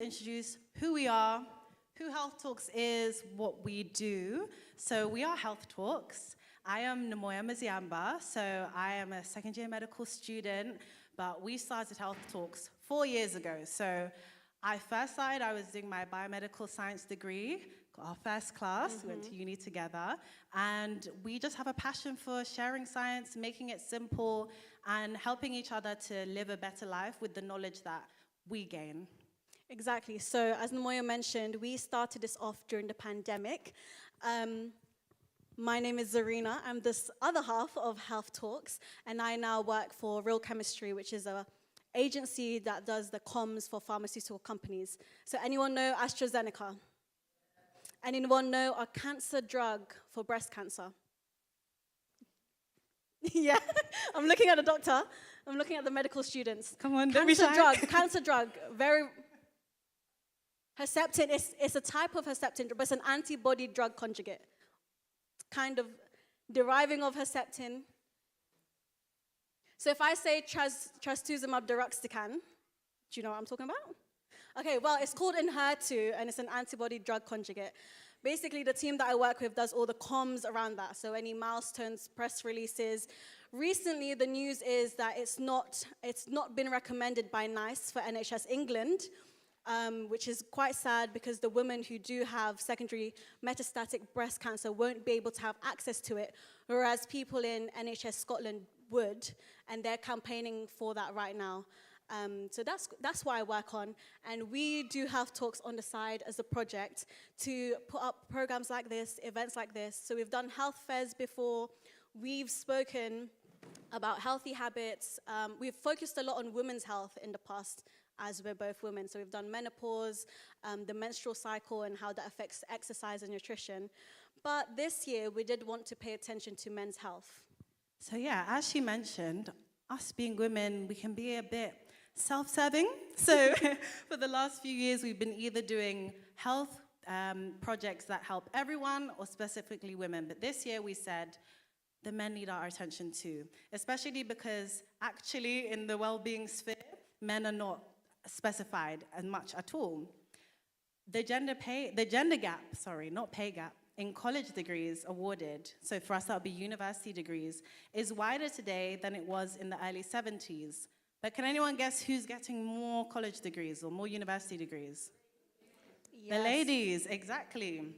introduce who we are, who Health Talks is, what we do. So we are Health Talks. I am Namoya Maziamba, so I am a second-year medical student, but we started Health Talks 4 years ago. So I was doing my biomedical science degree, got our first class, we went to uni together, and we just have a passion for sharing science, making it simple, and helping each other to live a better life with the knowledge that we gain. Exactly. So as Namoya mentioned, we started this off during the pandemic. My name is Zarina. I'm this other half of Health Talks, and I now work for Real Chemistry, which is a agency that does the comms for pharmaceutical companies. So anyone know AstraZeneca? Anyone know a cancer drug for breast cancer? Yeah, I'm looking at the doctor. I'm looking at the medical students. Come on, don't be shy. Cancer drug, very... Herceptin, it's a type of Herceptin, but it's an antibody drug conjugate. Kind of deriving of Herceptin. So if I say trastuzumab deruxtecan, do you know what I'm talking about? Okay, well, it's called Enhertu, and it's an antibody drug conjugate. Basically, the team that I work with does all the comms around that, so any milestones, press releases. Recently, the news is that it's not been recommended by NICE for NHS England, which is quite sad because the women who do have secondary metastatic breast cancer won't be able to have access to it, whereas people in NHS Scotland would, and they're campaigning for that right now. So that's what I work on, and we do have talks on the side as a project to put up programs like this, events like this. So we've done health fairs before, we've spoken about healthy habits, we've focused a lot on women's health in the past, as we're both women. So we've done menopause, the menstrual cycle, and how that affects exercise and nutrition. But this year, we did want to pay attention to men's health. So yeah, as she mentioned, us being women, we can be a bit self-serving. So for the last few years, we've been either doing health projects that help everyone or specifically women. But this year, we said, the men need our attention too, especially because actually in the well-being sphere, men are not specified as much at all. The gender gap, not pay gap, in college degrees awarded, so for us that would be university degrees, is wider today than it was in the early 70s. But can anyone guess who's getting more college degrees or more university degrees? Yes. The ladies, exactly.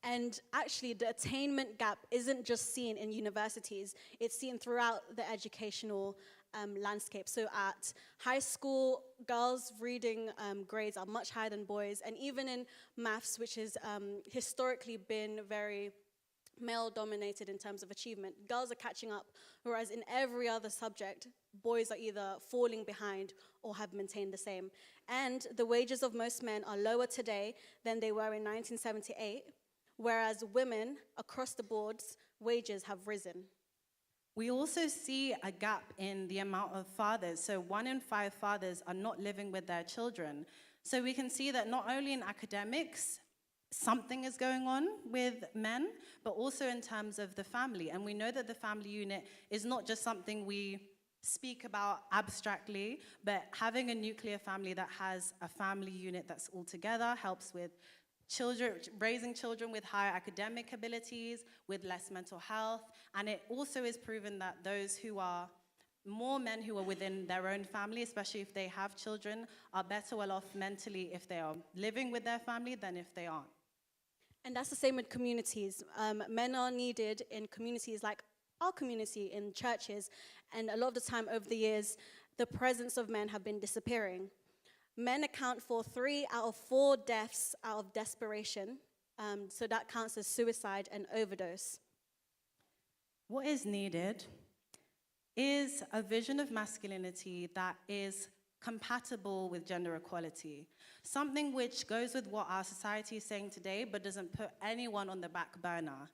And actually, the attainment gap isn't just seen in universities, it's seen throughout the educational landscape. So at high school, girls' reading grades are much higher than boys, and even in maths, which has historically been very male-dominated in terms of achievement, girls are catching up, whereas in every other subject, boys are either falling behind or have maintained the same. And the wages of most men are lower today than they were in 1978, whereas women, across the boards, wages have risen. We also see a gap in the amount of fathers. So 1 in 5 fathers are not living with their children. So we can see that not only in academics, something is going on with men, but also in terms of the family. And we know that the family unit is not just something we speak about abstractly, but having a nuclear family that has a family unit that's all together helps with raising children with higher academic abilities, with less mental health, and it also is proven that more men who are within their own family, especially if they have children, are better well off mentally if they are living with their family than if they aren't. And that's the same with communities. Men are needed in communities like our community, in churches, and a lot of the time over the years, the presence of men have been disappearing. Men account for 3 out of 4 deaths out of desperation, so that counts as suicide and overdose. What is needed is a vision of masculinity that is compatible with gender equality, something which goes with what our society is saying today, but doesn't put anyone on the back burner.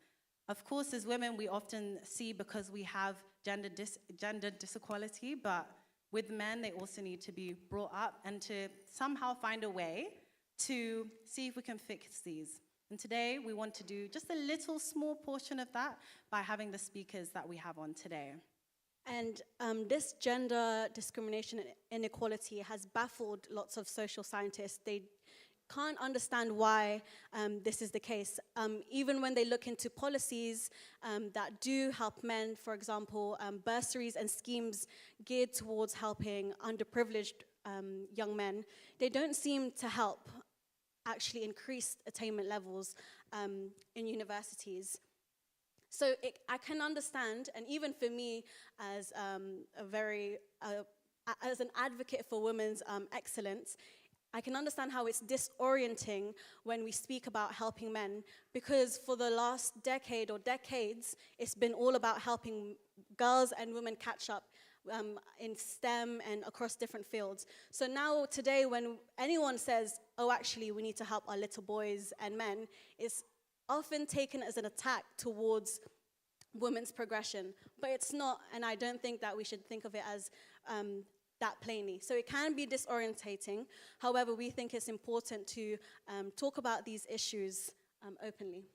Of course, as women, we often see because we have gender disequality, but with men, they also need to be brought up and to somehow find a way to see if we can fix these. And today, we want to do just a little small portion of that by having the speakers that we have on today. And this gender discrimination and inequality has baffled lots of social scientists. They can't understand why this is the case. Even when they look into policies that do help men, for example, bursaries and schemes geared towards helping underprivileged young men, they don't seem to help actually increase attainment levels in universities. So I can understand, and even for me, as as an advocate for women's excellence, I can understand how it's disorienting when we speak about helping men, because for the last decade or decades, it's been all about helping girls and women catch up in STEM and across different fields. So now, today, when anyone says, oh, actually, we need to help our little boys and men, it's often taken as an attack towards women's progression. But it's not, and I don't think that we should think of it as that plainly. So it can be disorientating. However, we think it's important to talk about these issues openly.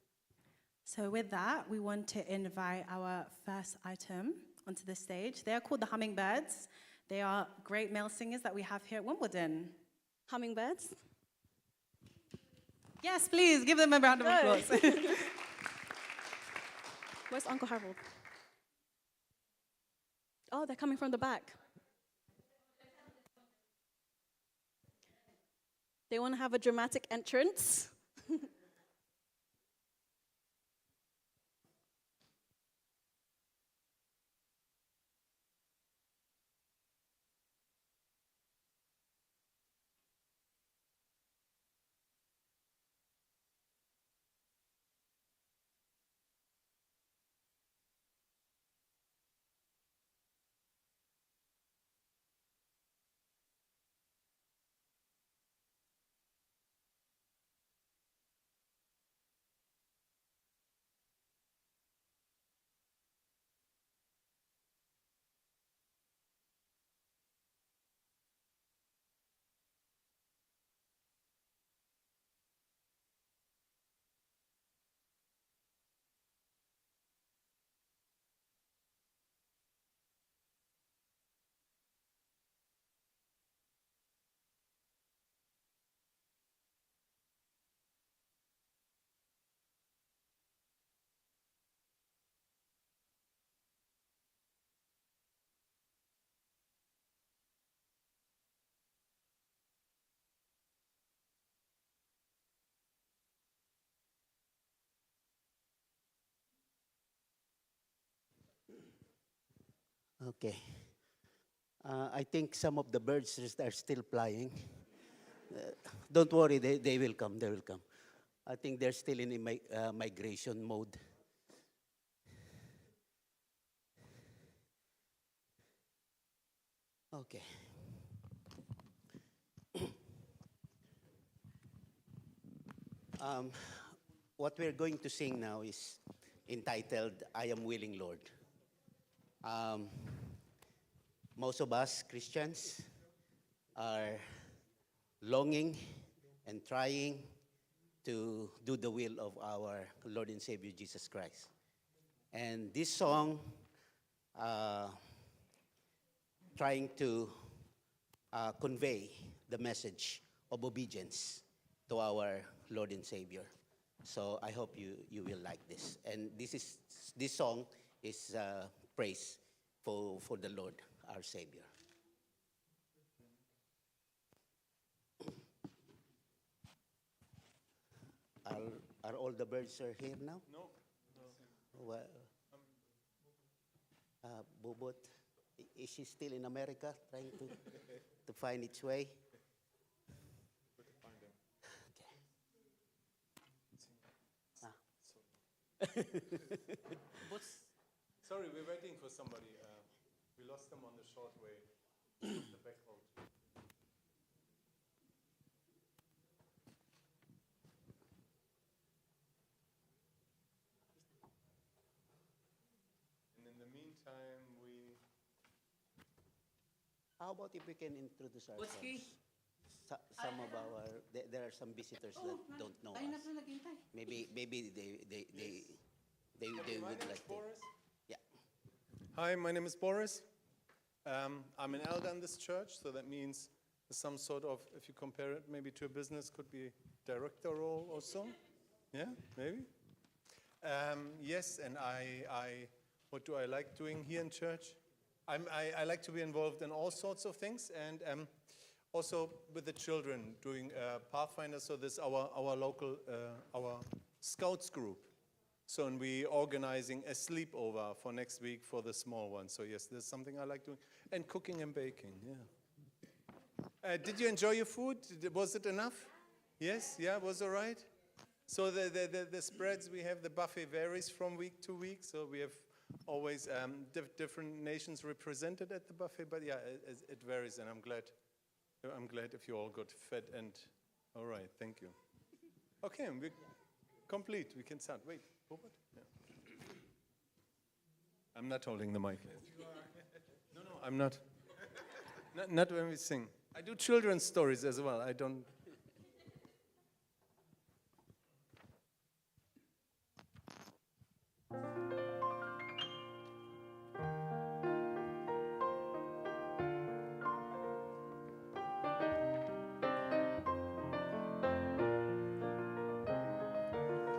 So with that, we want to invite our first item onto the stage. They are called the Hummingbirds. They are great male singers that we have here at Wimbledon. Hummingbirds? Yes, please, give them a round of applause. Where's Uncle Harold? Oh, they're coming from the back. They want to have a dramatic entrance. Okay. I think some of the birds are still flying. Don't worry, they will come, they will come. I think they're still in migration mode. Okay. um, what we're going to sing now is entitled, I Am Willing, Lord. Most of us Christians are longing and trying to do the will of our Lord and Savior Jesus Christ. And this song, trying to convey the message of obedience to our Lord and Savior. So I hope you will like this. And this song is praise for the Lord, our Savior. Are all the birds are here now? No. Well, Bobot, is she still in America trying to find its way? Where to find them? Sorry, we're waiting for somebody. We lost them on the short way, the back road. And in the meantime, How about if we can introduce ourselves? Some of our, there are some visitors that don't know us. Maybe they my would name is like to. Boris. Yeah. Hi, my name is Boris. I'm an elder in this church, so that means some sort of, if you compare it maybe to a business, could be director role or so. Yeah, maybe. Yes, and what do I like doing here in church? I like to be involved in all sorts of things, and also with the children doing Pathfinder. So this is our local our Scouts group. So and we organizing a sleepover for next week for the small ones. So yes, there's something I like doing, and cooking and baking. Yeah. Did you enjoy your food? Was it enough? Yes. Yeah. Was all right. So the spreads we have, the buffet varies from week to week. So we have always different nations represented at the buffet. But yeah, it varies, and I'm glad if you all got fed. And all right, thank you. Okay, we're complete. We can start. Wait, Robert? Yeah. I'm not holding the mic. No, I'm not. Not when we sing. I do children's stories as well. I don't.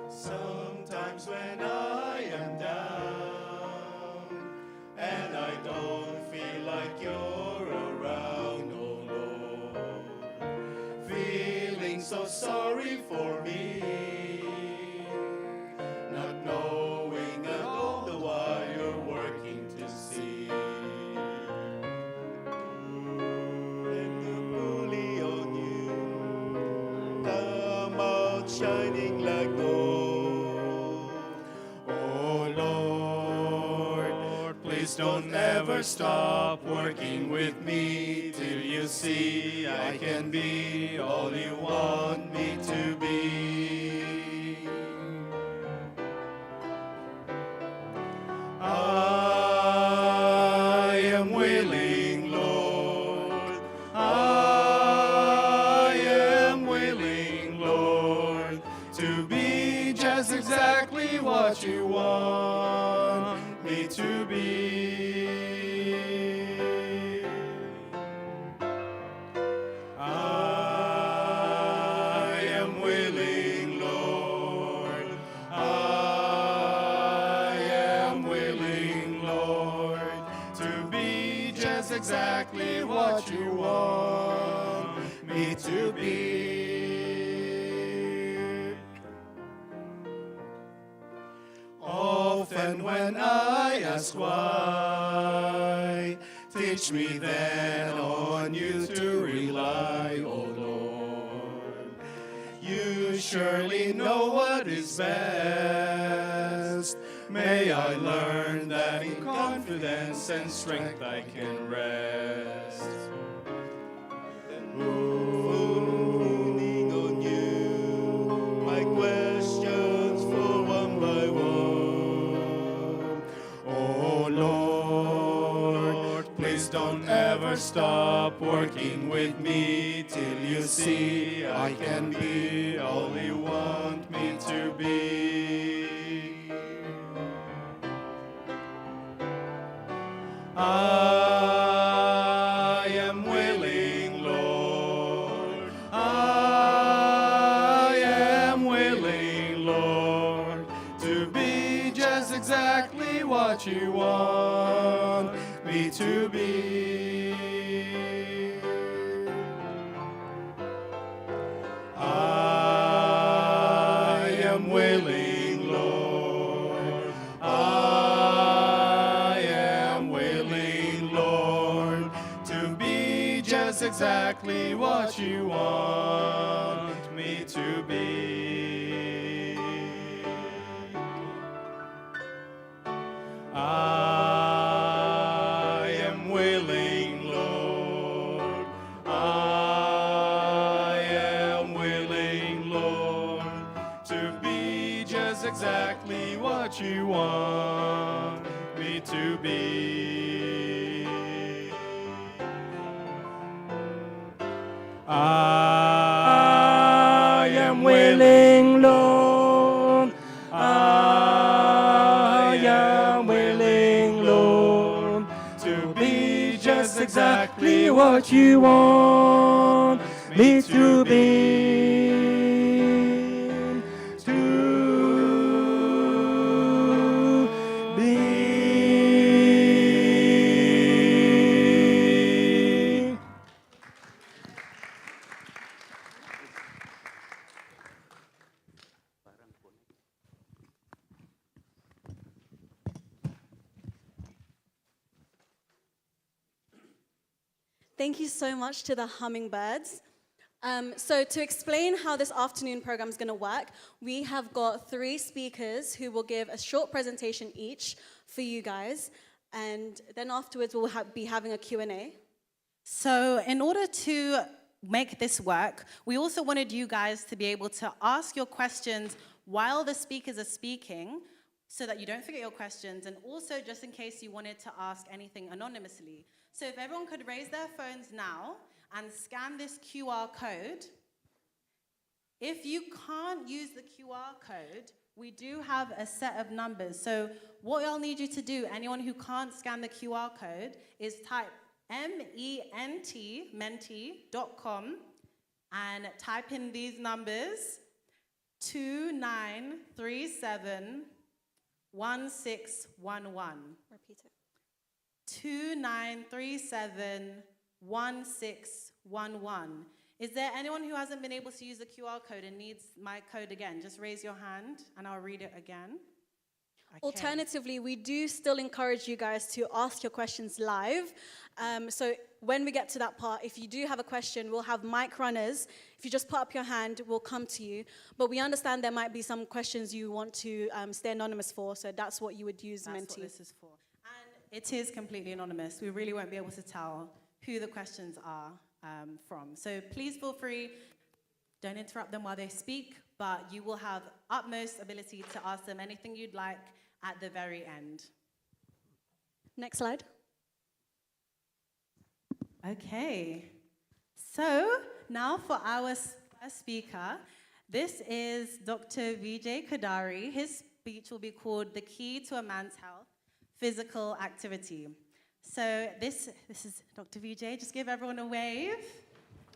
Sometimes when I am down and I don't feel like you're around, oh Lord, feeling so sorry for me, not knowing at all the while you're working to see. Let the bully on you come out shining like gold. Oh Lord, please don't ever stop working with me till you see I can be all you want me to be. I am willing, Lord. I am willing, Lord, to be just exactly what you want me to be. I am willing, Lord. I am willing, Lord, to be just exactly what you want me to be. Often when I ask why, teach me then on you to rely, oh Lord. You surely know what is best. May I learn that in confidence and strength I can rest. Leaning on you, my questions fall one by one. Oh Lord, please don't ever stop working with me till you see I can be all you want me to be. I am willing, Lord. I am willing, Lord, to be just exactly what you want me to be. I am willing, Lord. I am willing, Lord, to be just exactly what you want me to be. I am willing, Lord. I am willing, Lord, to be just exactly what you want me to be. I am willing, Lord. I am willing, Lord, what you want me to be. Thank you so much to the hummingbirds. So to explain how this afternoon program is going to work, we have got 3 speakers who will give a short presentation each for you guys, and then afterwards we'll be having a Q&A. So in order to make this work, we also wanted you guys to be able to ask your questions while the speakers are speaking, so that you don't forget your questions, and also just in case you wanted to ask anything anonymously. So if everyone could raise their phones now and scan this QR code. If you can't use the QR code, we do have a set of numbers. So what I'll need you to do, anyone who can't scan the QR code, is type menti.com and type in these numbers, 2937 1611. Repeat it. 2937 1611. Is there anyone who hasn't been able to use the QR code and needs my code again? Just raise your hand and I'll read it again. Okay. Alternatively, we do still encourage you guys to ask your questions live. So when we get to that part, if you do have a question, we'll have mic runners. If you just put up your hand, we'll come to you. But we understand there might be some questions you want to stay anonymous for, so that's what you would use That's Menti. what this is for. And it is completely anonymous. We really won't be able to tell who the questions are from. So please feel free, don't interrupt them while they speak, but you will have utmost ability to ask them anything you'd like at the very end. Next slide. Okay, so now for our first speaker. This is Dr. Vijay Kadari. His speech will be called The Key to a Man's Health, Physical Activity. So this is Dr. Vijay. Just give everyone a wave.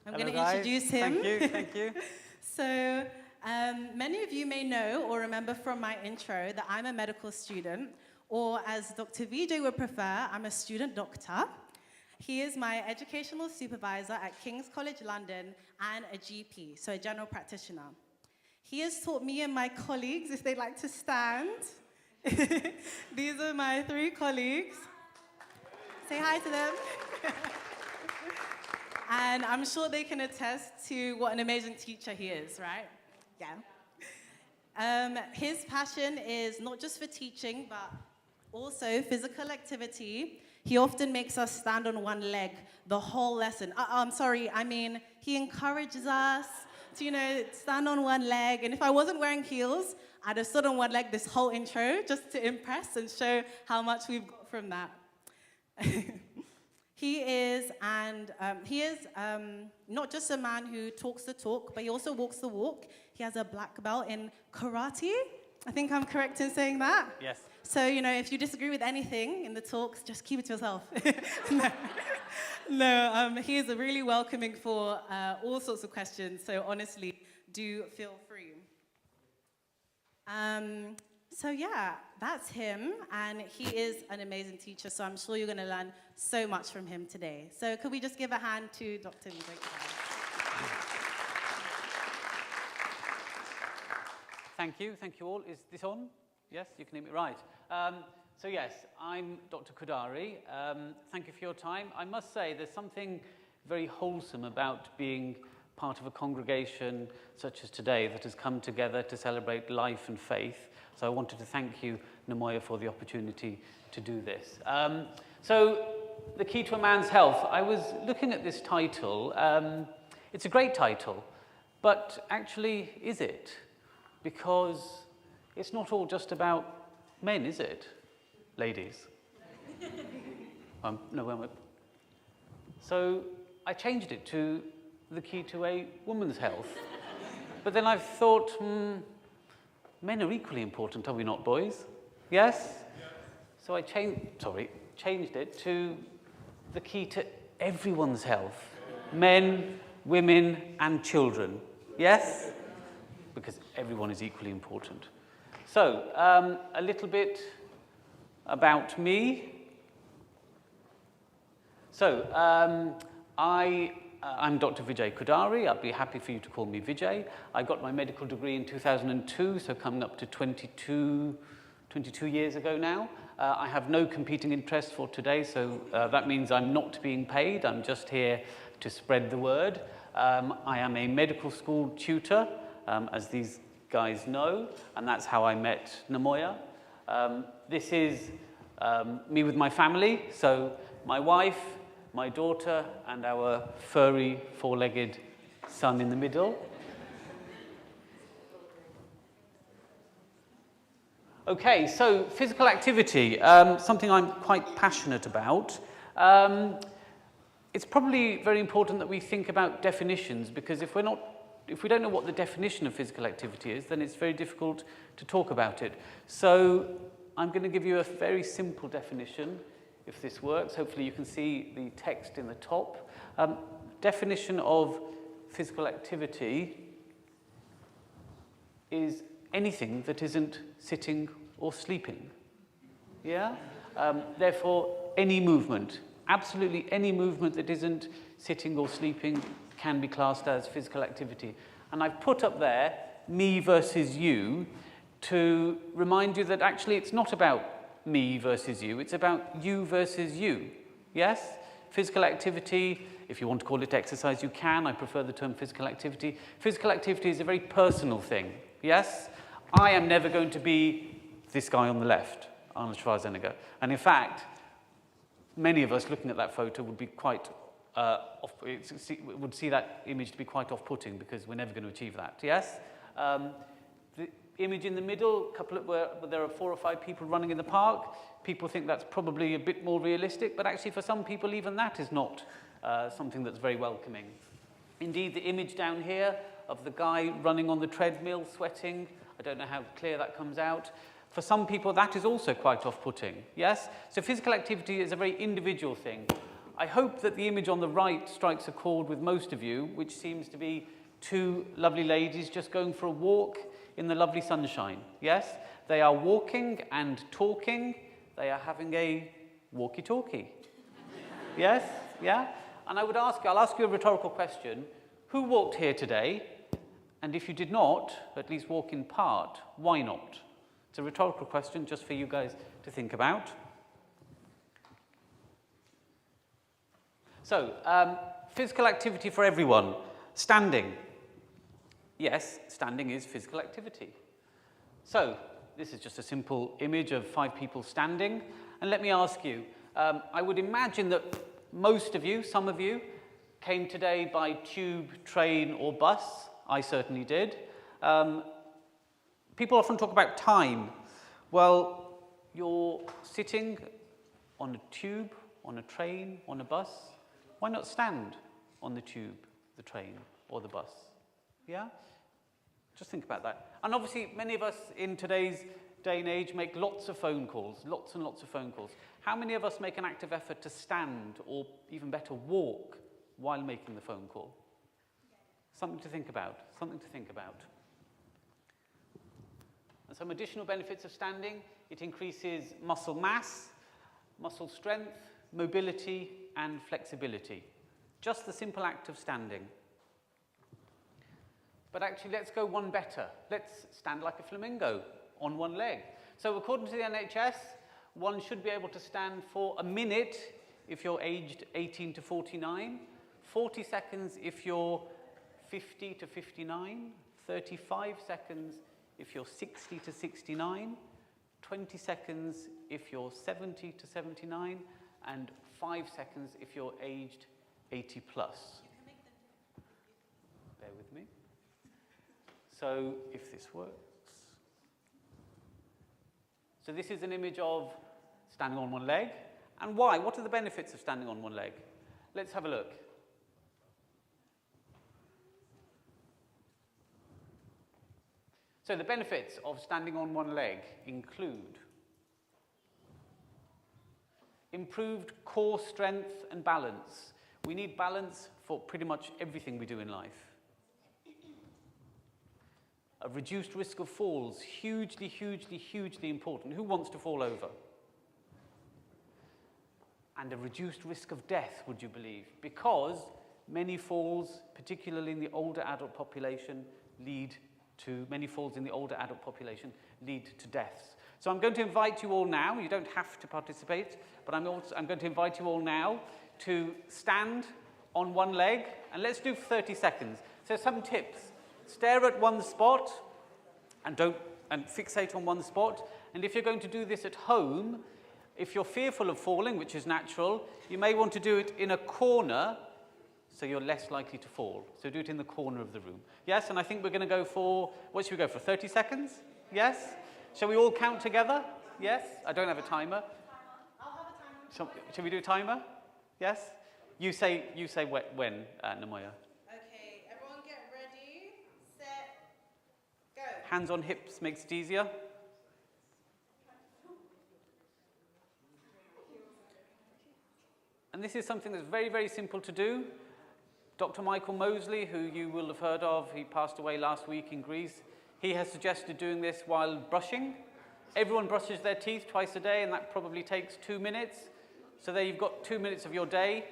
I'm going to introduce him. Thank you. So many of you may know or remember from my intro that I'm a medical student, or as Dr. Vijay would prefer, I'm a student doctor. He is my educational supervisor at King's College London and a GP, so a general practitioner. He has taught me and my colleagues, if they'd like to stand. These are my 3 colleagues. Say hi to them. And I'm sure they can attest to what an amazing teacher he is, right? Yeah. His passion is not just for teaching, but also physical activity. He often makes us stand on one leg the whole lesson. He encourages us to, stand on one leg. And if I wasn't wearing heels, I'd have stood on one leg this whole intro just to impress and show how much we've got from that. He is not just a man who talks the talk, but he also walks the walk. He has a black belt in karate. I think I'm correct in saying that? Yes. So, if you disagree with anything in the talks, just keep it to yourself. No, he is really welcoming for all sorts of questions, so honestly, do feel free. So yeah, that's him, and he is an amazing teacher, so I'm sure you're going to learn so much from him today. So could we just give a hand to Dr. Vijay? Thank you all. Is this on? Yes, you can hear me. Right. So yes, I'm Dr. Kadari. Thank you for your time. I must say there's something very wholesome about being part of a congregation such as today that has come together to celebrate life and faith. So I wanted to thank you, Namoya, for the opportunity to do this. So The Key to a Man's Health. I was looking at this title. It's a great title, but actually, is it? Because it's not all just about men, is it? Ladies. So I changed it to The Key to a Woman's Health. But then I've thought, men are equally important, are we not, boys? Yes? So I changed it to The Key to everyone's health, men, women, and children. Yes? Because everyone is equally important. So, a little bit about me. So, I'm Dr. Vijay Kudari. I'd be happy for you to call me Vijay. I got my medical degree in 2002, so coming up to 22 years ago now. I have no competing interests for today, so that means I'm not being paid. I'm just here to spread the word. I am a medical school tutor, as these guys know, and that's how I met Namoya. This is me with my family, so my wife, my daughter, and our furry, four-legged son in the middle. Okay, so physical activity, something I'm quite passionate about. It's probably very important that we think about definitions, because if we don't know what the definition of physical activity is, then it's very difficult to talk about it. So I'm going to give you a very simple definition, if this works. Hopefully you can see the text in the top. Definition of physical activity is anything that isn't sitting or sleeping. Yeah? Therefore, any movement, absolutely any movement that isn't sitting or sleeping can be classed as physical activity. And I've put up there me versus you to remind you that actually it's not about me versus you, it's about you versus you. Yes? Physical activity, if you want to call it exercise, you can. I prefer the term physical activity. Physical activity is a very personal thing. Yes? I am never going to be this guy on the left, Arnold Schwarzenegger. And in fact, many of us looking at that photo would be quite would see that image to be quite off-putting, because we're never going to achieve that. Yes? The image in the middle, where there are 4 or 5 people running in the park, people think that's probably a bit more realistic, but actually for some people even that is not something that's very welcoming. Indeed, the image down here of the guy running on the treadmill, sweating, I don't know how clear that comes out. For some people, that is also quite off-putting, yes? So physical activity is a very individual thing. I hope that the image on the right strikes a chord with most of you, which seems to be 2 lovely ladies just going for a walk in the lovely sunshine, yes? They are walking and talking. They are having a walkie-talkie. Yes? Yeah? And I'll ask you a rhetorical question. Who walked here today? And if you did not, at least walk in part, why not? It's a rhetorical question just for you guys to think about. So, physical activity for everyone. Standing. Yes, standing is physical activity. So, this is just a simple image of 5 people standing. And let me ask you, I would imagine that most of you, some of you, came today by tube, train, or bus. I certainly did. People often talk about time. Well, you're sitting on a tube, on a train, on a bus. Why not stand on the tube, the train, or the bus? Yeah? Just think about that. And obviously, many of us in today's day and age make lots of phone calls, lots and lots of phone calls. How many of us make an active effort to stand, or even better, walk, while making the phone call? Something to think about, something to think about. And some additional benefits of standing: it increases muscle mass, muscle strength, mobility, and flexibility. Just the simple act of standing. But actually, let's go one better. Let's stand like a flamingo on one leg. So according to the NHS, one should be able to stand for a minute if you're aged 18 to 49, 40 seconds if you're 50 to 59, 35 seconds if you're 60 to 69, 20 seconds if you're 70 to 79, and 5 seconds if you're aged 80 plus. Bear with me. So if this works. So this is an image of standing on one leg. And why? What are the benefits of standing on one leg? Let's have a look. So the benefits of standing on one leg include improved core strength and balance. We need balance for pretty much everything we do in life. A reduced risk of falls, hugely, hugely, hugely important. Who wants to fall over? And a reduced risk of death, would you believe? Because many falls, particularly in the older adult population, lead to deaths. So I'm going to invite you all now, you don't have to participate, but I'm going to invite you all now to stand on one leg, and let's do 30 seconds. So some tips. Stare at one spot and fixate on one spot. And if you're going to do this at home, if you're fearful of falling, which is natural, you may want to do it in a corner so you're less likely to fall. So do it in the corner of the room. Yes, and I think we're going to go for, what should we go for, 30 seconds? Yes? Shall we all count together? Yes? I don't have a timer. I'll have a timer. Shall we do a timer? Yes? You say when, Namoya. Okay, everyone get ready, set, go. Hands on hips makes it easier. And this is something that's very, very simple to do. Dr. Michael Mosley, who you will have heard of, he passed away last week in Greece, he has suggested doing this while brushing. Everyone brushes their teeth twice a day, and that probably takes 2 minutes. So there you've got 2 minutes of your day,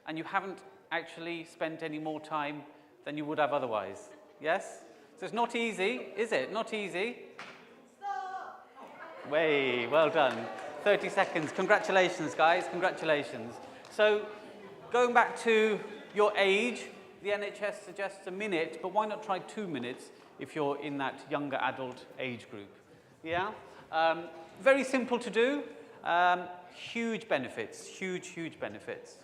and you haven't actually spent any more time than you would have otherwise. Yes? So it's not easy, is it? Not easy. Stop. Way, well done. 30 seconds. Congratulations, guys. Congratulations. So going back to your age, the NHS suggests a minute, but why not try 2 minutes if you're in that younger adult age group? Yeah? Very simple to do. Huge benefits. Huge, huge benefits.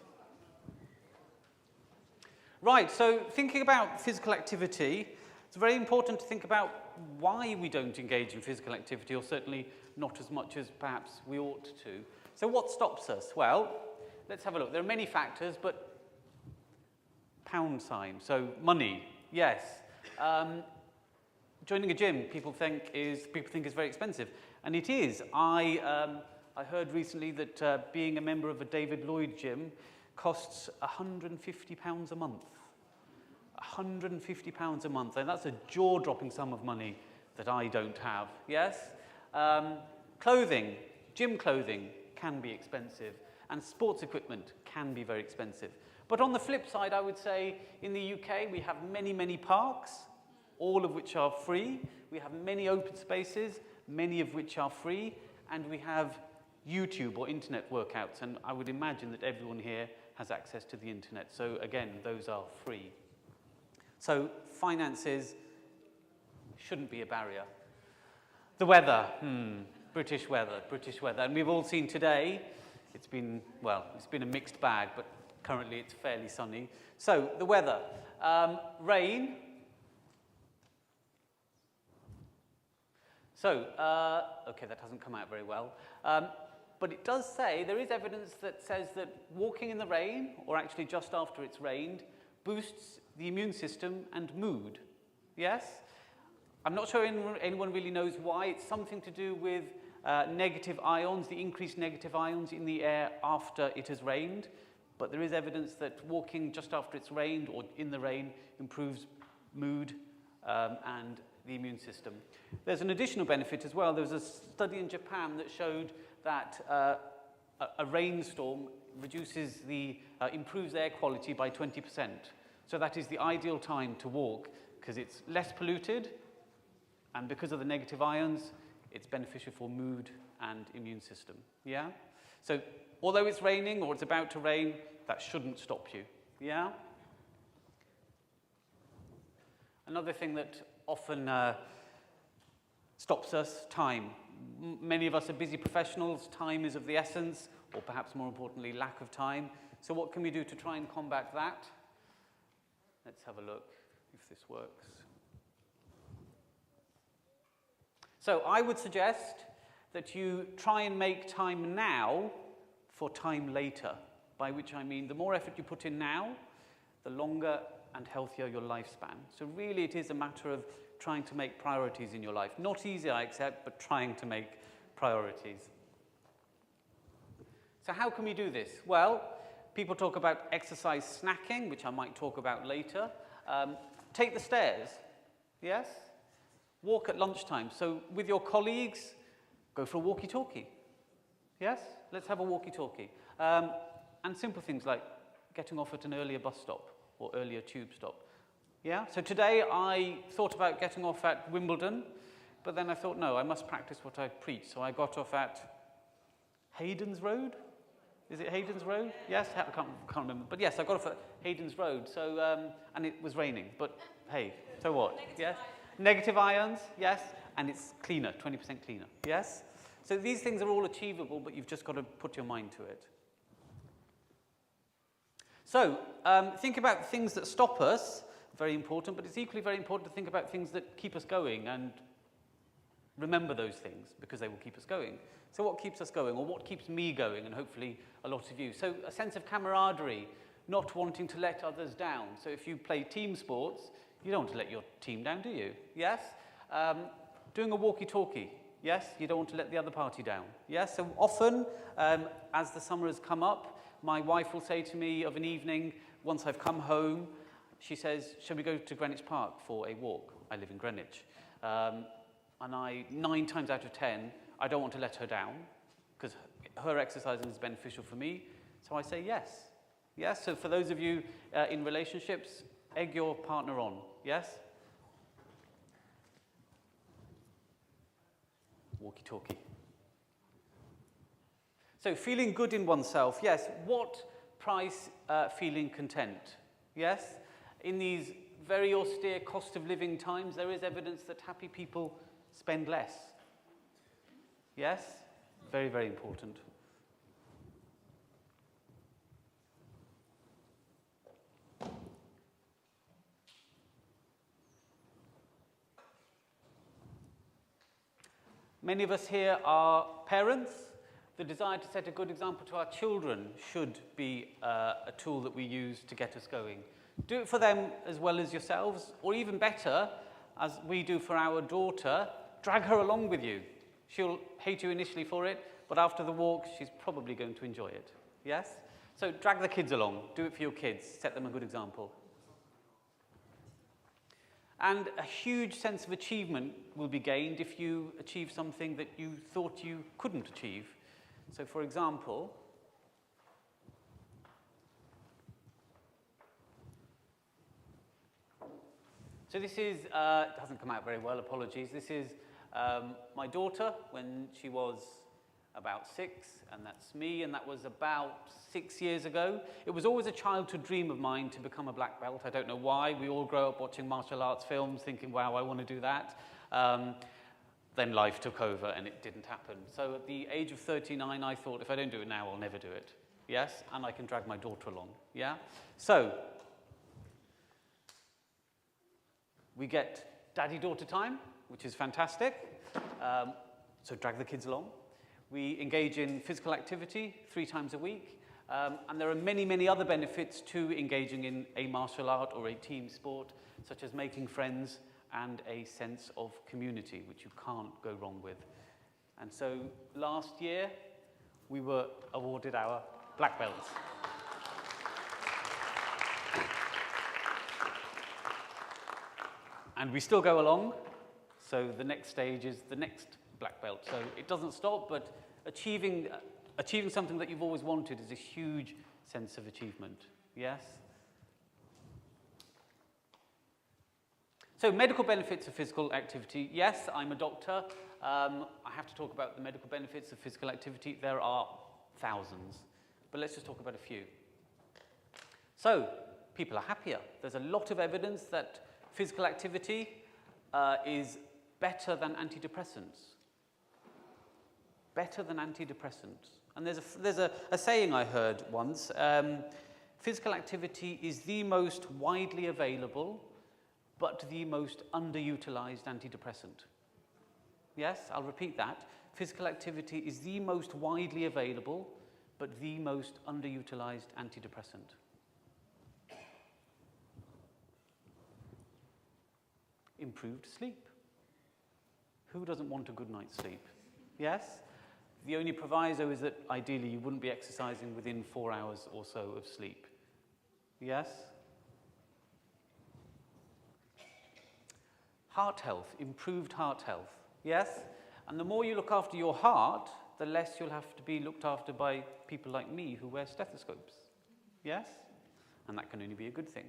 Right, so thinking about physical activity, it's very important to think about why we don't engage in physical activity, or certainly not as much as perhaps we ought to. So what stops us? Well, let's have a look. There are many factors, but pound sign, so money, yes. Joining a gym, people think is very expensive, and it is. I heard recently that being a member of a David Lloyd gym costs £150 a month. £150 a month, and that's a jaw-dropping sum of money that I don't have, yes? Clothing, gym clothing can be expensive, and sports equipment can be very expensive. But on the flip side, I would say in the UK we have many, many parks, all of which are free. We have many open spaces, many of which are free, and we have YouTube or internet workouts, and I would imagine that everyone here has access to the internet. So again, those are free. So finances shouldn't be a barrier. The weather, British weather. And we've all seen today, it's been a mixed bag, but currently it's fairly sunny. So the weather, rain. So, okay, that hasn't come out very well. But it does say, there is evidence that says that walking in the rain, or actually just after it's rained, boosts the immune system and mood. Yes? I'm not sure anyone really knows why. It's something to do with negative ions, the increased negative ions in the air after it has rained. But there is evidence that walking just after it's rained or in the rain improves mood and the immune system. There's an additional benefit as well. There was a study in Japan that showed that a rainstorm improves air quality by 20%. So that is the ideal time to walk because it's less polluted, and because of the negative ions, it's beneficial for mood and immune system. Yeah? So although it's raining or it's about to rain, that shouldn't stop you. Yeah? Another thing that often stops us, time. Many of us are busy professionals. Time is of the essence, or perhaps more importantly, lack of time. So what can we do to try and combat that? Let's have a look if this works. So I would suggest that you try and make time now for time later, by which I mean the more effort you put in now, the longer and healthier your lifespan. So really it is a matter of trying to make priorities in your life. Not easy, I accept, but trying to make priorities. So how can we do this? Well, People talk about exercise snacking, which I might talk about later. Take the stairs, yes? Walk at lunchtime. So with your colleagues, go for a walkie-talkie, yes? Let's have a walkie-talkie. And simple things like getting off at an earlier bus stop or earlier tube stop. Yeah? So today I thought about getting off at Wimbledon, but then I thought, no, I must practice what I preach. So I got off at Hayden's Road. Is it Hayden's Road? Yes? I can't remember. But yes, I got off at Hayden's Road. So, and it was raining. But hey, so what? Yes? Negative ions, yes. And it's cleaner, 20% cleaner. Yes? So these things are all achievable, but you've just got to put your mind to it. So, think about things that stop us, very important, but it's equally very important to think about things that keep us going and remember those things because they will keep us going. So what keeps us going, or what keeps me going, and hopefully a lot of you? So a sense of camaraderie, not wanting to let others down. So if you play team sports, you don't want to let your team down, do you? Yes? Doing a walkie-talkie. Yes? You don't want to let the other party down. Yes? So often, as the summer has come up, my wife will say to me of an evening, once I've come home, she says, shall we go to Greenwich Park for a walk? I live in Greenwich. And 9 times out of 10, I don't want to let her down because her exercising is beneficial for me. So I say yes. Yes, so for those of you in relationships, egg your partner on. Yes? Walkie-talkie. So feeling good in oneself, yes. What price feeling content? Yes? In these very austere cost of living times, there is evidence that happy people spend less. Yes? Very, very important. Many of us here are parents. The desire to set a good example to our children should be a tool that we use to get us going. Do it for them as well as yourselves, or even better, as we do for our daughter, drag her along with you. She'll hate you initially for it, but after the walk, she's probably going to enjoy it. Yes? So drag the kids along. Do it for your kids. Set them a good example. And a huge sense of achievement will be gained if you achieve something that you thought you couldn't achieve. So, for example, so this is, it hasn't come out very well, apologies. This is my daughter when she was about 6, and that's me, and that was about 6 years ago. It was always a childhood dream of mine to become a black belt. I don't know why. We all grow up watching martial arts films thinking, wow, I want to do that. Then life took over and it didn't happen. So at the age of 39, I thought, if I don't do it now, I'll never do it. Yes? And I can drag my daughter along. Yeah? So, we get daddy-daughter time, which is fantastic. So drag the kids along. We engage in physical activity 3 times a week. And there are many, many other benefits to engaging in a martial art or a team sport, such as making friends and a sense of community, which you can't go wrong with. And so last year, we were awarded our black belts. And we still go along, so the next stage is the next black belt. So it doesn't stop, but achieving something that you've always wanted is a huge sense of achievement. Yes? So medical benefits of physical activity. Yes, I'm a doctor. I have to talk about the medical benefits of physical activity. There are thousands, but let's just talk about a few. So people are happier. There's a lot of evidence that physical activity is better than antidepressants. Better than antidepressants. And there's a saying I heard once. Physical activity is the most widely available but the most underutilized antidepressant. Yes, I'll repeat that. Physical activity is the most widely available, but the most underutilized antidepressant. Improved sleep. Who doesn't want a good night's sleep? Yes? The only proviso is that ideally you wouldn't be exercising within 4 hours or so of sleep. Yes? Heart health, improved heart health. Yes? And the more you look after your heart, the less you'll have to be looked after by people like me who wear stethoscopes. Yes? And that can only be a good thing.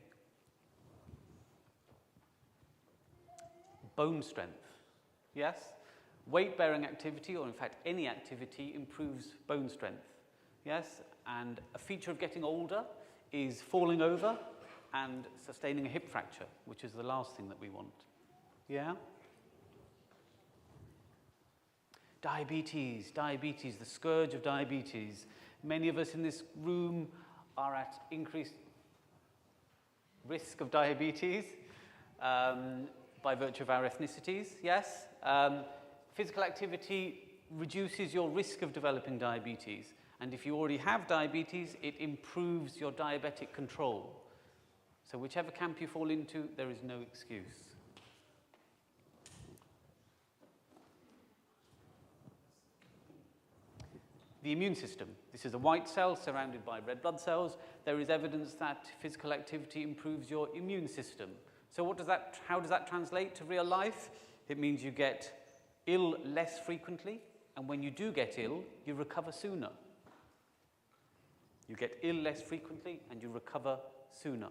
Bone strength. Yes? Weight-bearing activity, or in fact any activity, improves bone strength. Yes? And a feature of getting older is falling over and sustaining a hip fracture, which is the last thing that we want. Yeah? Diabetes, the scourge of diabetes. Many of us in this room are at increased risk of diabetes by virtue of our ethnicities, yes? Physical activity reduces your risk of developing diabetes. And if you already have diabetes, it improves your diabetic control. So whichever camp you fall into, there is no excuse. The immune system. This is a white cell surrounded by red blood cells. There is evidence that physical activity improves your immune system. So how does that translate to real life? It means you get ill less frequently, and when you do get ill, you recover sooner. You get ill less frequently, and you recover sooner.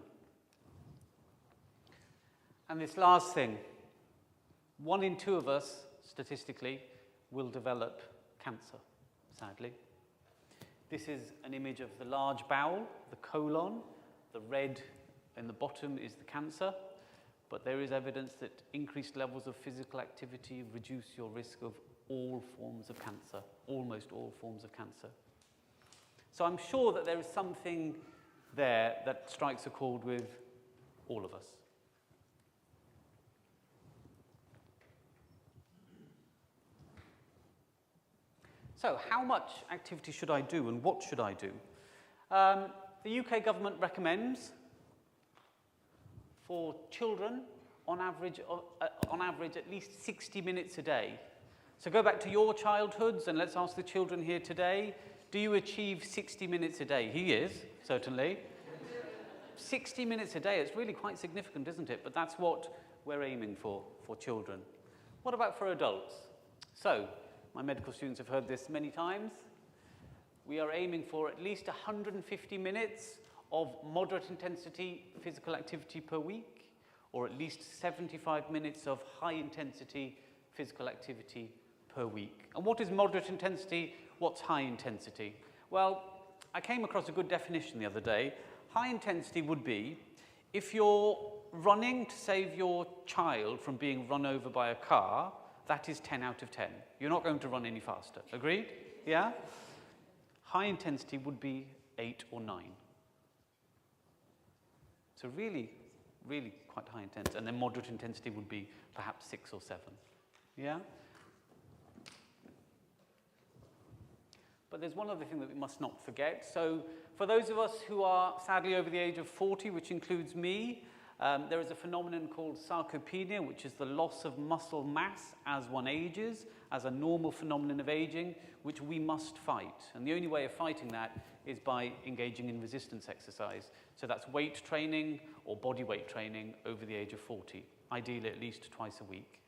And this last thing, 1 in 2 of us, statistically, will develop cancer, sadly. This is an image of the large bowel, the colon. The red in the bottom is the cancer. But there is evidence that increased levels of physical activity reduce your risk of all forms of cancer, almost all forms of cancer. So I'm sure that there is something there that strikes a chord with all of us. So how much activity should I do and what should I do? The UK government recommends for children, on average at least 60 minutes a day. So go back to your childhoods and let's ask the children here today, do you achieve 60 minutes a day? He is, certainly. 60 minutes a day, it's really quite significant, isn't it? But that's what we're aiming for children. What about for adults? So, my medical students have heard this many times. We are aiming for at least 150 minutes of moderate intensity physical activity per week, or at least 75 minutes of high intensity physical activity per week. And what is moderate intensity? What's high intensity? Well, I came across a good definition the other day. High intensity would be if you're running to save your child from being run over by a car, that is 10 out of 10. You're not going to run any faster. Agreed? Yeah? High intensity would be 8 or 9. So really, really quite high intensity. And then moderate intensity would be perhaps 6 or 7. Yeah? But there's one other thing that we must not forget. So for those of us who are sadly over the age of 40, which includes me, there is a phenomenon called sarcopenia, which is the loss of muscle mass as one ages, as a normal phenomenon of aging, which we must fight. And the only way of fighting that is by engaging in resistance exercise. So that's weight training or body weight training over the age of 40, ideally at least twice a week.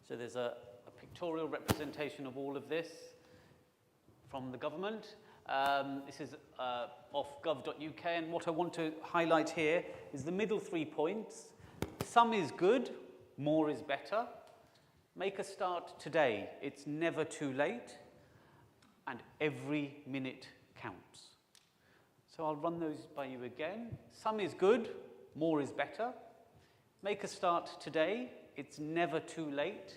So there's a pictorial representation of all of this from the government. This is off gov.uk, and what I want to highlight here is the middle 3 points. Some is good, more is better. Make a start today. It's never too late, and every minute counts. So I'll run those by you again. Some is good, more is better. Make a start today. It's never too late,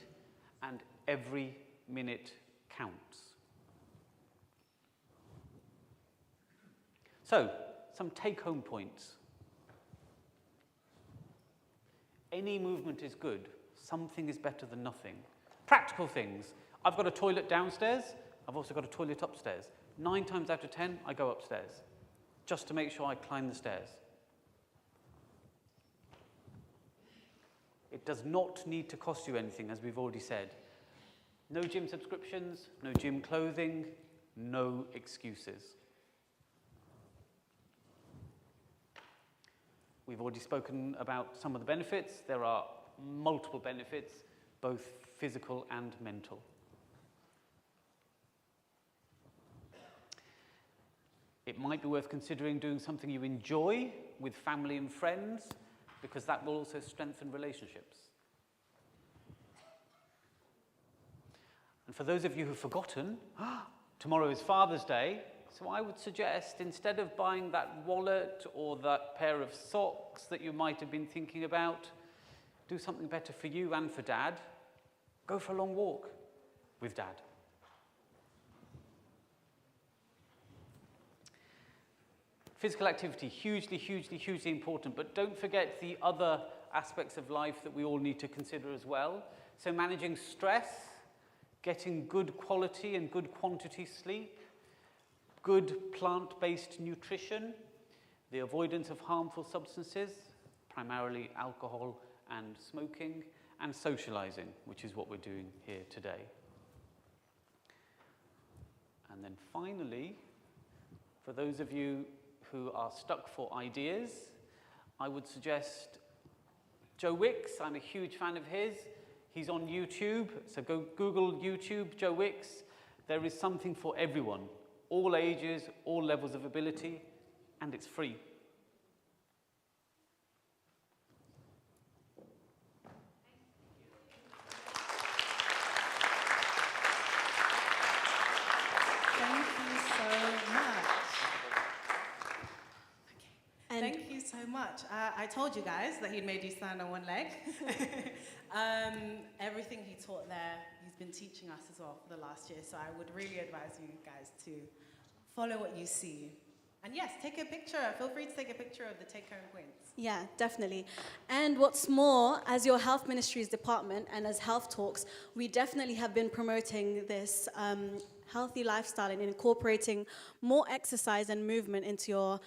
and every minute counts. So, some take-home points. Any movement is good. Something is better than nothing. Practical things. I've got a toilet downstairs. I've also got a toilet upstairs. 9 times out of 10, I go upstairs, just to make sure I climb the stairs. It does not need to cost you anything, as we've already said. No gym subscriptions, no gym clothing, no excuses. We've already spoken about some of the benefits. There are multiple benefits, both physical and mental. It might be worth considering doing something you enjoy with family and friends, because that will also strengthen relationships. And for those of you who've forgotten, tomorrow is Father's Day, so I would suggest, instead of buying that wallet or that pair of socks that you might have been thinking about, do something better for you and for Dad. Go for a long walk with Dad. Physical activity, hugely, hugely, hugely important, but don't forget the other aspects of life that we all need to consider as well. So managing stress, getting good quality and good quantity sleep, good plant-based nutrition, the avoidance of harmful substances, primarily alcohol and smoking, and socializing, which is what we're doing here today. And then finally, for those of you who are stuck for ideas, I would suggest Joe Wicks. I'm a huge fan of his. He's on YouTube, so go Google YouTube, Joe Wicks. There is something for everyone, all ages, all levels of ability, and it's free. Thank you so much. And Thank you so much. I told you guys that he'd made you stand on one leg. Everything he taught there, he's been teaching us as well for the last year. So I would really advise you guys to follow what you see. And yes, take a picture. Feel free to take a picture of the take-home points. yeah, definitely. And what's more, as your health ministries department and as Health Talks, we definitely have been promoting this healthy lifestyle and incorporating more exercise and movement into your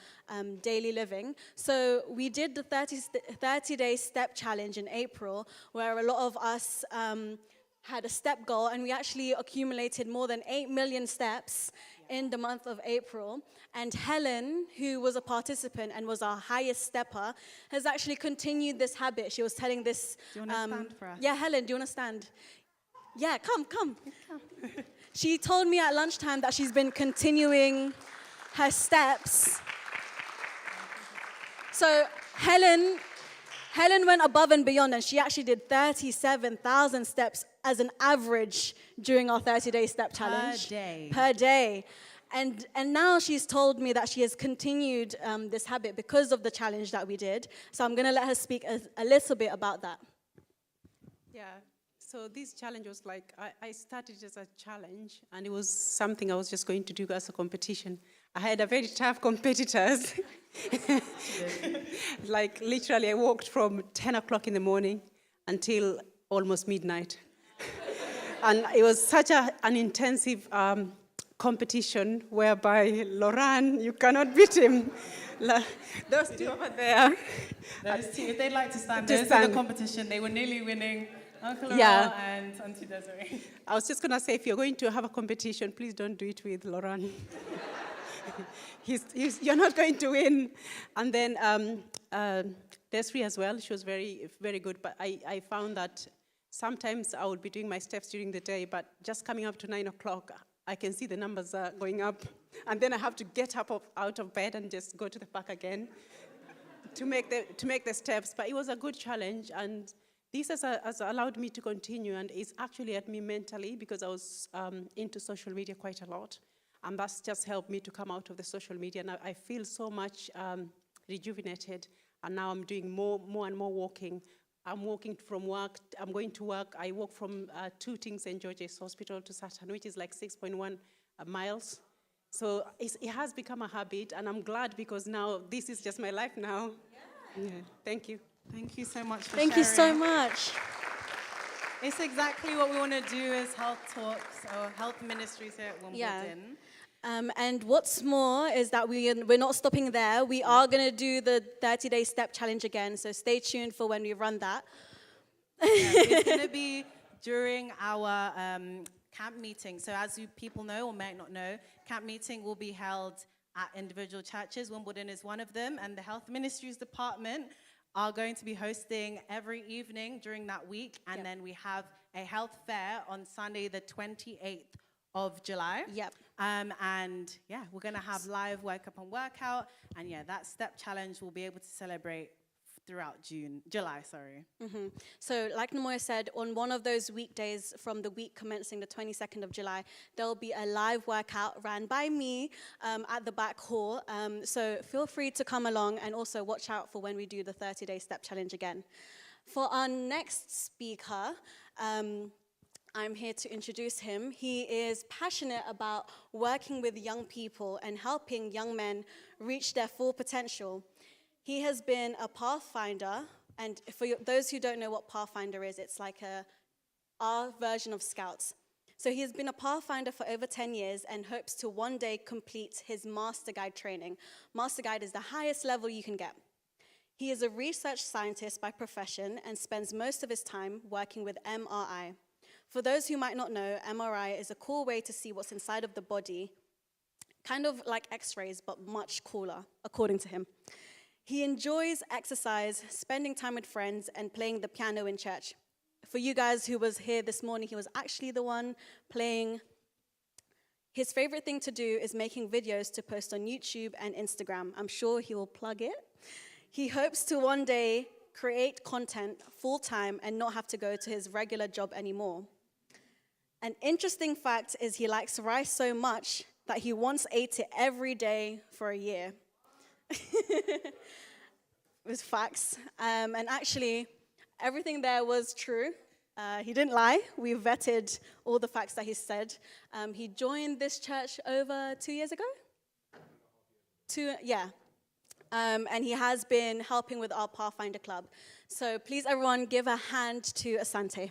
daily living. So we did the 30-day step challenge in April, where a lot of us had a step goal, and we actually accumulated more than 8 million steps in the month of April. And Helen, who was a participant and was our highest stepper, has actually continued this habit. She was telling this... Do you want to stand for us? Yeah, Helen, do you want to stand? Yeah, come. She told me at lunchtime that she's been continuing her steps. So Helen went above and beyond, and she actually did 37,000 steps as an average during our 30-day step challenge. Per day. And now she's told me that she has continued this habit because of the challenge that we did. So I'm going to let her speak a little bit about that. Yeah, so this challenge was like, I started as a challenge, and it was something I was just going to do as a competition. I had a very tough competitors. Like literally I walked from 10 o'clock in the morning until almost midnight. And it was such an intensive competition whereby Laurent, you cannot beat him. Those two over there. Those two, if they'd like to stand, Just those are the stand. competition. They were nearly winning Uncle Yeah. Laurent and Auntie Desiree. I was just going to say, if you're going to have a competition, please don't do it with Laurent. You're not going to win. And then Desiree as well, she was very, very good. But I found that sometimes I would be doing my steps during the day, but just coming up to 9 o'clock, I can see the numbers are going up. And then I have to get up out of bed and just go to the park again to make the steps. But it was a good challenge, and this has allowed me to continue, and it's actually helped me mentally because I was into social media quite a lot. And that's just helped me to come out of the social media. Now I feel so much rejuvenated, and now I'm doing more and more walking. I'm walking from work, I'm going to work. I walk from Tooting St. George's Hospital to Saturn, which is like 6.1 miles. So it has become a habit, and I'm glad because now this is just my life now. Yeah. Thank you. Thank you so much for Thank you sharing. so much. It's exactly what we want to do as Health Talks or Health Ministries here at Wimbledon. Yeah. And what's more is that we're not stopping there. We are going to do the 30-day step challenge again, so stay tuned for when we run that. It's going to be during our camp meeting. So as you people know or might not know, camp meeting will be held at individual churches. Wimbledon is one of them, and the Health Ministries Department are going to be hosting every evening during that week, and then we have a health fair on Sunday the 28th of July. Yep. And yeah, we're gonna have live workup and workout, and yeah, that step challenge we'll be able to celebrate throughout July. So like Namoya said, on one of those weekdays from the week commencing the 22nd of July, there'll be a live workout ran by me at the back hall. So feel free to come along, and also watch out for when we do the 30-day step challenge again. For our next speaker, I'm here to introduce him. He is passionate about working with young people and helping young men reach their full potential. He has been a Pathfinder, and for those who don't know what Pathfinder is, it's like our version of Scouts. So he has been a Pathfinder for over 10 years and hopes to one day complete his Master Guide training. Master Guide is the highest level you can get. He is a research scientist by profession and spends most of his time working with MRI. For those who might not know, MRI is a cool way to see what's inside of the body, kind of like X-rays, but much cooler, according to him. He enjoys exercise, spending time with friends, and playing the piano in church. For you guys who was here this morning, he was actually the one playing. His favorite thing to do is making videos to post on YouTube and Instagram. I'm sure he will plug it. He hopes to one day create content full-time and not have to go to his regular job anymore. An interesting fact is he likes rice so much that he once ate it every day for a year. It was facts. And actually, everything there was true. He didn't lie. We vetted all the facts that he said. He joined this church over 2 years ago? And he has been helping with our Pathfinder Club. So please, everyone, give a hand to Asante.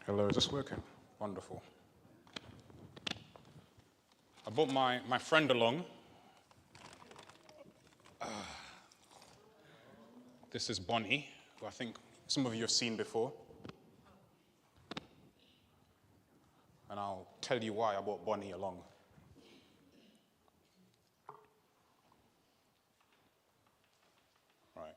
Hello, is this working? Wonderful. I brought my friend along. This is Bonnie, who I think some of you have seen before. And I'll tell you why I brought Bonnie along. Right.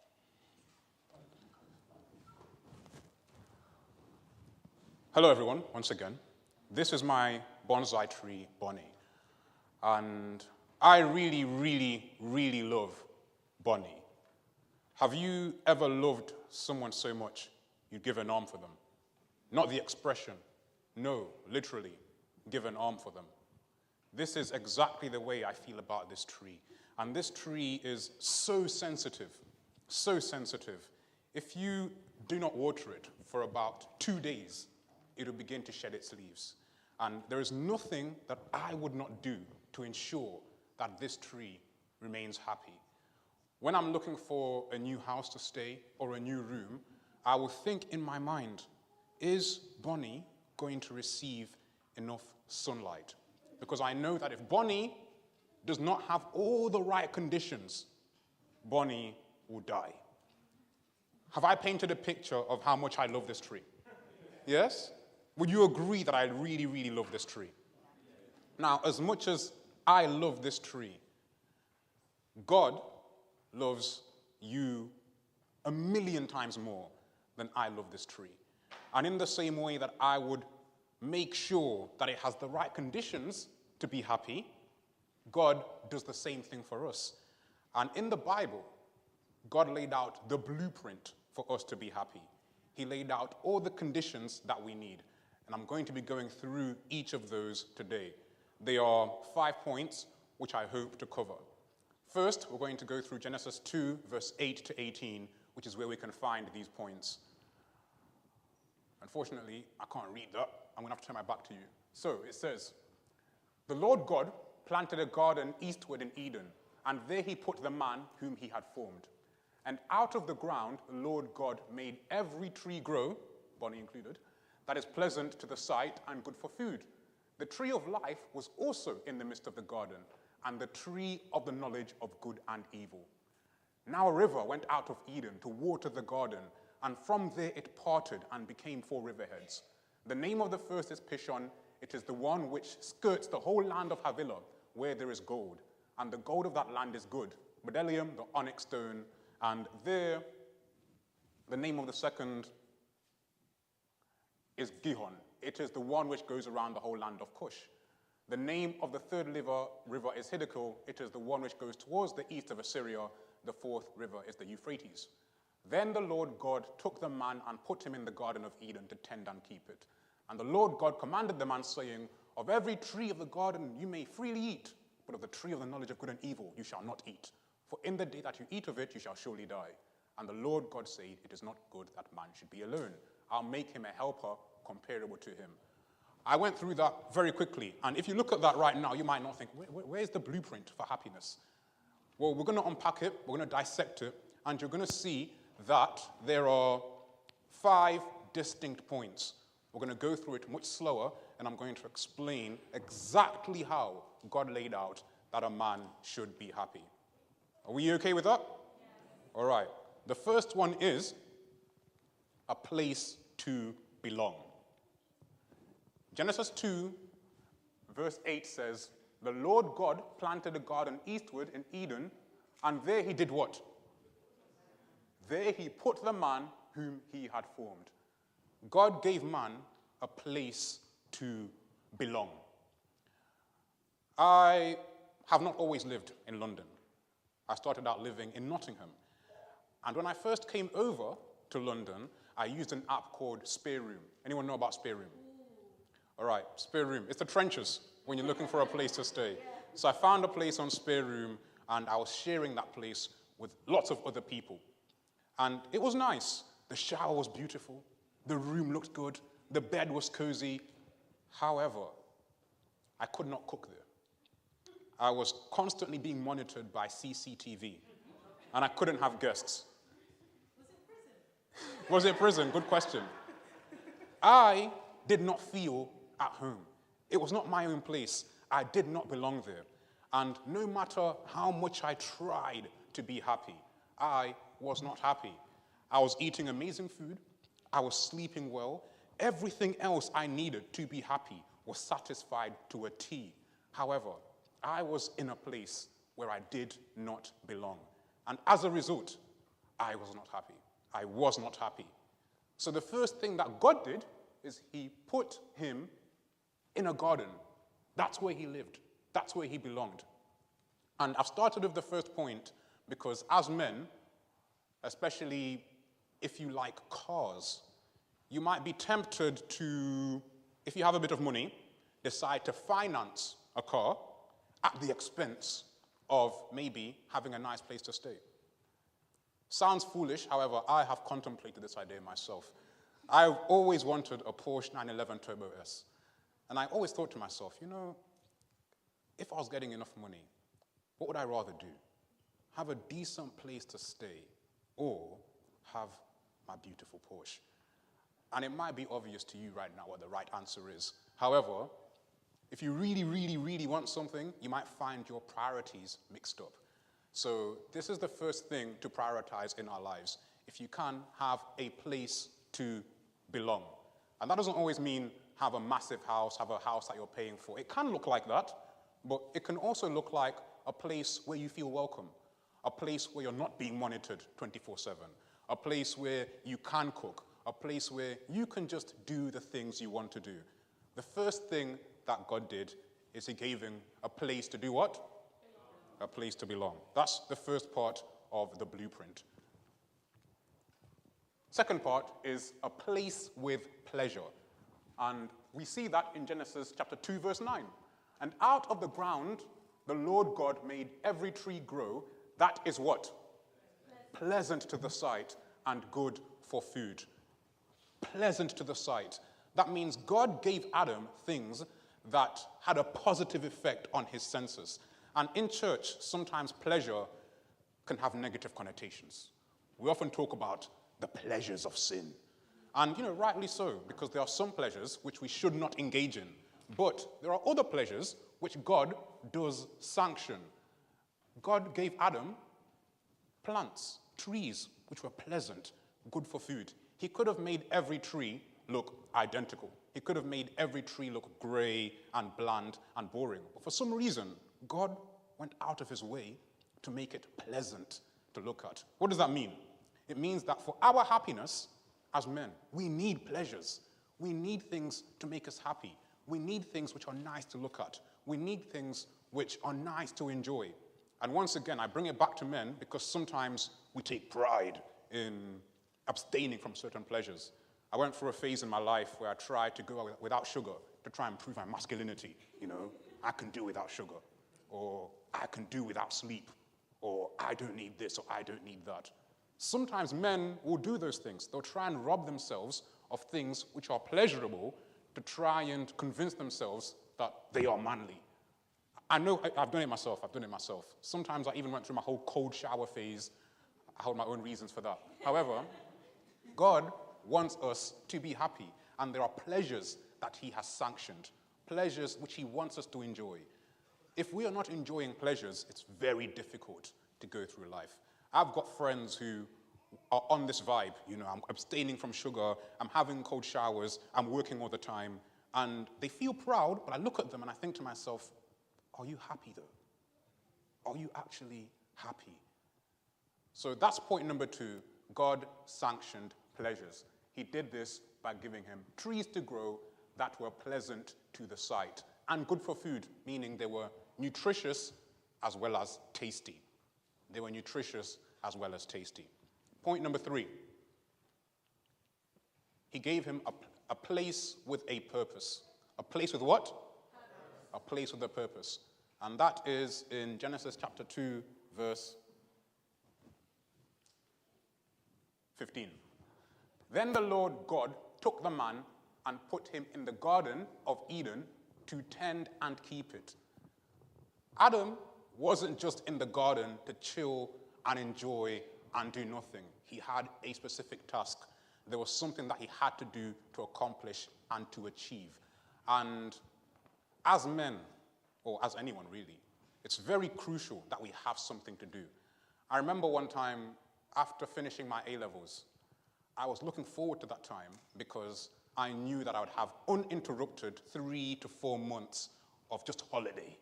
Hello, everyone, once again. This is my bonsai tree, Bonnie. And I really, really, really love Bonnie. Have you ever loved someone so much you'd give an arm for them? Not the expression. No, literally, give an arm for them. This is exactly the way I feel about this tree. And this tree is so sensitive, so sensitive. If you do not water it for about 2 days, it will begin to shed its leaves. And there is nothing that I would not do to ensure that this tree remains happy. When I'm looking for a new house to stay or a new room, I will think in my mind, is Bonnie going to receive enough sunlight? Because I know that if Bonnie does not have all the right conditions, Bonnie will die. Have I painted a picture of how much I love this tree? Yes? Would you agree that I really, really love this tree? Now, as much as I love this tree, God loves you 1,000,000 times more than I love this tree. And in the same way that I would make sure that it has the right conditions to be happy, God does the same thing for us. And in the Bible, God laid out the blueprint for us to be happy. He laid out all the conditions that we need. And I'm going to be going through each of those today. They are 5 points, which I hope to cover. First, we're going to go through Genesis 2, verse 8 to 18, which is where we can find these points. Unfortunately, I can't read that. I'm going to have to turn my back to you. So it says, "The Lord God planted a garden eastward in Eden, and there he put the man whom he had formed. And out of the ground, the Lord God made every tree grow," Bonnie included, "that is pleasant to the sight and good for food. The tree of life was also in the midst of the garden, and the tree of the knowledge of good and evil." Now a river went out of Eden to water the garden, and from there it parted and became 4 riverheads. The name of the first is Pishon. It is the one which skirts the whole land of Havilah, where there is gold. And the gold of that land is good. Bdellium, the onyx stone, and there the name of the second is Gihon. It is the one which goes around the whole land of Cush. The name of the third river is Hiddekel. It is the one which goes towards the east of Assyria. The fourth river is the Euphrates. Then the Lord God took the man and put him in the Garden of Eden to tend and keep it. And the Lord God commanded the man, saying, of every tree of the garden you may freely eat, but of the tree of the knowledge of good and evil you shall not eat. For in the day that you eat of it, you shall surely die. And the Lord God said, it is not good that man should be alone. I'll make him a helper comparable to him. I went through that very quickly. And if you look at that right now, you might not think, where's the blueprint for happiness? Well, we're going to unpack it, we're going to dissect it, and you're going to see that there are 5 distinct points. We're going to go through it much slower, and I'm going to explain exactly how God laid out that a man should be happy. Are we okay with that? Yes. All right. The first one is a place to belong. Genesis 2, verse 8 says, the Lord God planted a garden eastward in Eden, and there he did what? There he put the man whom he had formed. God gave man a place to belong. I have not always lived in London. I started out living in Nottingham. And when I first came over to London, I used an app called Spare Room. Anyone know about Spare Room? All right, Spare Room. It's the trenches when you're looking for a place to stay. So I found a place on Spare Room, and I was sharing that place with lots of other people. And it was nice. The shower was beautiful. The room looked good. The bed was cozy. However, I could not cook there. I was constantly being monitored by CCTV, and I couldn't have guests. Was it prison? Good question. I did not feel at home. It was not my own place. I did not belong there. And no matter how much I tried to be happy, I was not happy. I was eating amazing food. I was sleeping well. Everything else I needed to be happy was satisfied to a T. However, I was in a place where I did not belong. And as a result, I was not happy. I was not happy. So the first thing that God did is he put him in a garden. That's where he lived. That's where he belonged. And I've started with the first point because as men, especially if you like cars, you might be tempted to, if you have a bit of money, decide to finance a car at the expense of maybe having a nice place to stay. Sounds foolish, however, I have contemplated this idea myself. I've always wanted a Porsche 911 Turbo S. And I always thought to myself, you know, if I was getting enough money, what would I rather do? Have a decent place to stay or have my beautiful Porsche? And it might be obvious to you right now what the right answer is. However, if you really, really, really want something, you might find your priorities mixed up. So this is the first thing to prioritize in our lives. If you can, have a place to belong. And that doesn't always mean have a massive house, have a house that you're paying for. It can look like that, but it can also look like a place where you feel welcome, a place where you're not being monitored 24/7, a place where you can cook, a place where you can just do the things you want to do. The first thing that God did is he gave him a place to do what? A place to belong. That's the first part of the blueprint. Second part is a place with pleasure. And we see that in Genesis chapter 2, verse 9. And out of the ground, the Lord God made every tree grow. That is what? Pleasant to the sight and good for food. Pleasant to the sight. That means God gave Adam things that had a positive effect on his senses. And in church, sometimes pleasure can have negative connotations. We often talk about the pleasures of sin. And, rightly so, because there are some pleasures which we should not engage in. But there are other pleasures which God does sanction. God gave Adam plants, trees, which were pleasant, good for food. He could have made every tree look identical. He could have made every tree look gray and bland and boring. But for some reason, God went out of his way to make it pleasant to look at. What does that mean? It means that for our happiness as men, we need pleasures. We need things to make us happy. We need things which are nice to look at. We need things which are nice to enjoy. And once again, I bring it back to men because sometimes we take pride in abstaining from certain pleasures. I went through a phase in my life where I tried to go without sugar to try and prove my masculinity. You know, I can do without sugar, or I can do without sleep, or I don't need this, or I don't need that. Sometimes men will do those things. They'll try and rob themselves of things which are pleasurable to try and convince themselves that they are manly. I know I've done it myself. Sometimes I even went through my whole cold shower phase. I hold my own reasons for that. However, God wants us to be happy, and there are pleasures that he has sanctioned, pleasures which he wants us to enjoy. If we are not enjoying pleasures, it's very difficult to go through life. I've got friends who are on this vibe, you know, I'm abstaining from sugar, I'm having cold showers, I'm working all the time, and they feel proud, but I look at them and I think to myself, are you happy though? Are you actually happy? So that's point number 2, God sanctioned pleasures. He did this by giving him trees to grow that were pleasant to the sight and good for food, meaning they were nutritious as well as tasty. They were nutritious as well as tasty. Point number 3, he gave him a place with a purpose. A place with what? Purpose. A place with a purpose. And that is in Genesis chapter 2, verse 15. Then the Lord God took the man and put him in the Garden of Eden to tend and keep it. Adam wasn't just in the garden to chill and enjoy and do nothing. He had a specific task. There was something that he had to do to accomplish and to achieve. And as men, or as anyone really, it's very crucial that we have something to do. I remember one time after finishing my A-levels, I was looking forward to that time because I knew that I would have uninterrupted 3 to 4 months of just holiday.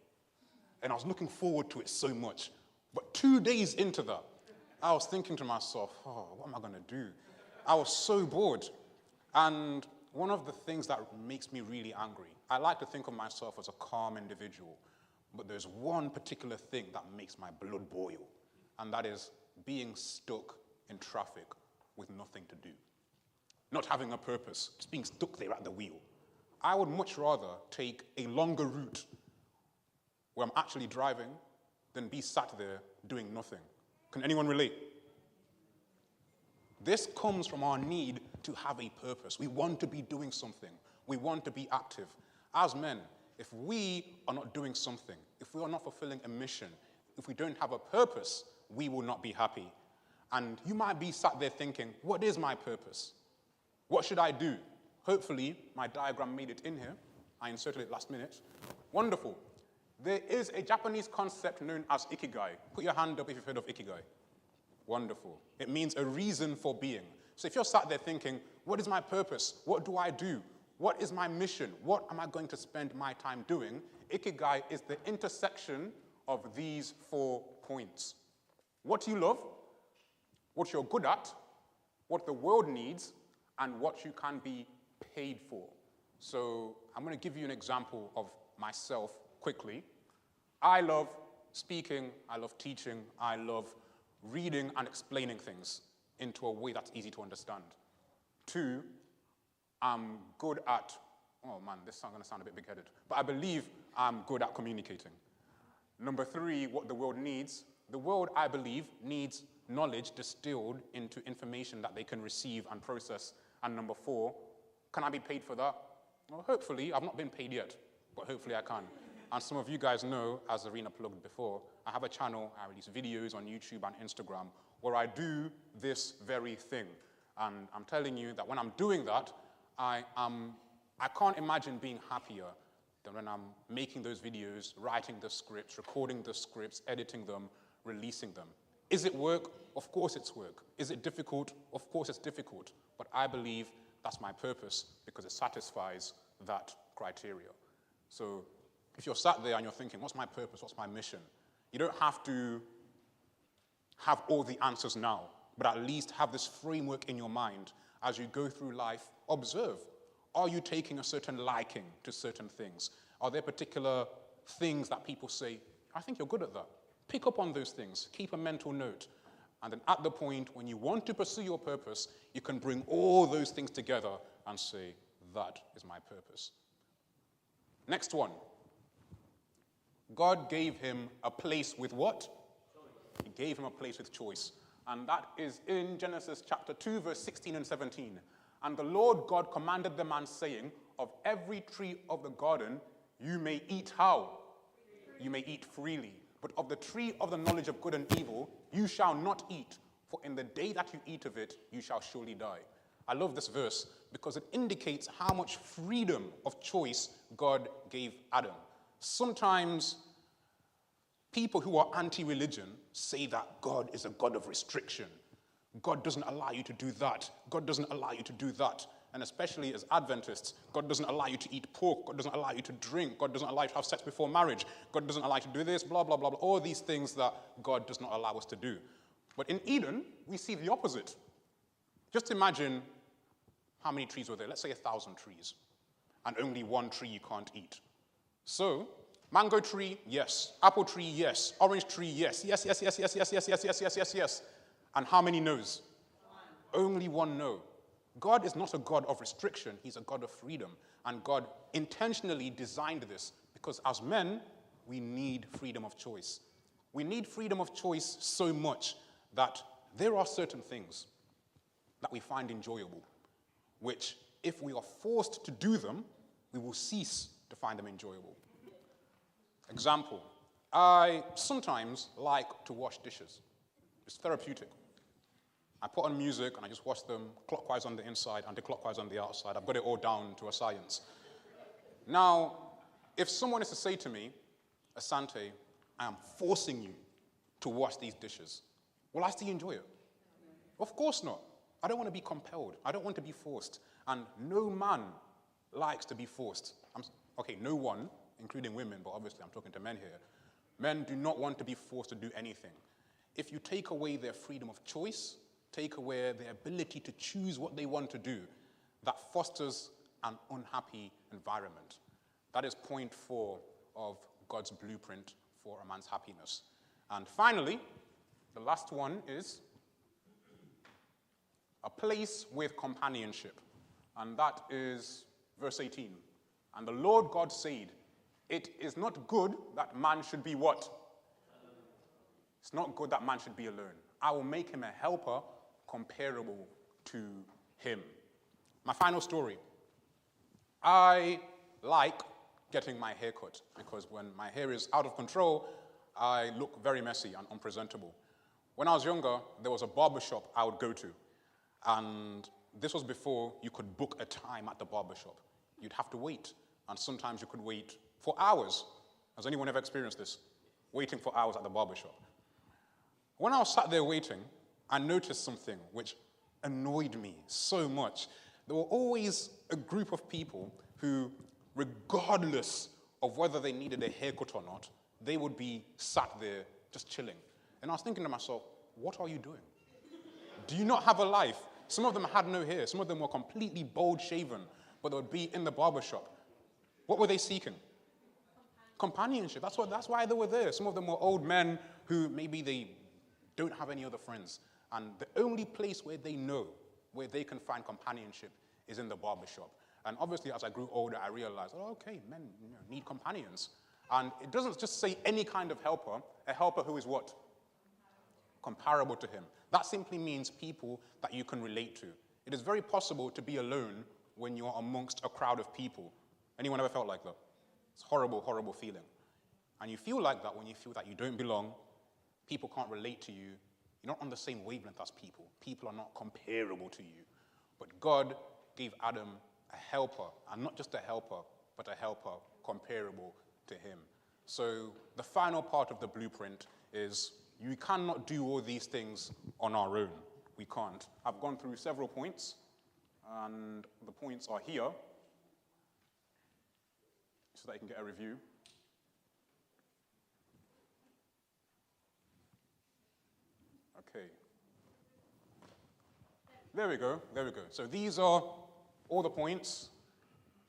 And I was looking forward to it so much. But 2 days into that, I was thinking to myself, oh, what am I going to do? I was so bored. And one of the things that makes me really angry, I like to think of myself as a calm individual, but there's one particular thing that makes my blood boil, and that is being stuck in traffic with nothing to do. Not having a purpose, just being stuck there at the wheel. I would much rather take a longer route where I'm actually driving than be sat there doing nothing. Can anyone relate? This comes from our need to have a purpose. We want to be doing something. We want to be active. As men, if we are not doing something, if we are not fulfilling a mission, if we don't have a purpose, we will not be happy. And you might be sat there thinking, what is my purpose? What should I do? Hopefully, my diagram made it in here. I inserted it last minute. Wonderful. There is a Japanese concept known as ikigai. Put your hand up if you've heard of ikigai. Wonderful. It means a reason for being. So if you're sat there thinking, what is my purpose? What do I do? What is my mission? What am I going to spend my time doing? Ikigai is the intersection of these 4 points. What you love, what you're good at, what the world needs, and what you can be paid for. So I'm going to give you an example of myself quickly. I love speaking, I love teaching, I love reading and explaining things into a way that's easy to understand. 2, I'm good at, oh man, this is going to sound a bit big-headed, but I believe I'm good at communicating. Number 3, what the world needs. The world, I believe, needs knowledge distilled into information that they can receive and process. And number 4, can I be paid for that? Well, hopefully. I've not been paid yet, but hopefully I can. And some of you guys know, as Arena plugged before, I have a channel, I release videos on YouTube and Instagram, where I do this very thing. And I'm telling you that when I'm doing that, I can't imagine being happier than when I'm making those videos, writing the scripts, recording the scripts, editing them, releasing them. Is it work? Of course it's work. Is it difficult? Of course it's difficult. But I believe that's my purpose because it satisfies that criteria. So if you're sat there and you're thinking, what's my purpose? What's my mission? You don't have to have all the answers now, but at least have this framework in your mind as you go through life. Observe. Are you taking a certain liking to certain things? Are there particular things that people say, I think you're good at that? Pick up on those things. Keep a mental note. And then at the point when you want to pursue your purpose, you can bring all those things together and say, that is my purpose. Next one. God gave him a place with what? He gave him a place with choice. And that is in Genesis chapter 2, verse 16 and 17. And the Lord God commanded the man, saying, of every tree of the garden you may eat how? You may eat freely. But of the tree of the knowledge of good and evil you shall not eat, for in the day that you eat of it you shall surely die. I love this verse because it indicates how much freedom of choice God gave Adam. Sometimes people who are anti-religion say that God is a God of restriction. God doesn't allow you to do that. God doesn't allow you to do that. And especially as Adventists, God doesn't allow you to eat pork. God doesn't allow you to drink. God doesn't allow you to have sex before marriage. God doesn't allow you to do this, blah, blah, blah, blah. All these things that God does not allow us to do. But in Eden, we see the opposite. Just imagine how many trees were there. Let's say 1,000 trees. And only one tree you can't eat. So, mango tree, yes. Apple tree, yes. Orange tree, yes. Yes, yes, yes, yes, yes, yes, yes, yes, yes, yes, yes. And how many no's? Only one no. God is not a God of restriction. He's a God of freedom. And God intentionally designed this because as men, we need freedom of choice. We need freedom of choice so much that there are certain things that we find enjoyable, which if we are forced to do them, we will cease to find them enjoyable. Example, I sometimes like to wash dishes. It's therapeutic. I put on music and I just wash them clockwise on the inside, anti-clockwise on the outside. I've got it all down to a science. Now, if someone is to say to me, Asante, I am forcing you to wash these dishes, will I still enjoy it? Of course not. I don't want to be compelled. I don't want to be forced. And no man likes to be forced. Okay, no one, including women, but obviously I'm talking to men here. Men do not want to be forced to do anything. If you take away their freedom of choice, take away their ability to choose what they want to do, that fosters an unhappy environment. That is point 4 of God's blueprint for a man's happiness. And finally, the last one is a place with companionship. And that is verse 18. And the Lord God said, it is not good that man should be what? It's not good that man should be alone. I will make him a helper comparable to him. My final story. I like getting my hair cut because when my hair is out of control, I look very messy and unpresentable. When I was younger, there was a barbershop I would go to. And this was before you could book a time at the barbershop. You'd have to wait. And sometimes you could wait for hours. Has anyone ever experienced this? Waiting for hours at the barbershop. When I was sat there waiting, I noticed something which annoyed me so much. There were always a group of people who, regardless of whether they needed a haircut or not, they would be sat there just chilling. And I was thinking to myself, what are you doing? Do you not have a life? Some of them had no hair. Some of them were completely bald-shaven, but they would be in the barbershop. What were they seeking? Companionship. That's why they were there. Some of them were old men who maybe they don't have any other friends. And the only place where they know, where they can find companionship, is in the barbershop. And obviously, as I grew older, I realized, oh, okay, men need companions. And it doesn't just say any kind of helper, a helper who is what? Comparable to him. That simply means people that you can relate to. It is very possible to be alone when you're amongst a crowd of people. Anyone ever felt like that? It's a horrible, horrible feeling. And you feel like that when you feel that you don't belong, people can't relate to you, you're not on the same wavelength as people. People are not comparable to you. But God gave Adam a helper, and not just a helper, but a helper comparable to him. So the final part of the blueprint is You cannot do all these things on our own. We can't. I've gone through several points, and the points are here, so that you can get a review. Okay. There we go, there we go. So these are all the points.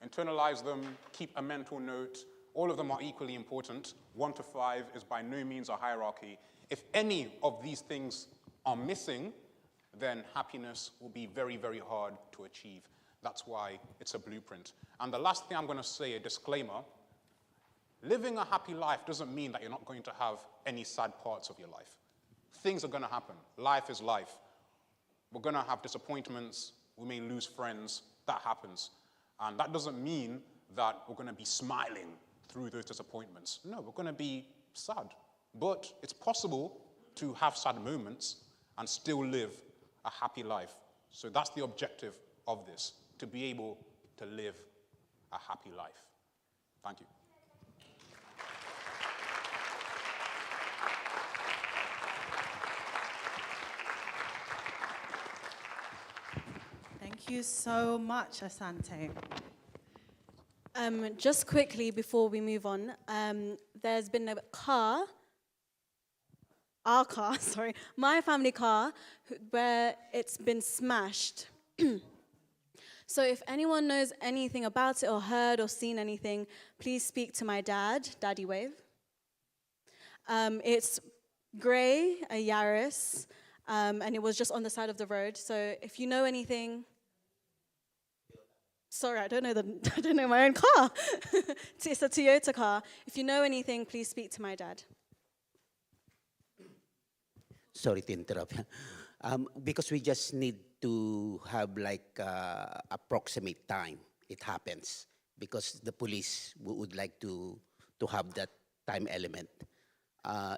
Internalize them, keep a mental note. All of them are equally important. 1 to 5 is by no means a hierarchy. If any of these things are missing, then happiness will be very, very hard to achieve. That's why it's a blueprint. And the last thing I'm going to say, a disclaimer, living a happy life doesn't mean that you're not going to have any sad parts of your life. Things are going to happen. Life is life. We're going to have disappointments. We may lose friends. That happens. And that doesn't mean that we're going to be smiling through those disappointments. No, we're going to be sad. But it's possible to have sad moments and still live a happy life. So that's the objective of this, to be able to live a happy life. Thank you. Thank you so much, Asante. Just quickly before we move on, there's been a car, our car, sorry, my family car, where it's been smashed. So if anyone knows anything about it or heard or seen anything, please speak to my dad, Daddy Wave. It's grey, a Yaris, and it was just on the side of the road. So if you know anything, sorry, I don't know my own car. It's a Toyota car. If you know anything, please speak to my dad. Sorry to interrupt. Because we just need to have like approximate time it happens, because the police would like to have that time element.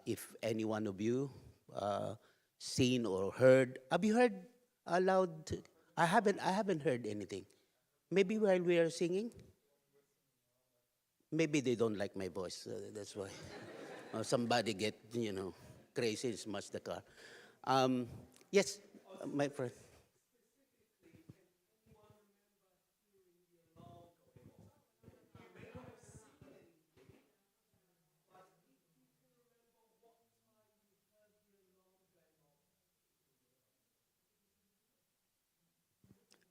If any one of you seen or heard, have you heard aloud? I haven't heard anything. Maybe while we are singing. Maybe they don't like my voice. That's why. Or somebody get crazy and smash the car. Yes, my friend.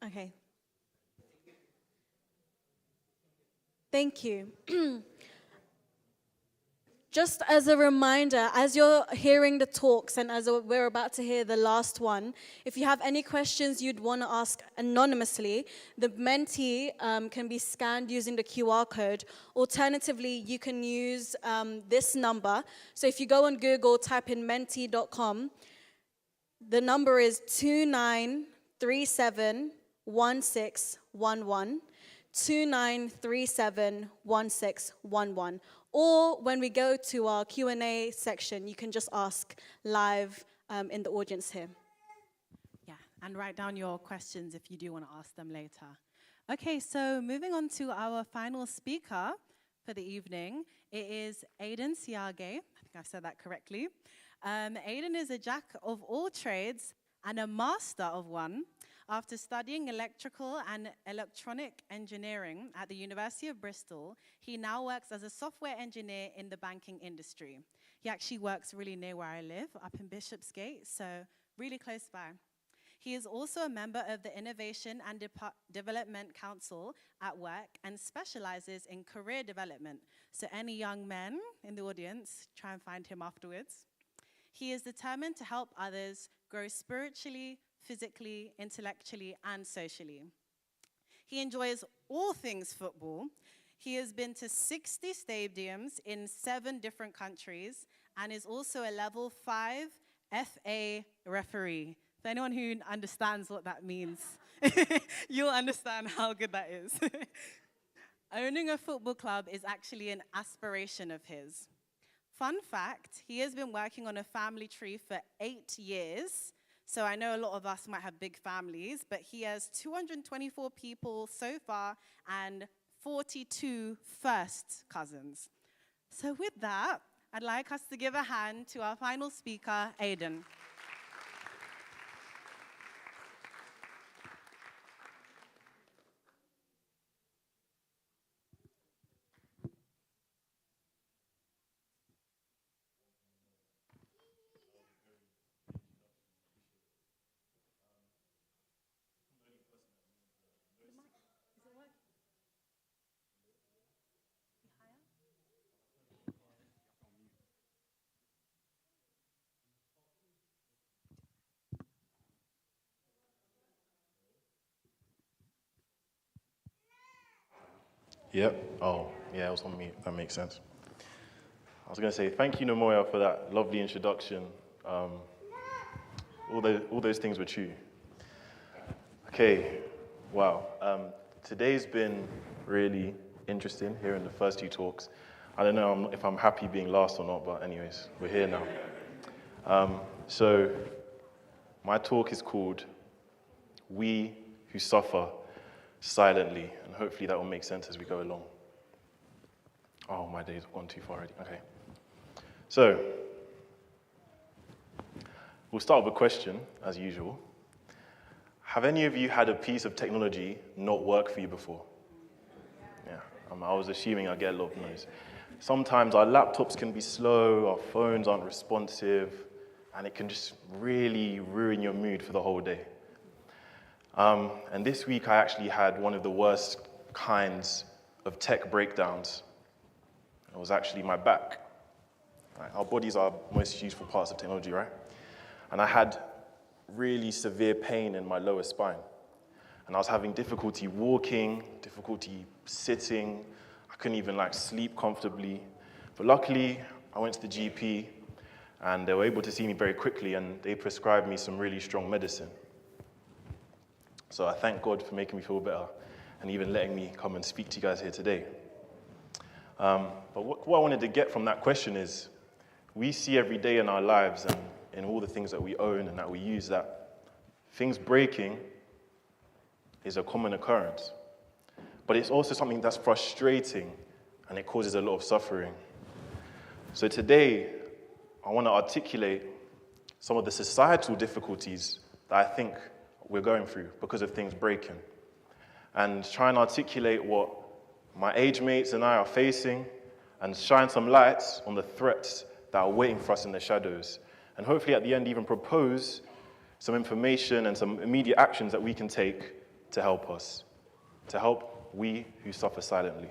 Okay. Thank you. Just as a reminder, as you're hearing the talks and as we're about to hear the last one, if you have any questions you'd want to ask anonymously, the Menti can be scanned using the QR code. Alternatively, you can use this number. So if you go on Google, type in menti.com, the number is 29371611. 29371611. Or when we go to our Q&A section, you can just ask live in the audience here. Yeah, and write down your questions if you do want to ask them later. Okay, so moving on to our final speaker for the evening. It is Aiden Siage. I think I've said that correctly. Aiden is a jack of all trades and a master of one. After studying electrical and electronic engineering at the University of Bristol, he now works as a software engineer in the banking industry. He actually works really near where I live, up in Bishopsgate, so really close by. He is also a member of the Innovation and Development Council at work and specializes in career development. So any young men in the audience, try and find him afterwards. He is determined to help others grow spiritually, physically, intellectually, and socially. He enjoys all things football. He has been to 60 stadiums in 7 different countries and is also a level 5 FA referee. For anyone who understands what that means, you'll understand how good that is. Owning a football club is actually an aspiration of his. Fun fact, he has been working on a family tree for 8 years. So I know a lot of us might have big families, but he has 224 people so far and 42 first cousins. So with that, I'd like us to give a hand to our final speaker, Aidan. Yep. Oh, yeah, it was on mute. That makes sense. I was going to say thank you, Namoya, for that lovely introduction. All those things were true. Okay, wow. Today's been really interesting, hearing the first two talks. I don't know if I'm happy being last or not, but anyways, we're here now. So my talk is called We Who Suffer Silently, and hopefully that will make sense as we go along. Oh, my days have gone too far already. Okay. So, we'll start with a question, as usual. Have any of you had a piece of technology not work for you before? Yeah, I was assuming I'd get a lot of no's. Sometimes our laptops can be slow, our phones aren't responsive, and it can just really ruin your mood for the whole day. And this week I actually had one of the worst kinds of tech breakdowns. It was actually my back. Right? Our bodies are most useful parts of technology, right? And I had really severe pain in my lower spine. And I was having difficulty walking, difficulty sitting. I couldn't even sleep comfortably. But luckily, I went to the GP and they were able to see me very quickly and they prescribed me some really strong medicine. So I thank God for making me feel better and even letting me come and speak to you guys here today. But what I wanted to get from that question is, we see every day in our lives and in all the things that we own and that we use that things breaking is a common occurrence. But it's also something that's frustrating and it causes a lot of suffering. So today, I want to articulate some of the societal difficulties that I think we're going through because of things breaking, and try and articulate what my age mates and I are facing and shine some lights on the threats that are waiting for us in the shadows, and hopefully at the end even propose some information and some immediate actions that we can take to help us, to help we who suffer silently.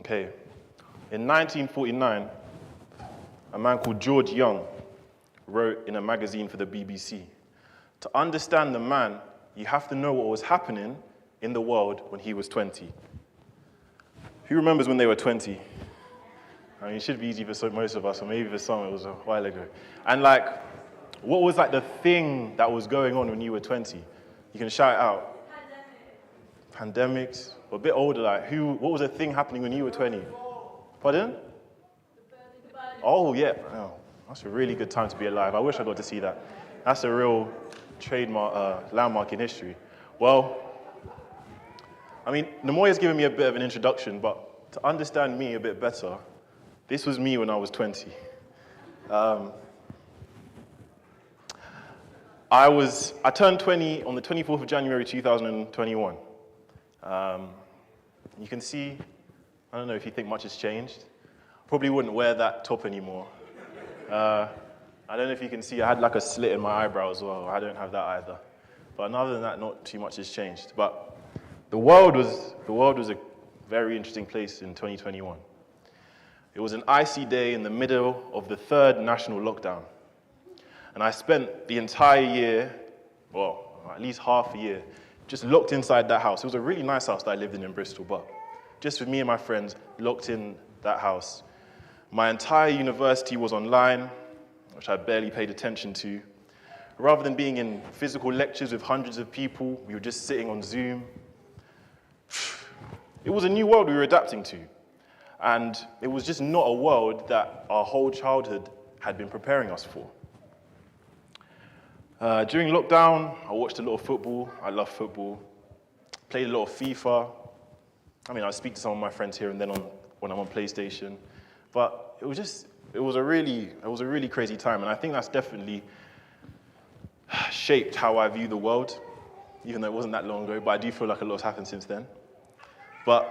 Okay, in 1949, a man called George Young wrote in a magazine for the BBC, to understand the man, you have to know what was happening in the world when he was 20. Who remembers when they were 20? I mean, it should be easy for most of us, or maybe for some it was a while ago. And what was the thing that was going on when you were 20? You can shout it out. Pandemics. Or a bit older, what was the thing happening when you were 20? Pardon? Oh, yeah. Oh, that's a really good time to be alive. I wish I got to see that. That's a real trademark, landmark in history. Well, I mean, Namoya's given me a bit of an introduction, but to understand me a bit better, this was me when I was 20. I turned 20 on the 24th of January 2021. You can see, I don't know if you think much has changed. Probably wouldn't wear that top anymore. I don't know if you can see, I had a slit in my eyebrow as well. I don't have that either. But other than that, not too much has changed. But the world was a very interesting place in 2021. It was an icy day in the middle of the third national lockdown. And I spent the entire year, well, at least half a year, just locked inside that house. It was a really nice house that I lived in Bristol, but just with me and my friends locked in that house. My entire university was online, which I barely paid attention to. Rather than being in physical lectures with hundreds of people, we were just sitting on Zoom. It was a new world we were adapting to. And it was just not a world that our whole childhood had been preparing us for. During lockdown, I watched a lot of football. I love football. Played a lot of FIFA. I mean, I speak to some of my friends here and then on when I'm on PlayStation. But it was a really crazy time, and I think that's definitely shaped how I view the world, even though it wasn't that long ago, but I do feel like a lot's happened since then. But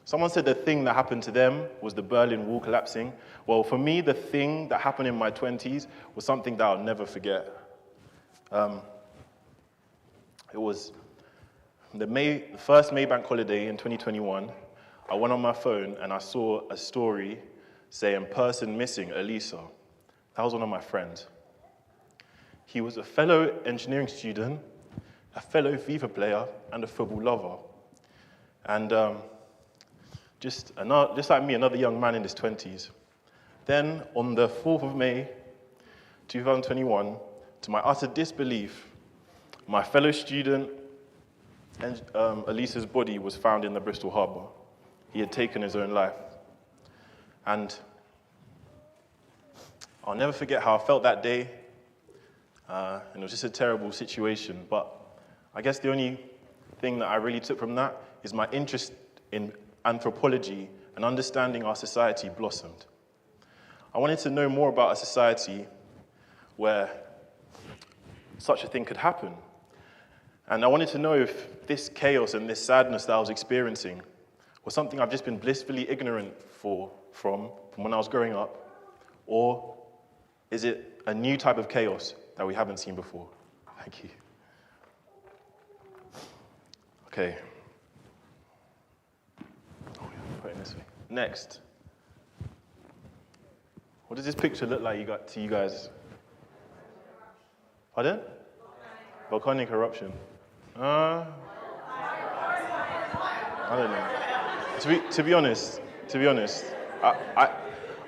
someone said the thing that happened to them was the Berlin Wall collapsing. Well, for me, the thing that happened in my 20s was something that I'll never forget. It was the first May Bank holiday in 2021. I went on my phone and I saw a story saying, "Person missing, Elisa." That was one of my friends. He was a fellow engineering student, a fellow FIFA player, and a football lover. And just like me, another young man in his 20s. Then, on the 4th of May, 2021, to my utter disbelief, my fellow student and Elisa's body was found in the Bristol Harbour. He had taken his own life. And I'll never forget how I felt that day. And it was just a terrible situation. But I guess the only thing that I really took from that is my interest in anthropology and understanding our society blossomed. I wanted to know more about a society where such a thing could happen. And I wanted to know if this chaos and this sadness that I was experiencing was something I've just been blissfully ignorant from when I was growing up, or is it a new type of chaos that we haven't seen before? Thank you. Okay. Oh, yeah, put it this way. Next. What does this picture look like to you guys? Pardon? Volcanic eruption. I don't know. To be honest,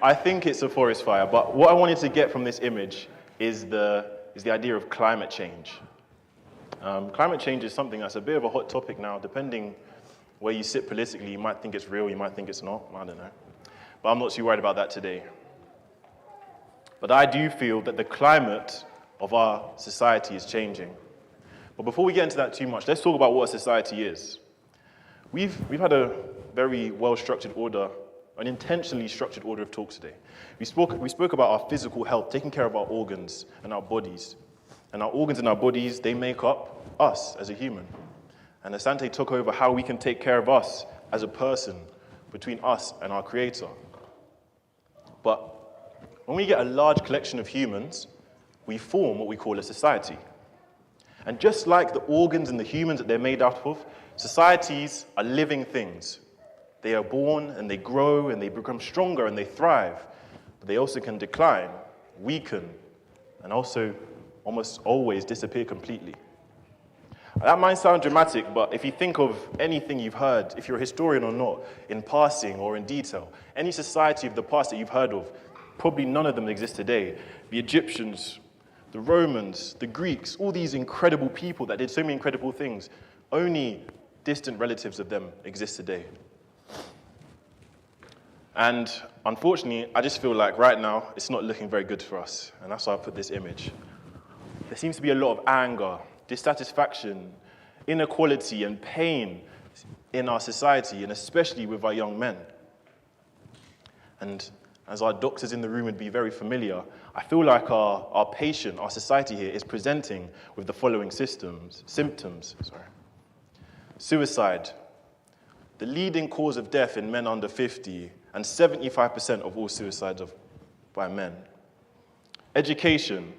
I think it's a forest fire. But what I wanted to get from this image is the idea of climate change. Climate change is something that's a bit of a hot topic now. Depending where you sit politically, you might think it's real, you might think it's not. I don't know. But I'm not too worried about that today. But I do feel that the climate of our society is changing. But before we get into that too much, let's talk about what a society is. We've had a very well-structured order, an intentionally structured order of talks today. We spoke about our physical health, taking care of our organs and our bodies. And our organs and our bodies, they make up us as a human. And Asante took over how we can take care of us as a person, between us and our Creator. But when we get a large collection of humans, we form what we call a society. And just like the organs and the humans that they're made out of, societies are living things. They are born and they grow and they become stronger and they thrive. But they also can decline, weaken, and also almost always disappear completely. That might sound dramatic, but if you think of anything you've heard, if you're a historian or not, in passing or in detail, any society of the past that you've heard of, probably none of them exist today. The Egyptians, the Romans, the Greeks, all these incredible people that did so many incredible things, only distant relatives of them exist today. And unfortunately, I just feel like right now, it's not looking very good for us. And that's why I put this image. There seems to be a lot of anger, dissatisfaction, inequality, and pain in our society, and especially with our young men. And as our doctors in the room would be very familiar, I feel like our patient, our society here, is presenting with the following symptoms. Suicide, the leading cause of death in men under 50, and 75% of all suicides by men. Education,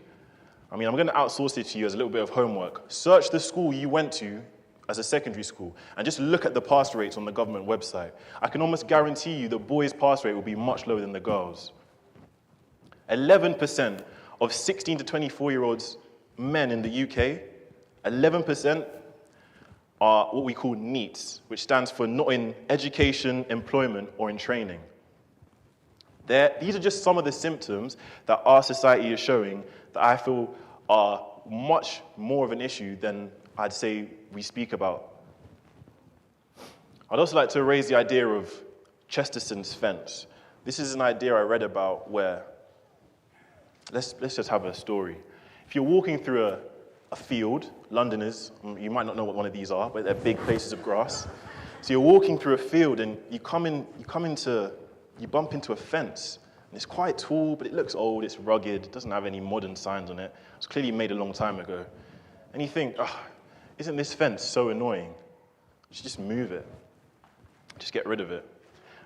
I'm going to outsource it to you as a little bit of homework. Search the school you went to as a secondary school and just look at the pass rates on the government website. I can almost guarantee you the boys' pass rate will be much lower than the girls. 11% of 16 to 24-year-olds men in the UK, 11% are what we call NEETs, which stands for not in education, employment, or in training. These are just some of the symptoms that our society is showing that I feel are much more of an issue than I'd say we speak about. I'd also like to raise the idea of Chesterton's fence. This is an idea I read about where, let's just have a story. If you're walking through a field, Londoners, you might not know what one of these are, but they're big places of grass. So you're walking through a field and you bump into a fence. And it's quite tall, but it looks old, it's rugged, it doesn't have any modern signs on it. It was clearly made a long time ago. And you think, isn't this fence so annoying? You should just move it. Just get rid of it.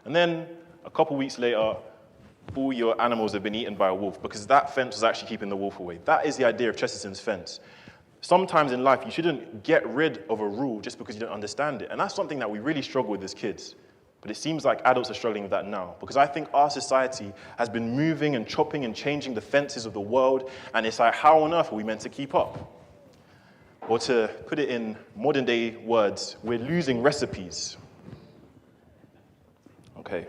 And then a couple weeks later, all your animals have been eaten by a wolf because that fence was actually keeping the wolf away. That is the idea of Chesterton's fence. Sometimes in life, you shouldn't get rid of a rule just because you don't understand it. And that's something that we really struggle with as kids. But it seems like adults are struggling with that now, because I think our society has been moving and chopping and changing the fences of the world, and it's like, how on earth are we meant to keep up? Or to put it in modern day words, we're losing recipes. Okay.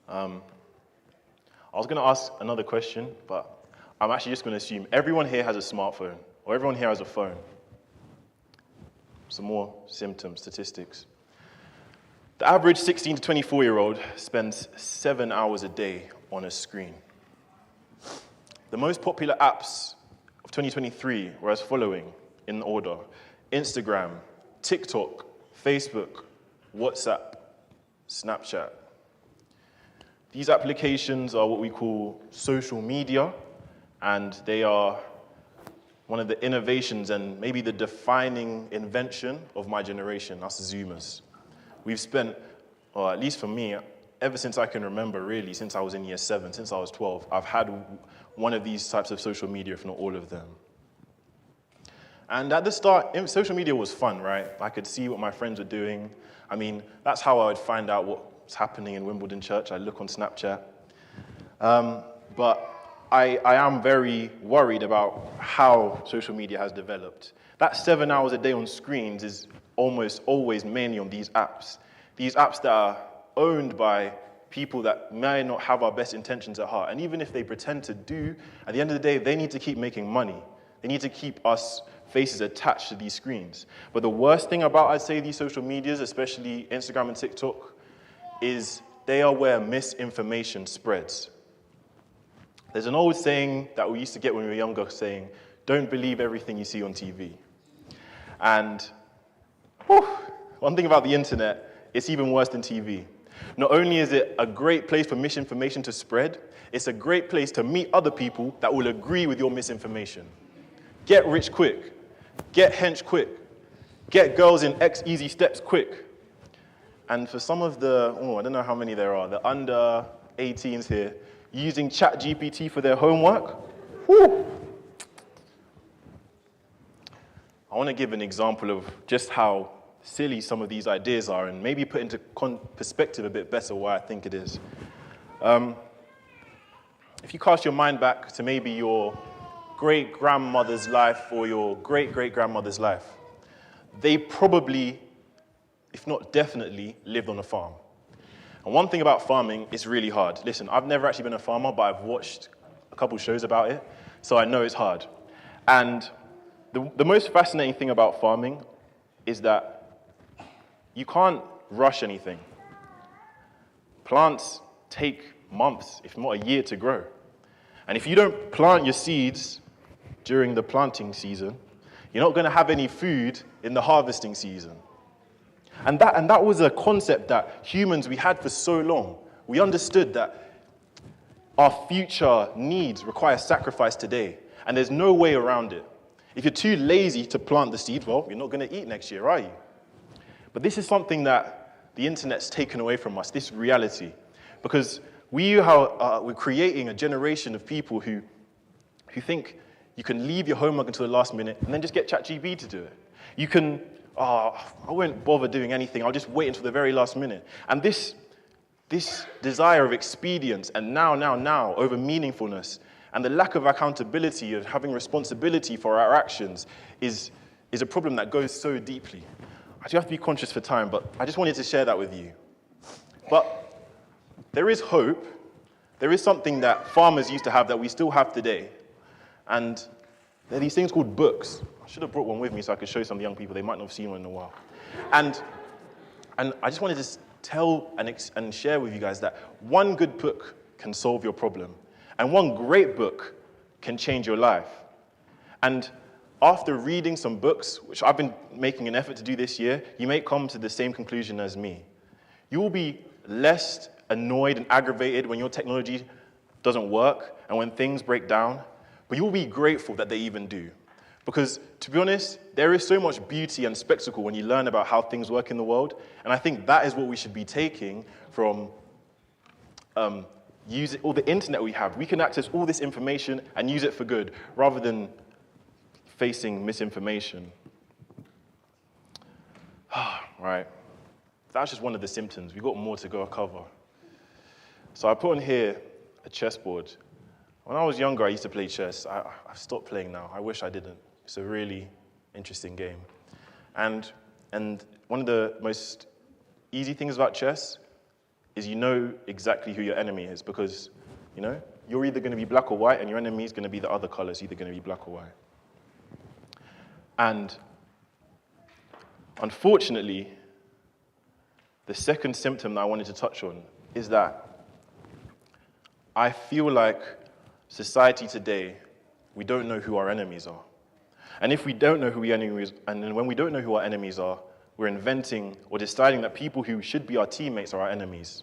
I was going to ask another question, but I'm actually just going to assume everyone here has a smartphone, or everyone here has a phone. Some more symptoms, statistics. The average 16 to 24-year-old spends 7 hours a day on a screen. The most popular apps of 2023 were as following in order: Instagram, TikTok, Facebook, WhatsApp, Snapchat. These applications are what we call social media, and they are one of the innovations and maybe the defining invention of my generation, us Zoomers. We've spent, or at least for me, ever since I can remember, really, since I was in year 7, since I was 12, I've had one of these types of social media, if not all of them. And at the start, social media was fun, right? I could see what my friends were doing. I mean, that's how I would find out what was happening in Wimbledon Church. I look on Snapchat. But I am very worried about how social media has developed. That 7 hours a day on screens is almost always mainly on these apps. These apps that are owned by people that may not have our best intentions at heart. And even if they pretend to do, at the end of the day, they need to keep making money. They need to keep us faces attached to these screens. But the worst thing about, I'd say, these social medias, especially Instagram and TikTok, is they are where misinformation spreads. There's an old saying that we used to get when we were younger saying, don't believe everything you see on TV. And one thing about the internet, it's even worse than TV. Not only is it a great place for misinformation to spread, it's a great place to meet other people that will agree with your misinformation. Get rich quick. Get hench quick. Get girls in X easy steps quick. And for some of the, I don't know how many there are, the under 18s here, using ChatGPT for their homework, I want to give an example of just how silly some of these ideas are and maybe put into perspective a bit better why I think it is. If you cast your mind back to maybe your great-grandmother's life or your great-great-grandmother's life, they probably, if not definitely, lived on a farm. And one thing about farming, it's really hard. Listen, I've never actually been a farmer, but I've watched a couple shows about it, so I know it's hard. And the most fascinating thing about farming is that you can't rush anything. Plants take months, if not a year, to grow. And if you don't plant your seeds during the planting season, you're not going to have any food in the harvesting season. And that was a concept that humans, we had for so long. We understood that our future needs require sacrifice today, and there's no way around it. If you're too lazy to plant the seed, well, you're not going to eat next year, are you? But this is something that the internet's taken away from us, this reality, because we're creating a generation of people who think you can leave your homework until the last minute and then just get ChatGPT to do it. You can, I won't bother doing anything, I'll just wait until the very last minute. And this desire of expedience and now over meaningfulness and the lack of accountability of having responsibility for our actions is a problem that goes so deeply. I do have to be conscious for time, but I just wanted to share that with you. But there is hope. There is something that farmers used to have that we still have today. And there are these things called books. I should have brought one with me so I could show some young people. They might not have seen one in a while. And I just wanted to tell and share with you guys that one good book can solve your problem. And one great book can change your life. And after reading some books, which I've been making an effort to do this year, you may come to the same conclusion as me. You will be less annoyed and aggravated when your technology doesn't work and when things break down, but you'll be grateful that they even do. Because, to be honest, there is so much beauty and spectacle when you learn about how things work in the world, and I think that is what we should be taking from using all the internet we have. We can access all this information and use it for good, rather than facing misinformation. Right. That's just one of the symptoms. We've got more to go cover. So I put on here a chessboard. When I was younger, I used to play chess. I've stopped playing now. I wish I didn't. It's a really interesting game. And one of the most easy things about chess is you know exactly who your enemy is, because, you know, you're either going to be black or white, and your enemy is going to be the other color, it's either going to be black or white. And unfortunately, the second symptom that I wanted to touch on is that I feel like society today, we don't know who our enemies are. And if we don't know who our enemies are, and when we don't know who our enemies are, we're inventing or deciding that people who should be our teammates are our enemies.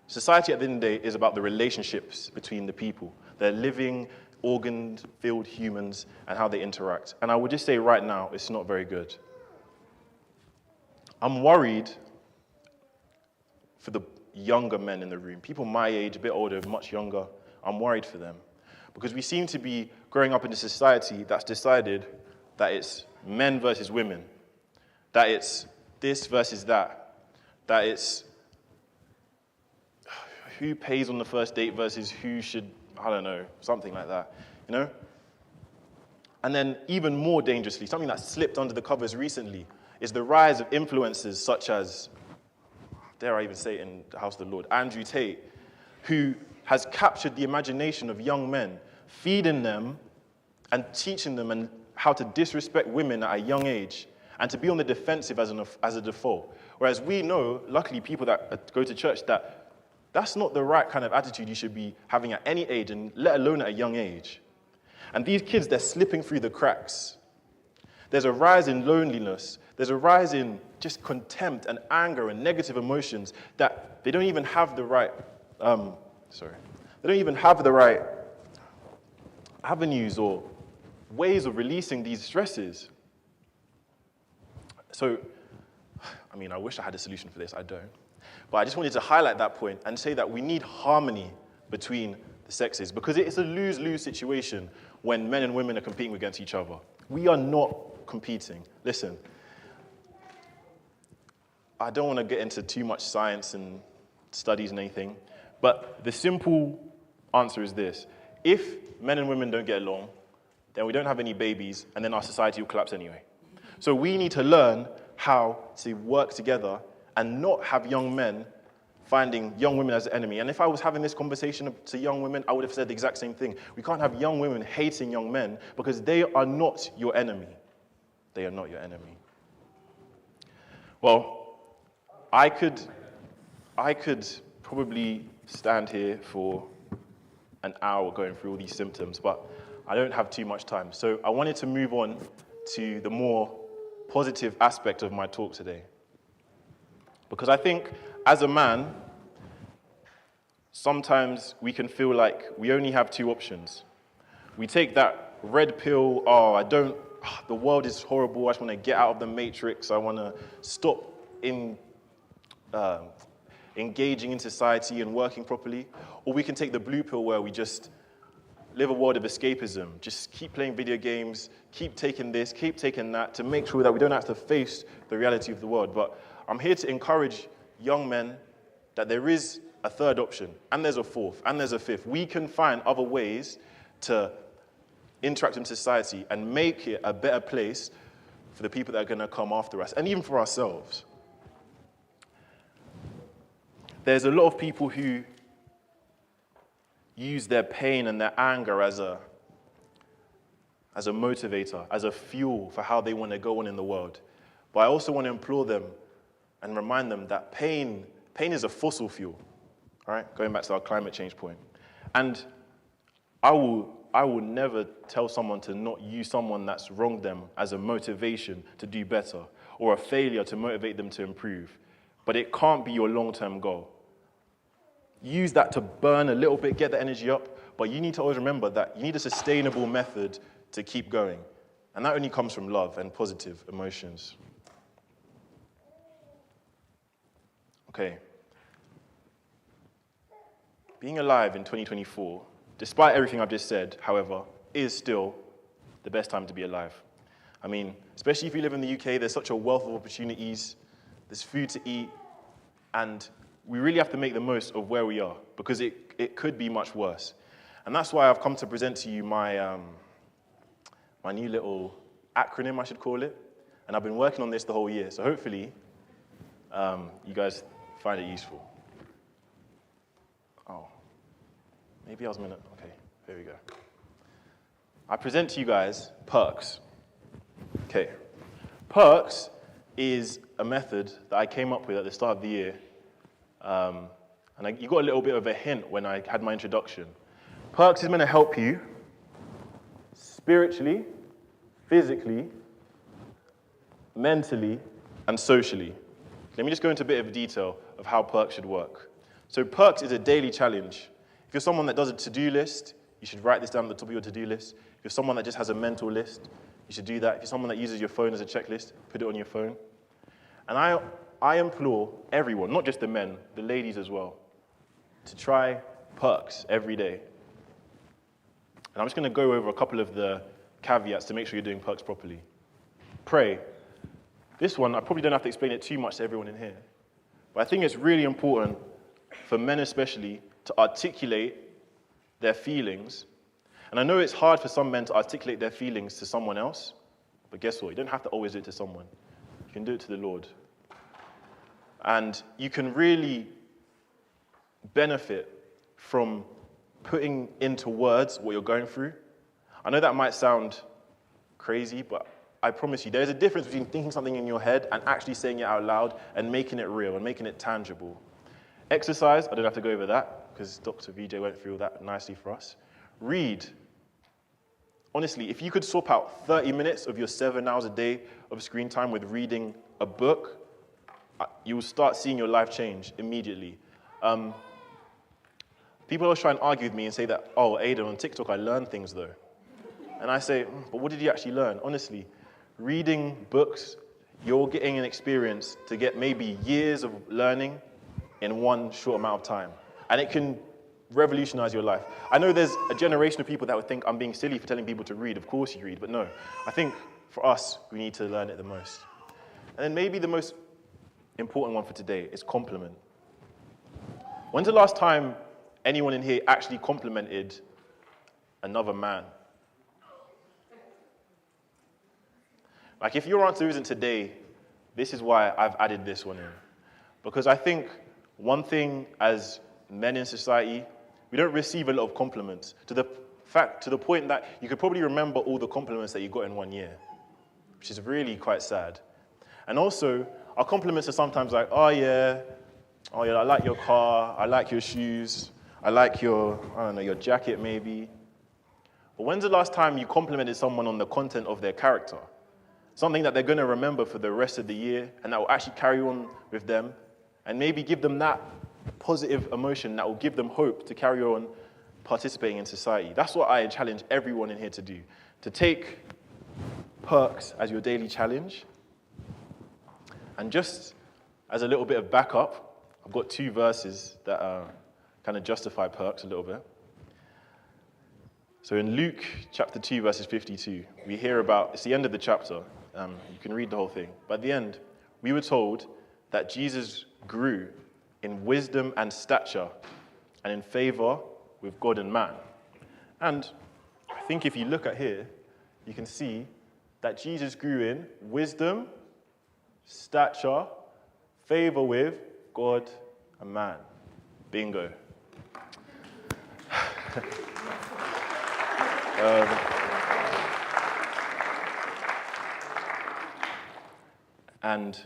Society at the end of the day is about the relationships between the people. They're living, organ-filled humans and how they interact. And I would just say right now, it's not very good. I'm worried for the younger men in the room, people my age, a bit older, much younger. I'm worried for them. Because we seem to be growing up in a society that's decided that it's men versus women, that it's this versus that it's who pays on the first date versus who should, I don't know, something like that, you know? And then even more dangerously, something that slipped under the covers recently, is the rise of influencers such as, dare I even say it in the house of the Lord, Andrew Tate, who has captured the imagination of young men, feeding them and teaching them and how to disrespect women at a young age and to be on the defensive as a default. Whereas we know, luckily people that go to church, that that's not the right kind of attitude you should be having at any age, and let alone at a young age. And these kids, they're slipping through the cracks. There's a rise in loneliness. There's a rise in just contempt and anger and negative emotions that they don't even have the right, they don't even have the right avenues or ways of releasing these stresses. So, I mean, I wish I had a solution for this, I don't. But I just wanted to highlight that point and say that we need harmony between the sexes, because it is a lose-lose situation when men and women are competing against each other. We are not competing. Listen, I don't want to get into too much science and studies and anything, but the simple answer is this. If men and women don't get along, then we don't have any babies, and then our society will collapse anyway. So we need to learn how to work together and not have young men finding young women as an enemy. And if I was having this conversation to young women, I would have said the exact same thing. We can't have young women hating young men, because they are not your enemy. They are not your enemy. Well, I could probably stand here for an hour going through all these symptoms, but I don't have too much time. So I wanted to move on to the more positive aspect of my talk today. Because I think, as a man, sometimes we can feel like we only have two options. We take that red pill, the world is horrible, I just want to get out of the matrix, I want to stop engaging in society and working properly. Or we can take the blue pill, where we just live a world of escapism, just keep playing video games, keep taking this, keep taking that, to make sure that we don't have to face the reality of the world. But I'm here to encourage young men that there is a third option, and there's a fourth, and there's a fifth. We can find other ways to interact in society and make it a better place for the people that are going to come after us, and even for ourselves. There's a lot of people who use their pain and their anger as a motivator, as a fuel for how they want to go on in the world. But I also want to implore them and remind them that pain is a fossil fuel, all right? Going back to our climate change point. And I will I will never tell someone to not use someone that's wronged them as a motivation to do better or a failure to motivate them to improve. But it can't be your long-term goal. Use that to burn a little bit, get the energy up, but you need to always remember that you need a sustainable method to keep going. And that only comes from love and positive emotions. Okay. Being alive in 2024, despite everything I've just said, however, is still the best time to be alive. I mean, especially if you live in the UK, there's such a wealth of opportunities, there's food to eat, and we really have to make the most of where we are, because it could be much worse. And that's why I've come to present to you my new little acronym, I should call it. And I've been working on this the whole year, so hopefully you guys find it useful. Oh, maybe I was meant to, okay, there we go. I present to you guys perks. Okay, perks is a method that I came up with at the start of the year. You got a little bit of a hint when I had my introduction. Perks is meant to help you spiritually, physically, mentally, and socially. Let me just go into a bit of detail of how perks should work. So perks is a daily challenge. If you're someone that does a to-do list, you should write this down at the top of your to-do list. If you're someone that just has a mental list, you should do that. If you're someone that uses your phone as a checklist, put it on your phone. And I implore everyone, not just the men, the ladies as well, to try perks every day. And I'm just going to go over a couple of the caveats to make sure you're doing perks properly. Pray. This one, I probably don't have to explain it too much to everyone in here. But I think it's really important, for men especially, to articulate their feelings. And I know it's hard for some men to articulate their feelings to someone else, but guess what? You don't have to always do it to someone. You can do it to the Lord. And you can really benefit from putting into words what you're going through. I know that might sound crazy, but I promise you, there's a difference between thinking something in your head and actually saying it out loud and making it real and making it tangible. Exercise, I don't have to go over that because Dr. VJ went through all that nicely for us. Read. Honestly, if you could swap out 30 minutes of your 7 hours a day of screen time with reading a book, you will start seeing your life change immediately. People always try and argue with me and say that, oh, Aidan, on TikTok I learned things though. And I say, but what did you actually learn? Honestly, reading books, you're getting an experience to get maybe years of learning in one short amount of time. And it can revolutionize your life. I know there's a generation of people that would think I'm being silly for telling people to read. Of course you read, but no. I think for us, we need to learn it the most. And then maybe the most important one for today is compliment. When's the last time anyone in here actually complimented another man? Like, if your answer isn't today, this is why I've added this one in. Because I think one thing as men in society, we don't receive a lot of compliments to the point that you could probably remember all the compliments that you got in 1 year, which is really quite sad. And also, our compliments are sometimes like, oh yeah, I like your car, I like your shoes, I like your jacket maybe. But when's the last time you complimented someone on the content of their character? Something that they're going to remember for the rest of the year and that will actually carry on with them and maybe give them that positive emotion that will give them hope to carry on participating in society. That's what I challenge everyone in here to do, to take perks as your daily challenge. And just as a little bit of backup, I've got 2 verses that kind of justify perks a little bit. So in Luke chapter 2, verses 52, we hear about, it's the end of the chapter, you can read the whole thing, but at the end, we were told that Jesus grew in wisdom and stature and in favor with God and man. And I think if you look at here, you can see that Jesus grew in wisdom, stature, favor with God and man. Bingo. And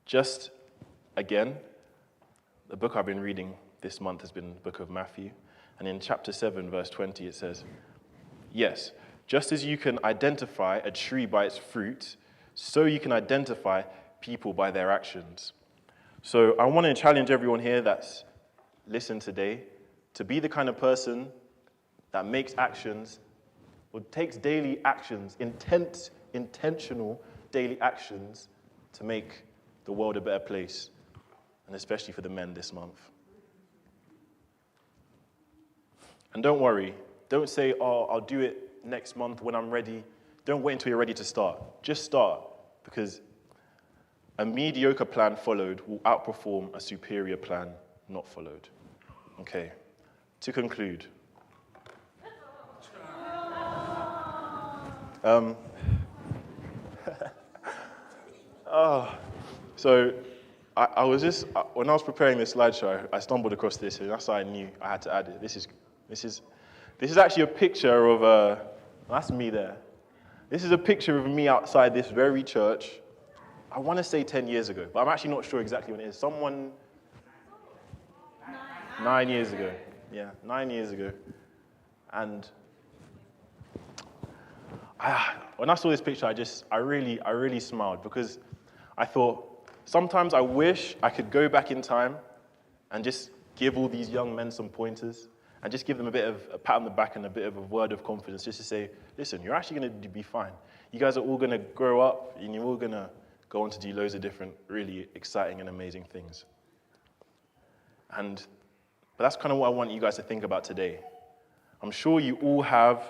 just again, the book I've been reading this month has been the book of Matthew. And in chapter 7, verse 20, it says, yes, just as you can identify a tree by its fruit, so you can identify people by their actions. So I want to challenge everyone here that's listened today to be the kind of person that makes actions or takes daily actions, intentional daily actions to make the world a better place, and especially for the men this month. And don't worry, don't say, oh, I'll do it next month when I'm ready. Don't wait until you're ready to start. Just start, because a mediocre plan followed will outperform a superior plan not followed. Okay, to conclude. So I was just, when I was preparing this slideshow, I stumbled across this, and that's how I knew I had to add it. This is actually a picture of, that's me there. This is a picture of me outside this very church, I want to say 10 years ago, but I'm actually not sure exactly when it is. 9 years ago. Yeah, 9 years ago. And when I saw this picture, I really smiled, because I thought, sometimes I wish I could go back in time and just give all these young men some pointers and just give them a bit of a pat on the back and a bit of a word of confidence, just to say, listen, you're actually going to be fine. You guys are all going to grow up, and you're all going to go on to do loads of different really exciting and amazing things. But that's kind of what I want you guys to think about today. I'm sure you all have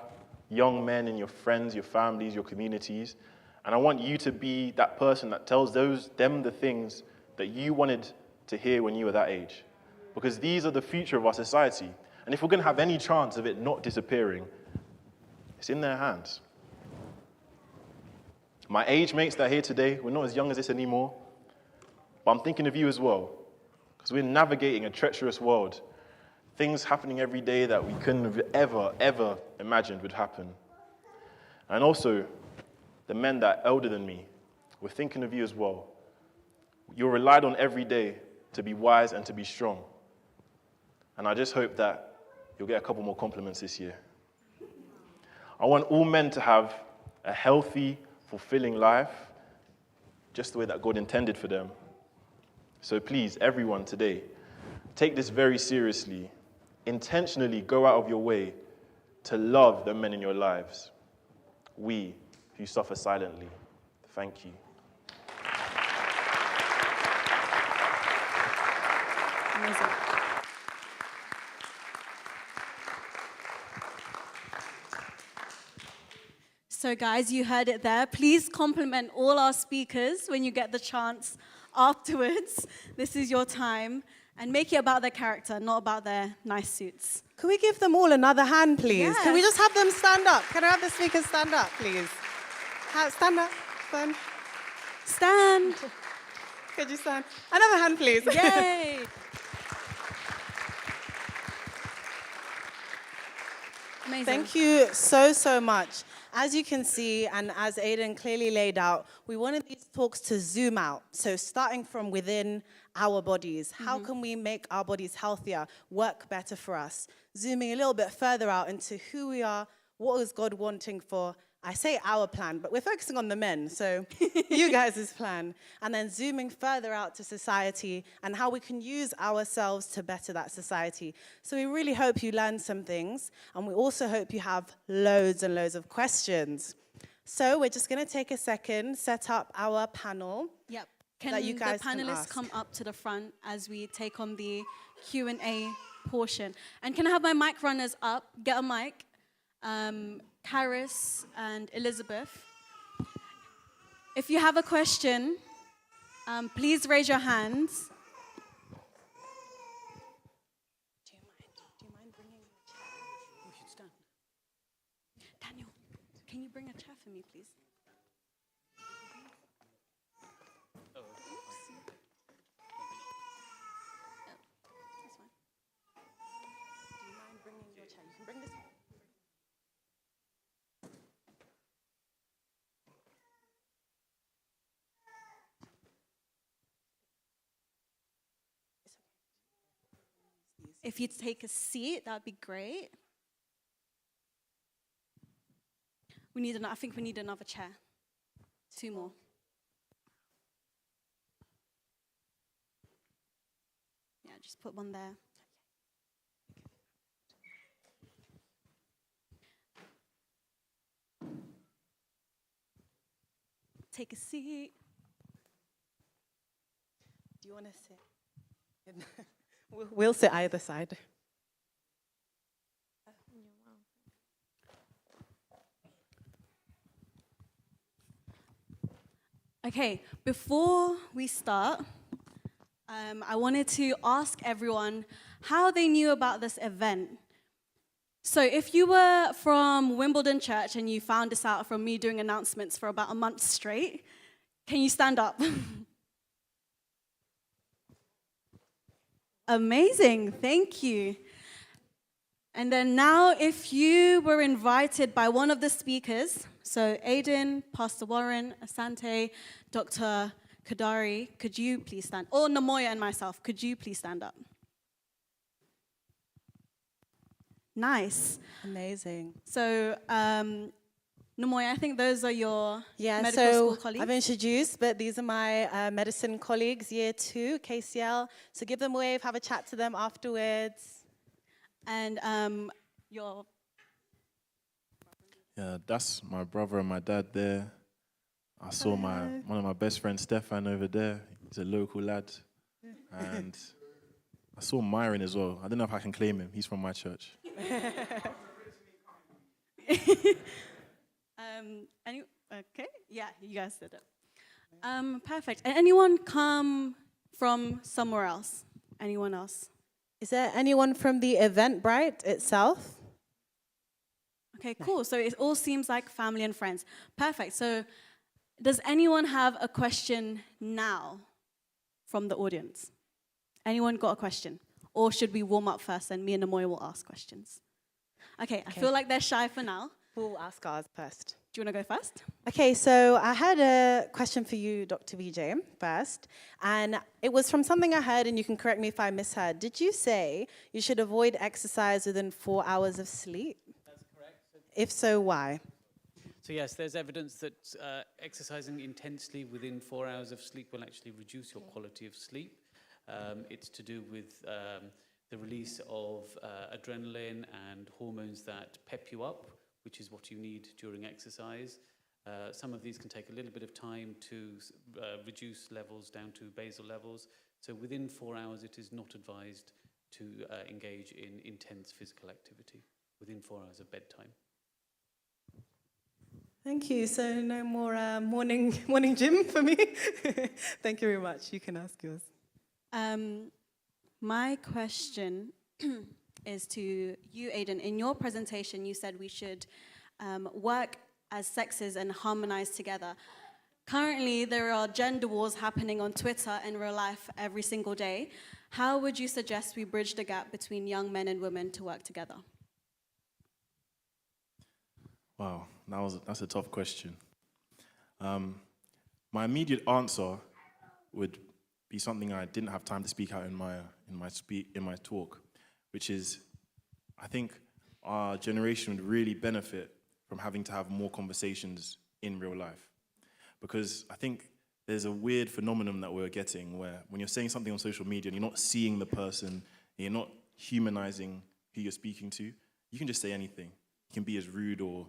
young men in your friends, your families, your communities, and I want you to be that person that tells them the things that you wanted to hear when you were that age. Because these are the future of our society. And if we're going to have any chance of it not disappearing, it's in their hands. My age mates that are here today, we're not as young as this anymore, but I'm thinking of you as well, because we're navigating a treacherous world. Things happening every day that we couldn't have ever imagined would happen. And also, the men that are elder than me, we're thinking of you as well. You're relied on every day to be wise and to be strong. And I just hope that you'll get a couple more compliments this year. I want all men to have a healthy, fulfilling life, just the way that God intended for them. So please, everyone today, take this very seriously. Intentionally go out of your way to love the men in your lives. We who suffer silently. Thank you. Amazing. So guys, you heard it there. Please compliment all our speakers when you get the chance afterwards. This is your time. And make it about their character, not about their nice suits. Can we give them all another hand, please? Yes. Can we just have them stand up? Can I have the speakers stand up, please? Stand up. Stand. Stand. Could you stand? Another hand, please. Yay. Amazing. Thank you so much. As you can see, and as Aidan clearly laid out, we wanted these talks to zoom out. So starting from within our bodies, how can we make our bodies healthier, work better for us? Zooming a little bit further out into who we are, what is God wanting for, I say our plan, but we're focusing on the men, so you guys' plan. And then zooming further out to society and how we can use ourselves to better that society. So we really hope you learn some things, and we also hope you have loads and loads of questions. So we're just going to take a second, set up our panel. Yep. That you guys the panelists ask. come up to the front as we take on the Q&A portion? And can I have my mic runners up? Get a mic. Karis and Elizabeth. If you have a question, please raise your hands. Do you mind bringing a chair? We should stand. Daniel, can you bring a chair for me, please? That's fine. Do you mind bringing your chair? You can bring this one. It's okay. Use these. If you'd take a seat, that'd be great. I think we need another chair. 2 more. Yeah, just put one there. Take a seat. Do you want to sit? We'll sit either side. Okay, before we start, I wanted to ask everyone how they knew about this event. So if you were from Wimbledon Church and you found this out from me doing announcements for about a month straight, can you stand up? Amazing, thank you. And then now, if you were invited by one of the speakers, so Aiden, Pastor Warren, Asante, Dr. Kadari, could you please stand? Or Namoya and myself, could you please stand up? Nice. Amazing. So, Namoya, I think those are your medical so school colleagues. I've introduced, but these are my medicine colleagues, year 2, KCL. So give them a wave, have a chat to them afterwards. And your... Yeah, that's my brother and my dad there. I saw one of my best friends, Stefan, over there. He's a local lad. And I saw Myron as well. I don't know if I can claim him. He's from my church. Okay, yeah, you guys did it. Perfect. And anyone come from somewhere else? Anyone else? Is there anyone from the Eventbrite itself? Okay, cool. So it all seems like family and friends. Perfect. So does anyone have a question now from the audience? Anyone got a question? Or should we warm up first and me and Namoya will ask questions? Okay, I feel like they're shy for now. We'll ask ours first. Do you want to go first? Okay, so I had a question for you, Dr. VJ, first. And it was from something I heard, and you can correct me if I misheard. Did you say you should avoid exercise within 4 hours of sleep? That's correct. If so, why? So yes, there's evidence that exercising intensely within 4 hours of sleep will actually reduce your quality of sleep. It's to do with the release of adrenaline and hormones that pep you up, which is what you need during exercise. Some of these can take a little bit of time to reduce levels down to basal levels. So within 4 hours, it is not advised to engage in intense physical activity within 4 hours of bedtime. Thank you. So no more morning gym for me. Thank you very much. You can ask yours. My question is to you, Aiden. In your presentation, you said we should work as sexes and harmonize together. Currently, there are gender wars happening on Twitter and real life every single day. How would you suggest we bridge the gap between young men and women to work together? Wow, that's a tough question. My immediate answer would be something I didn't have time to speak out in my talk, which is, I think our generation would really benefit from having to have more conversations in real life. Because I think there's a weird phenomenon that we're getting where when you're saying something on social media and you're not seeing the person, and you're not humanizing who you're speaking to, you can just say anything. You can be as rude or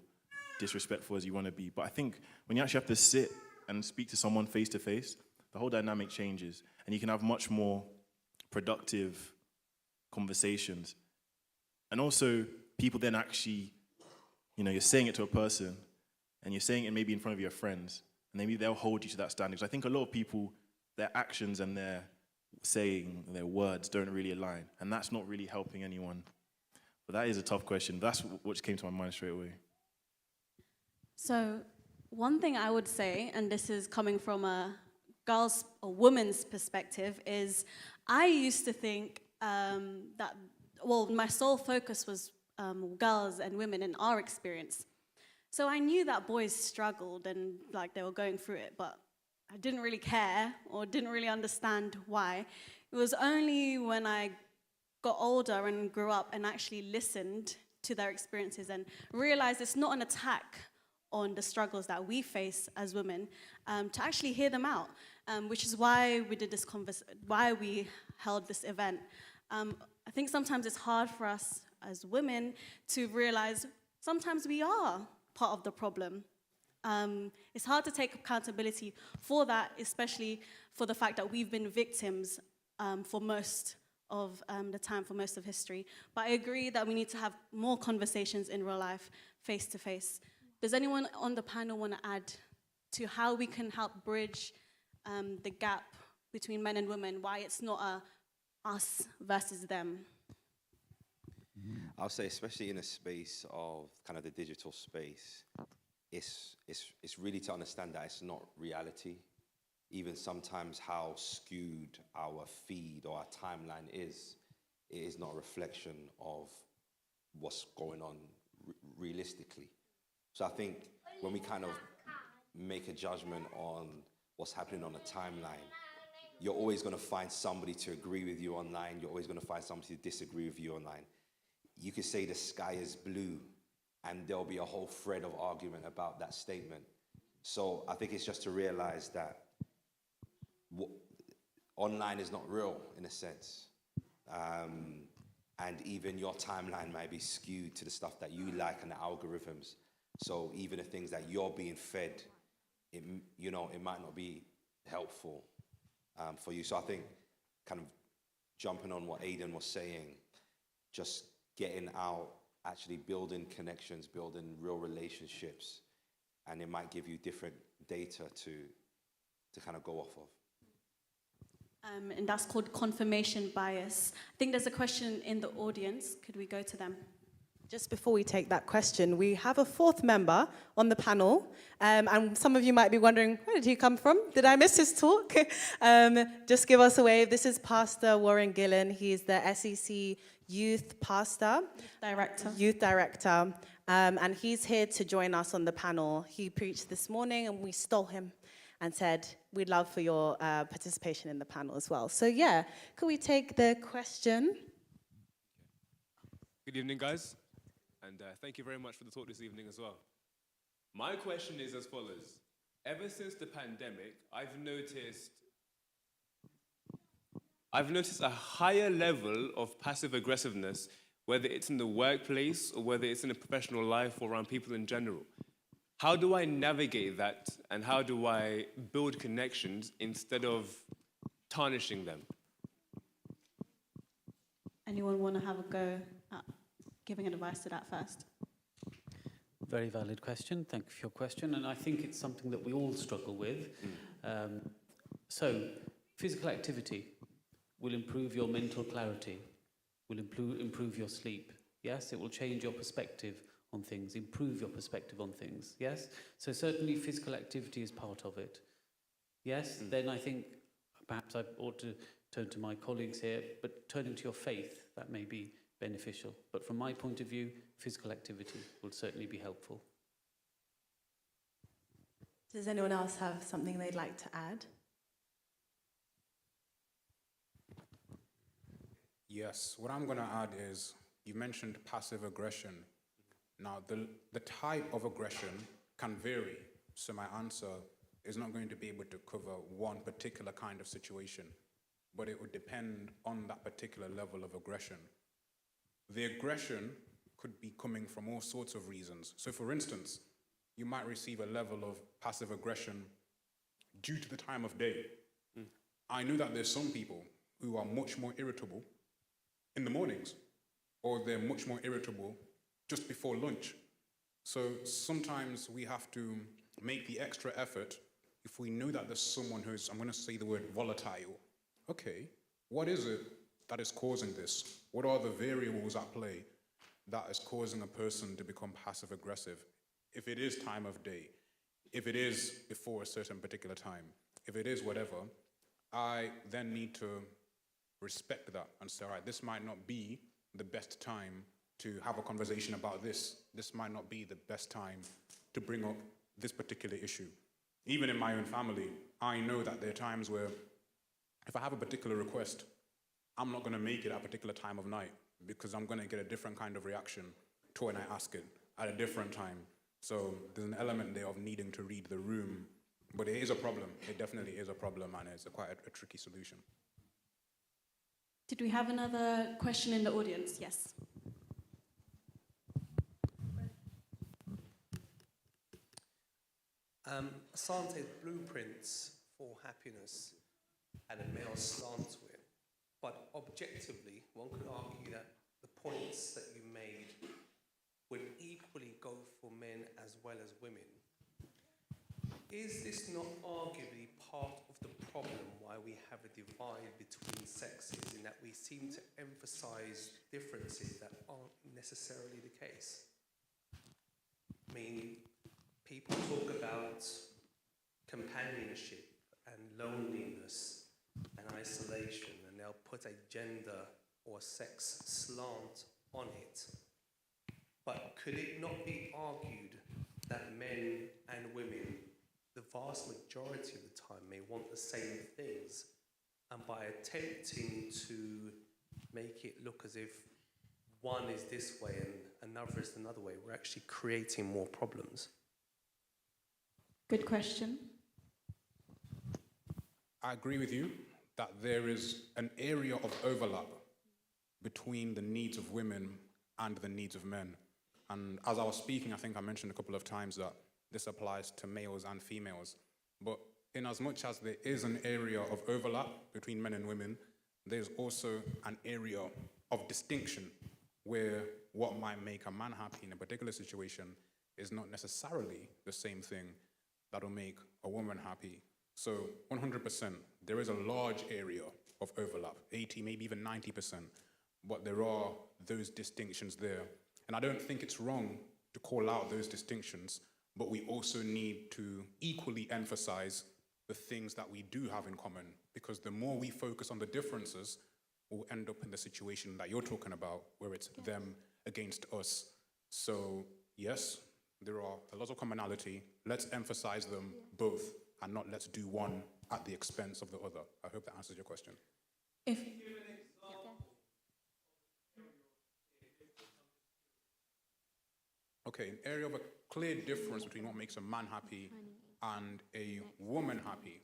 disrespectful as you want to be. But I think when you actually have to sit and speak to someone face to face, the whole dynamic changes and you can have much more productive conversations. And also, people then actually, you're saying it to a person and you're saying it maybe in front of your friends, and maybe they'll hold you to that standard. Because I think a lot of people, their actions and their saying, their words don't really align, and that's not really helping anyone. But that is a tough question. That's what came to my mind straight away. So one thing I would say, and this is coming from a girl's or woman's perspective, is I used to think my sole focus was girls and women in our experience. So I knew that boys struggled and they were going through it, but I didn't really care or didn't really understand why. It was only when I got older and grew up and actually listened to their experiences and realized it's not an attack on the struggles that we face as women, to actually hear them out, which is why we did this why we held this event. I think sometimes it's hard for us as women to realize sometimes we are part of the problem. It's hard to take accountability for that, especially for the fact that we've been victims for most of the time, for most of history. But I agree that we need to have more conversations in real life, face to face. Does anyone on the panel want to add to how we can help bridge the gap between men and women, why it's not a us versus them? I'll say, especially in a space of kind of the digital space, it's really to understand that it's not reality. Even sometimes how skewed our feed or our timeline is, it is not a reflection of what's going on realistically. So I think when we kind of make a judgment on what's happening on a timeline, you're always going to find somebody to agree with you online. You're always going to find somebody to disagree with you online. You could say the sky is blue, and there'll be a whole thread of argument about that statement. So I think it's just to realize that online is not real, in a sense. And even your timeline might be skewed to the stuff that you like and the algorithms. So even the things that you're being fed, it might not be helpful for you. So I think kind of jumping on what Aidan was saying, just getting out, actually building connections, building real relationships, and it might give you different data to kind of go off of. And that's called confirmation bias. I think there's a question in the audience. Could we go to them? Just before we take that question, we have a fourth member on the panel, and some of you might be wondering, where did he come from? Did I miss his talk? Just give us a wave. This is Pastor Warren Gillen. He's the SEC Youth Pastor. Youth Director. And he's here to join us on the panel. He preached this morning, and we stole him and said, we'd love for your participation in the panel as well. So yeah, could we take the question? Good evening, guys. And thank you very much for the talk this evening as well. My question is as follows. Ever since the pandemic, I've noticed a higher level of passive aggressiveness, whether it's in the workplace or whether it's in a professional life or around people in general. How do I navigate that, and how do I build connections instead of tarnishing them? Anyone want to have a go at giving advice to that first? Very valid question. Thank you for your question. And I think it's something that we all struggle with. So, physical activity will improve your mental clarity, will improve your sleep. Yes, it will change your perspective on things, improve your perspective on things. Yes? So certainly physical activity is part of it. Yes? Then I think perhaps I ought to turn to my colleagues here, but turning to your faith, that may be beneficial. But from my point of view, physical activity will certainly be helpful. Does anyone else have something they'd like to add? Yes, what I'm going to add is, you mentioned passive aggression. Now, the type of aggression can vary, so my answer is not going to be able to cover one particular kind of situation, but it would depend on that particular level of aggression. The aggression could be coming from all sorts of reasons. So for instance, you might receive a level of passive aggression due to the time of day. I know that there's some people who are much more irritable in the mornings, or they're much more irritable just before lunch. So sometimes we have to make the extra effort if we know that there's someone who's, I'm going to say the word volatile. Okay, what is it that is causing this? What are the variables at play that is causing a person to become passive aggressive? If it is time of day, if it is before a certain particular time, if it is whatever, I then need to respect that and say, all right, this might not be the best time to have a conversation about this. This might not be the best time to bring up this particular issue. Even in my own family, I know that there are times where if I have a particular request I'm not going to make it at a particular time of night because I'm going to get a different kind of reaction to when I ask it at a different time. So there's an element there of needing to read the room. But it is a problem. It definitely is a problem, and it's quite a tricky solution. Did we have another question in the audience? Yes. Asante's blueprints for happiness had a male slant to it, but objectively, one could argue that the points that you made would equally go for men as well as women. Is this not arguably part of the problem why we have a divide between sexes, in that we seem to emphasize differences that aren't necessarily the case? I mean, people talk about companionship and loneliness and isolation, and they'll put a gender or sex slant on it. But could it not be argued that men and women, the vast majority of the time, may want the same things, and by attempting to make it look as if one is this way and another is another way, we're actually creating more problems? Good question. I agree with you that there is an area of overlap between the needs of women and the needs of men. And as I was speaking, I think I mentioned a couple of times that this applies to males and females. But in as much as there is an area of overlap between men and women, there's also an area of distinction where what might make a man happy in a particular situation is not necessarily the same thing that'll make a woman happy. So 100%, there is a large area of overlap, 80, maybe even 90%, but there are those distinctions there. And I don't think it's wrong to call out those distinctions, but we also need to equally emphasize the things that we do have in common, because the more we focus on the differences, we'll end up in the situation that you're talking about, where it's them against us. So yes, there are a lot of commonality. Let's emphasize them both, and not let's do one at the expense of the other. I hope that answers your question. If Okay, an area of a clear difference between what makes a man happy and a woman happy.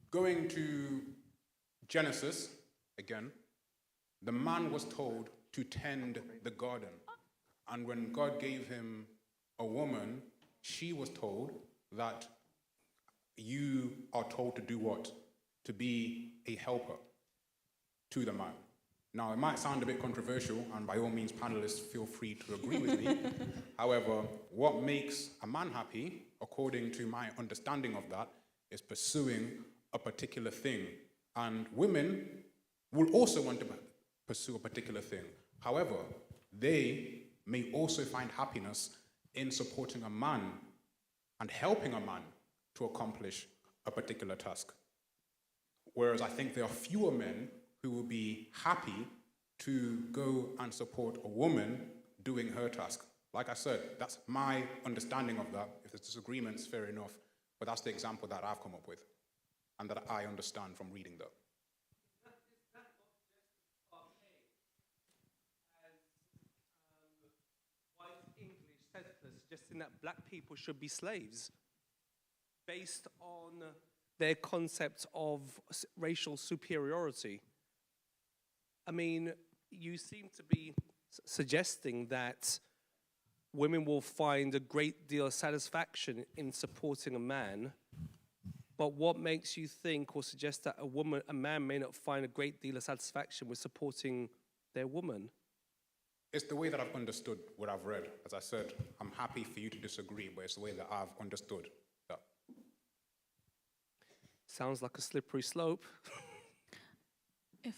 Going to Genesis, again, the man was told to tend the garden. And when God gave him a woman, she was told that you are told to do what? To be a helper to the man. Now, it might sound a bit controversial, and by all means, panelists, feel free to agree with me. However, what makes a man happy, according to my understanding of that, is pursuing a particular thing. And women will also want to pursue a particular thing. However, they may also find happiness in supporting a man and helping a man to accomplish a particular task. Whereas I think there are fewer men who will be happy to go and support a woman doing her task. Like I said, that's my understanding of that. If there's disagreements, fair enough. But that's the example that I've come up with and that I understand from reading that. White English settlers suggesting that black people should be slaves based on their concept of racial superiority. I mean, you seem to be suggesting that women will find a great deal of satisfaction in supporting a man, but what makes you think or suggest that a man may not find a great deal of satisfaction with supporting their woman? It's the way that I've understood what I've read. As I said, I'm happy for you to disagree, but it's the way that I've understood that. Sounds like a slippery slope. If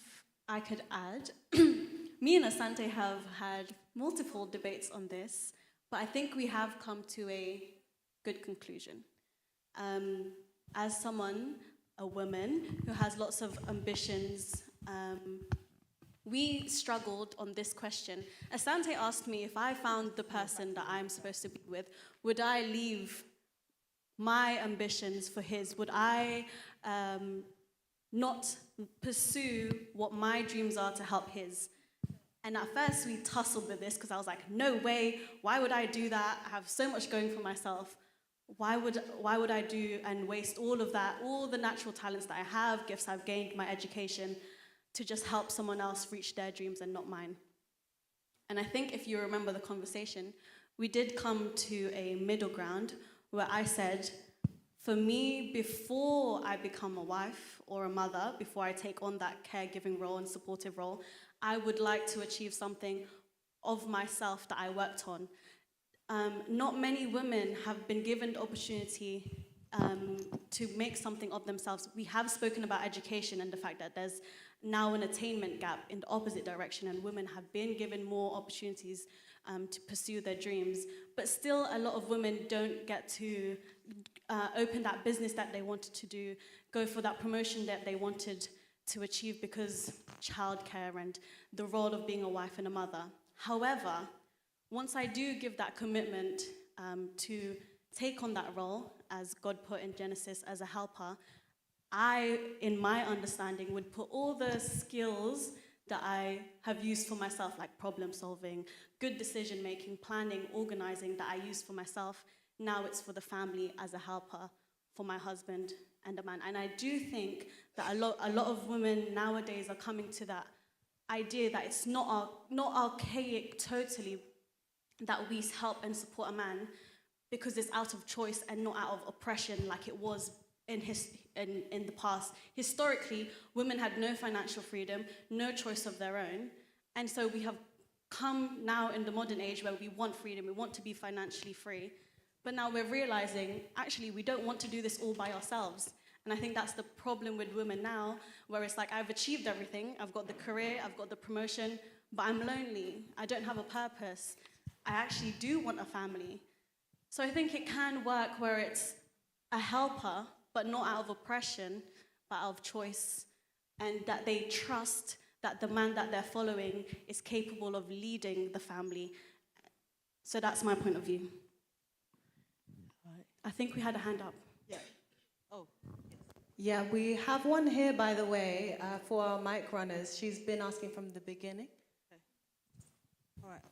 I could add, me and Asante have had multiple debates on this, but I think we have come to a good conclusion. As someone, a woman, who has lots of ambitions, we struggled on this question. Asante asked me if I found the person that I'm supposed to be with, would I leave my ambitions for his? Would I not pursue what my dreams are to help his. And at first we tussled with this because I was like, no way, why would I do that? I have so much going for myself. Why would I do and waste all of that, all the natural talents that I have, gifts I've gained, my education, to just help someone else reach their dreams and not mine? And I think if you remember the conversation, we did come to a middle ground where I said, for me, before I become a wife or a mother, before I take on that caregiving role and supportive role, I would like to achieve something of myself that I worked on. Not many women have been given the opportunity to make something of themselves. We have spoken about education and the fact that there's now an attainment gap in the opposite direction, and women have been given more opportunities to pursue their dreams. But still, a lot of women don't get to open that business that they wanted to do, go for that promotion that they wanted to achieve because childcare and the role of being a wife and a mother. However, once I do give that commitment to take on that role, as God put in Genesis, as a helper, I, in my understanding, would put all the skills that I have used for myself, like problem solving, good decision making, planning, organizing, that I used for myself. Now it's for the family as a helper, for my husband and a man. And I do think that a lot of women nowadays are coming to that idea that it's not archaic totally that we help and support a man because it's out of choice and not out of oppression like it was in the past. Historically, women had no financial freedom, no choice of their own. And so we have come now in the modern age where we want freedom, we want to be financially free. But now we're realizing, actually, we don't want to do this all by ourselves. And I think that's the problem with women now, where it's like, I've achieved everything, I've got the career, I've got the promotion, but I'm lonely, I don't have a purpose. I actually do want a family. So I think it can work where it's a helper, but not out of oppression, but out of choice, and that they trust that the man that they're following is capable of leading the family. So that's my point of view. I think we had a hand up. Yeah. Oh. Yeah, we have one here, by the way, for our mic runners. She's been asking from the beginning. Okay. All right.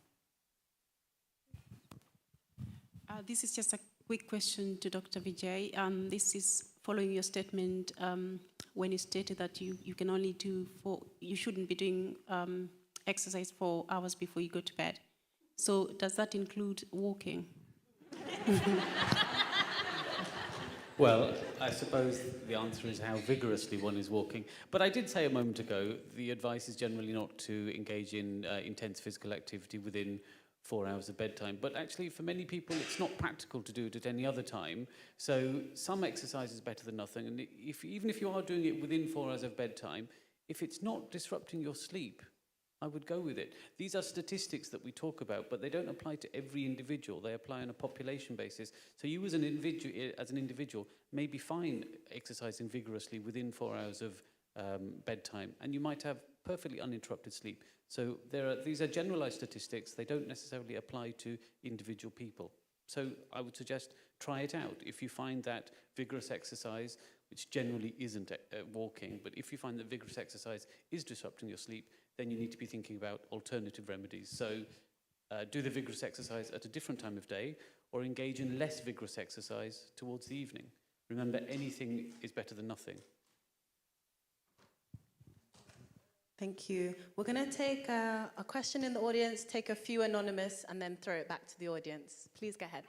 This is just a quick question to Dr. Vijay. This is following your statement when you stated that you can only you shouldn't be doing exercise 4 hours before you go to bed. So does that include walking? Well, I suppose the answer is how vigorously one is walking. But I did say a moment ago, the advice is generally not to engage in intense physical activity within 4 hours of bedtime. But actually, for many people, it's not practical to do it at any other time. So some exercise is better than nothing. And even if you are doing it within 4 hours of bedtime, if it's not disrupting your sleep, I would go with it. These are statistics that we talk about, but they don't apply to every individual. They apply on a population basis. So you as an individual may be fine exercising vigorously within 4 hours of bedtime, and you might have perfectly uninterrupted sleep. So these are generalized statistics. They don't necessarily apply to individual people. So I would suggest try it out. If you find that vigorous exercise, which generally isn't walking, but if you find that vigorous exercise is disrupting your sleep, then you need to be thinking about alternative remedies. So do the vigorous exercise at a different time of day, or engage in less vigorous exercise towards the evening. Remember, anything is better than nothing. Thank you. We're going to take a question in the audience, take a few anonymous, and then throw it back to the audience. Please go ahead.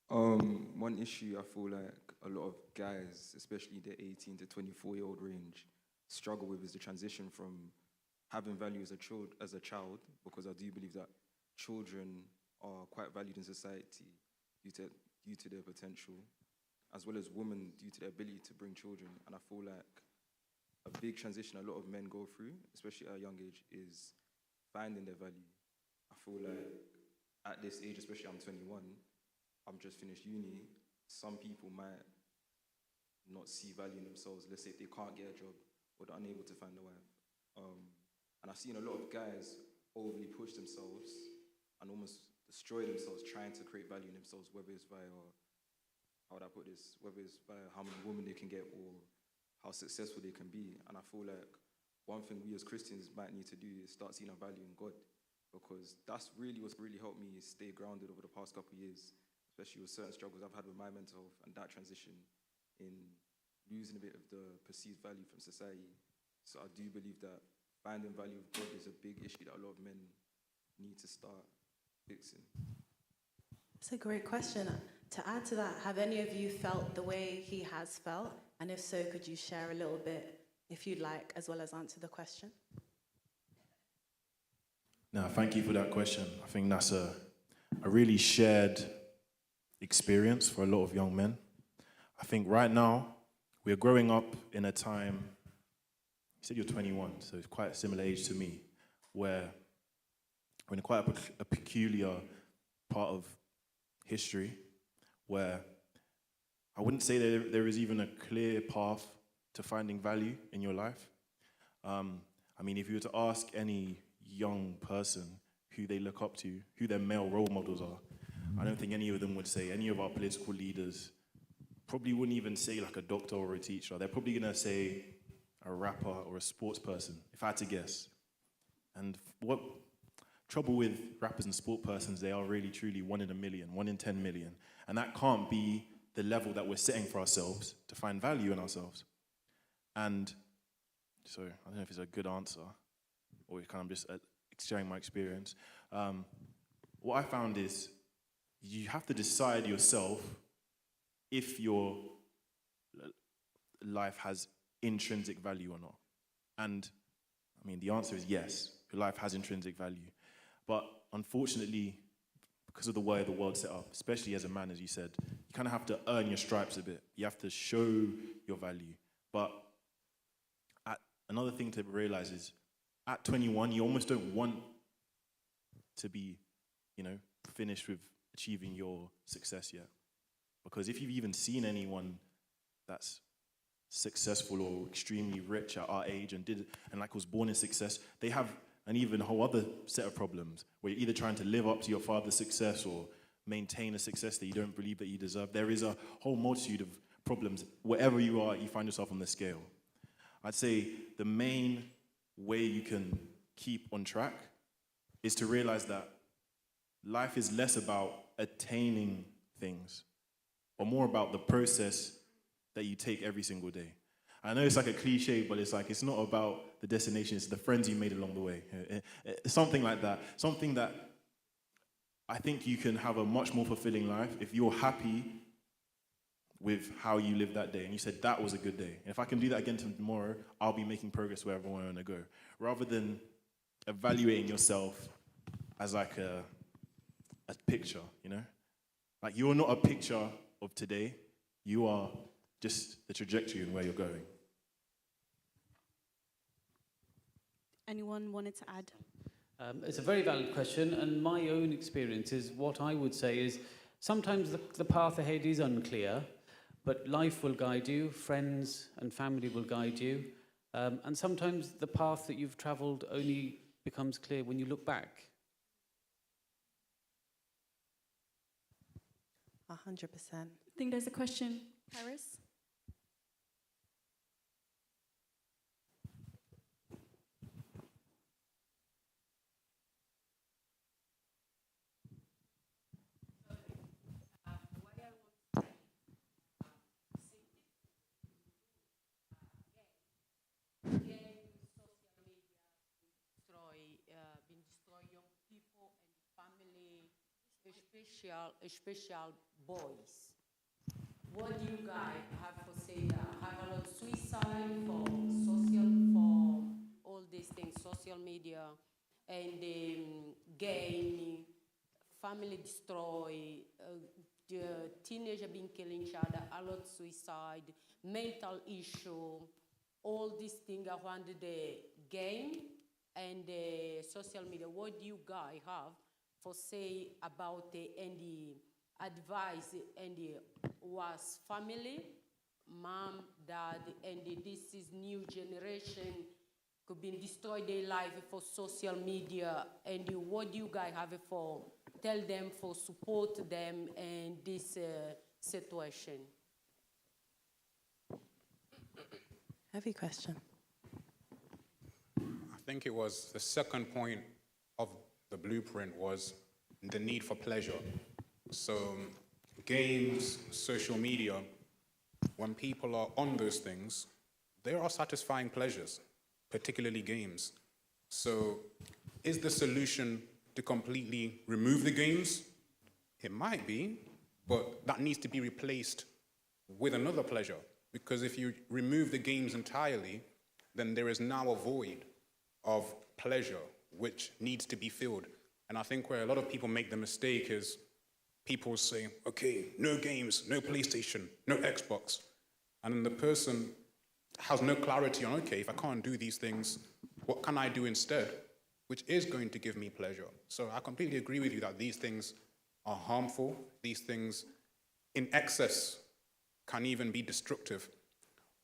One issue I feel like a lot of guys, especially the 18 to 24-year-old range, struggle with is the transition from having value as a child, because I do believe that children are quite valued in society due to their potential, as well as women due to their ability to bring children. And I feel like a big transition a lot of men go through, especially at a young age, is finding their value. I feel like at this age, especially I'm 21, I'm just finished uni, some people might not see value in themselves. Let's say if they can't get a job or they're unable to find a wife. And I've seen a lot of guys overly push themselves and almost destroy themselves trying to create value in themselves, whether it's via, how would I put this, whether it's via how many women they can get or how successful they can be. And I feel like one thing we as Christians might need to do is start seeing a value in God, because that's really what's really helped me stay grounded over the past couple of years, especially with certain struggles I've had with my mental health and that transition in losing a bit of the perceived value from society. So I do believe that finding value of God is a big issue that a lot of men need to start fixing. That's a great question. To add to that, have any of you felt the way he has felt? And if so, could you share a little bit, if you'd like, as well as answer the question? No, thank you for that question. I think that's a really shared experience for a lot of young men. I think right now, we're growing up in a time, you said you're 21, so it's quite a similar age to me, where we're in quite a peculiar part of history where I wouldn't say that there is even a clear path to finding value in your life. I mean, if you were to ask any young person who they look up to, who their male role models are, I don't think any of them would say, any of our political leaders probably wouldn't even say like a doctor or a teacher. They're probably gonna say a rapper or a sports person, if I had to guess. And what trouble with rappers and sport persons, they are really truly 1 in a million, 1 in 10 million. And that can't be the level that we're setting for ourselves to find value in ourselves. And so I don't know if it's a good answer or kind of just sharing my experience. What I found is you have to decide yourself if your life has intrinsic value or not. And I mean, the answer is yes, your life has intrinsic value. But unfortunately, because of the way the world's set up, especially as a man, as you said, you kind of have to earn your stripes a bit. You have to show your value. But another thing to realize is, at 21, you almost don't want to be, finished with achieving your success yet. Because if you've even seen anyone that's successful or extremely rich at our age and was born in success, they have an even whole other set of problems where you're either trying to live up to your father's success or maintain a success that you don't believe that you deserve. There is a whole multitude of problems. Wherever you are, you find yourself on the scale. I'd say the main way you can keep on track is to realize that life is less about attaining things, but more about the process that you take every single day. I know it's like a cliche, but it's not about the destination, it's the friends you made along the way. Something like that. Something that I think you can have a much more fulfilling life if you're happy with how you lived that day. And you said, that was a good day. And if I can do that again tomorrow, I'll be making progress wherever I want to go. Rather than evaluating yourself as like a picture, Like you're not a picture of today, you are just the trajectory and where you're going. Anyone wanted to add? It's a very valid question, and my own experience is what I would say is sometimes the path ahead is unclear, but life will guide you, friends and family will guide you, and sometimes the path that you've traveled only becomes clear when you look back. 100%. I think there's a question. Paris? Especial boys. What do you guys have to say that? Have a lot of suicide for all these things, social media, and game, family destroy, the teenager being killing each other, a lot of suicide, mental issue, all these things around the game and the social media. What do you guys have for say about any advice and was family, mom, dad, and this is new generation could be destroy their life for social media, and what do you guys have for tell them for support them in this situation? Heavy question. I think it was the second point of the blueprint was the need for pleasure. So games, social media, when people are on those things, there are satisfying pleasures, particularly games. So is the solution to completely remove the games? It might be, but that needs to be replaced with another pleasure. Because if you remove the games entirely, then there is now a void of pleasure which needs to be filled. And I think where a lot of people make the mistake is people say, okay, no games, no PlayStation, no Xbox. And then the person has no clarity on, okay, if I can't do these things, what can I do instead? Which is going to give me pleasure. So I completely agree with you that these things are harmful. These things in excess can even be destructive.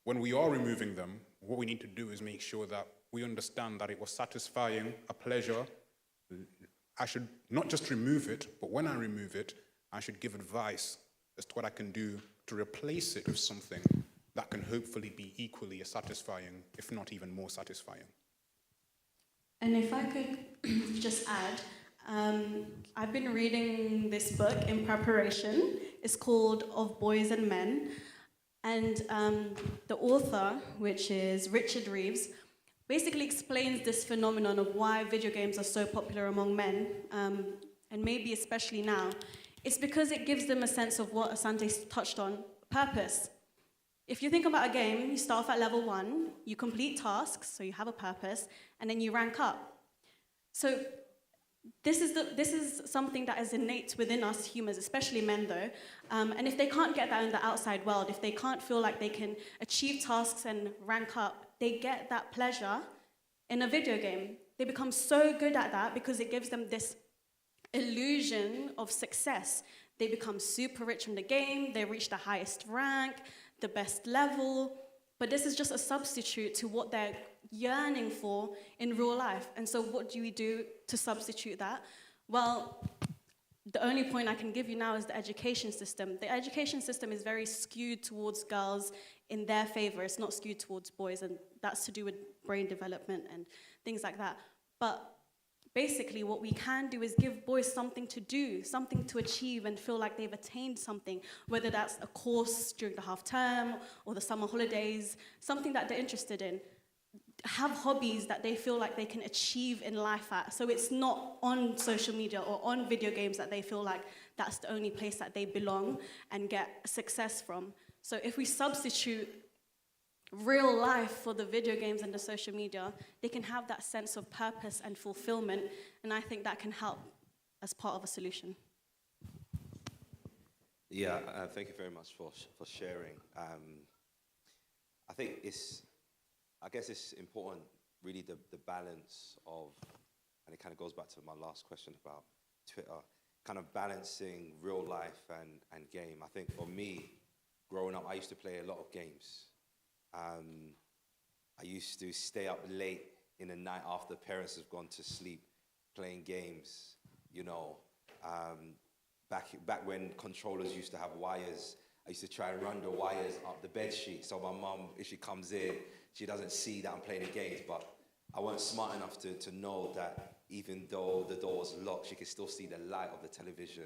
When we are removing them, what we need to do is make sure that we understand that it was satisfying, a pleasure. I should not just remove it, but when I remove it, I should give advice as to what I can do to replace it with something that can hopefully be equally as satisfying, if not even more satisfying. And if I could just add, I've been reading this book in preparation. It's called Of Boys and Men. And the author, which is Richard Reeves, basically explains this phenomenon of why video games are so popular among men, and maybe especially now. It's because it gives them a sense of what Asante touched on, purpose. If you think about a game, you start off at level 1, you complete tasks, so you have a purpose, and then you rank up. So this is something that is innate within us humans, especially men though, and if they can't get that in the outside world, if they can't feel like they can achieve tasks and rank up, they get that pleasure in a video game. They become so good at that because it gives them this illusion of success. They become super rich in the game, they reach the highest rank, the best level, but this is just a substitute to what they're yearning for in real life. And so what do we do to substitute that? Well, the only point I can give you now is the education system. The education system is very skewed towards girls in their favor. It's not skewed towards boys, and that's to do with brain development and things like that. But basically, what we can do is give boys something to do, something to achieve and feel like they've attained something, whether that's a course during the half term or the summer holidays, something that they're interested in. Have hobbies that they feel like they can achieve in life at. So it's not on social media or on video games that they feel like that's the only place that they belong and get success from. So if we substitute real life for the video games and the social media, they can have that sense of purpose and fulfillment, and I think that can help as part of a solution. Yeah, thank you very much for sharing. I guess it's important, really, the balance of, and it kind of goes back to my last question about Twitter, kind of balancing real life and game. I think for me, growing up, I used to play a lot of games. I used to stay up late in the night after parents have gone to sleep, playing games, you know. Back when controllers used to have wires, I used to try and run the wires up the bed sheet so my mum, if she comes in, she doesn't see that I'm playing the games. But I wasn't smart enough to know that even though the door was locked, she could still see the light of the television.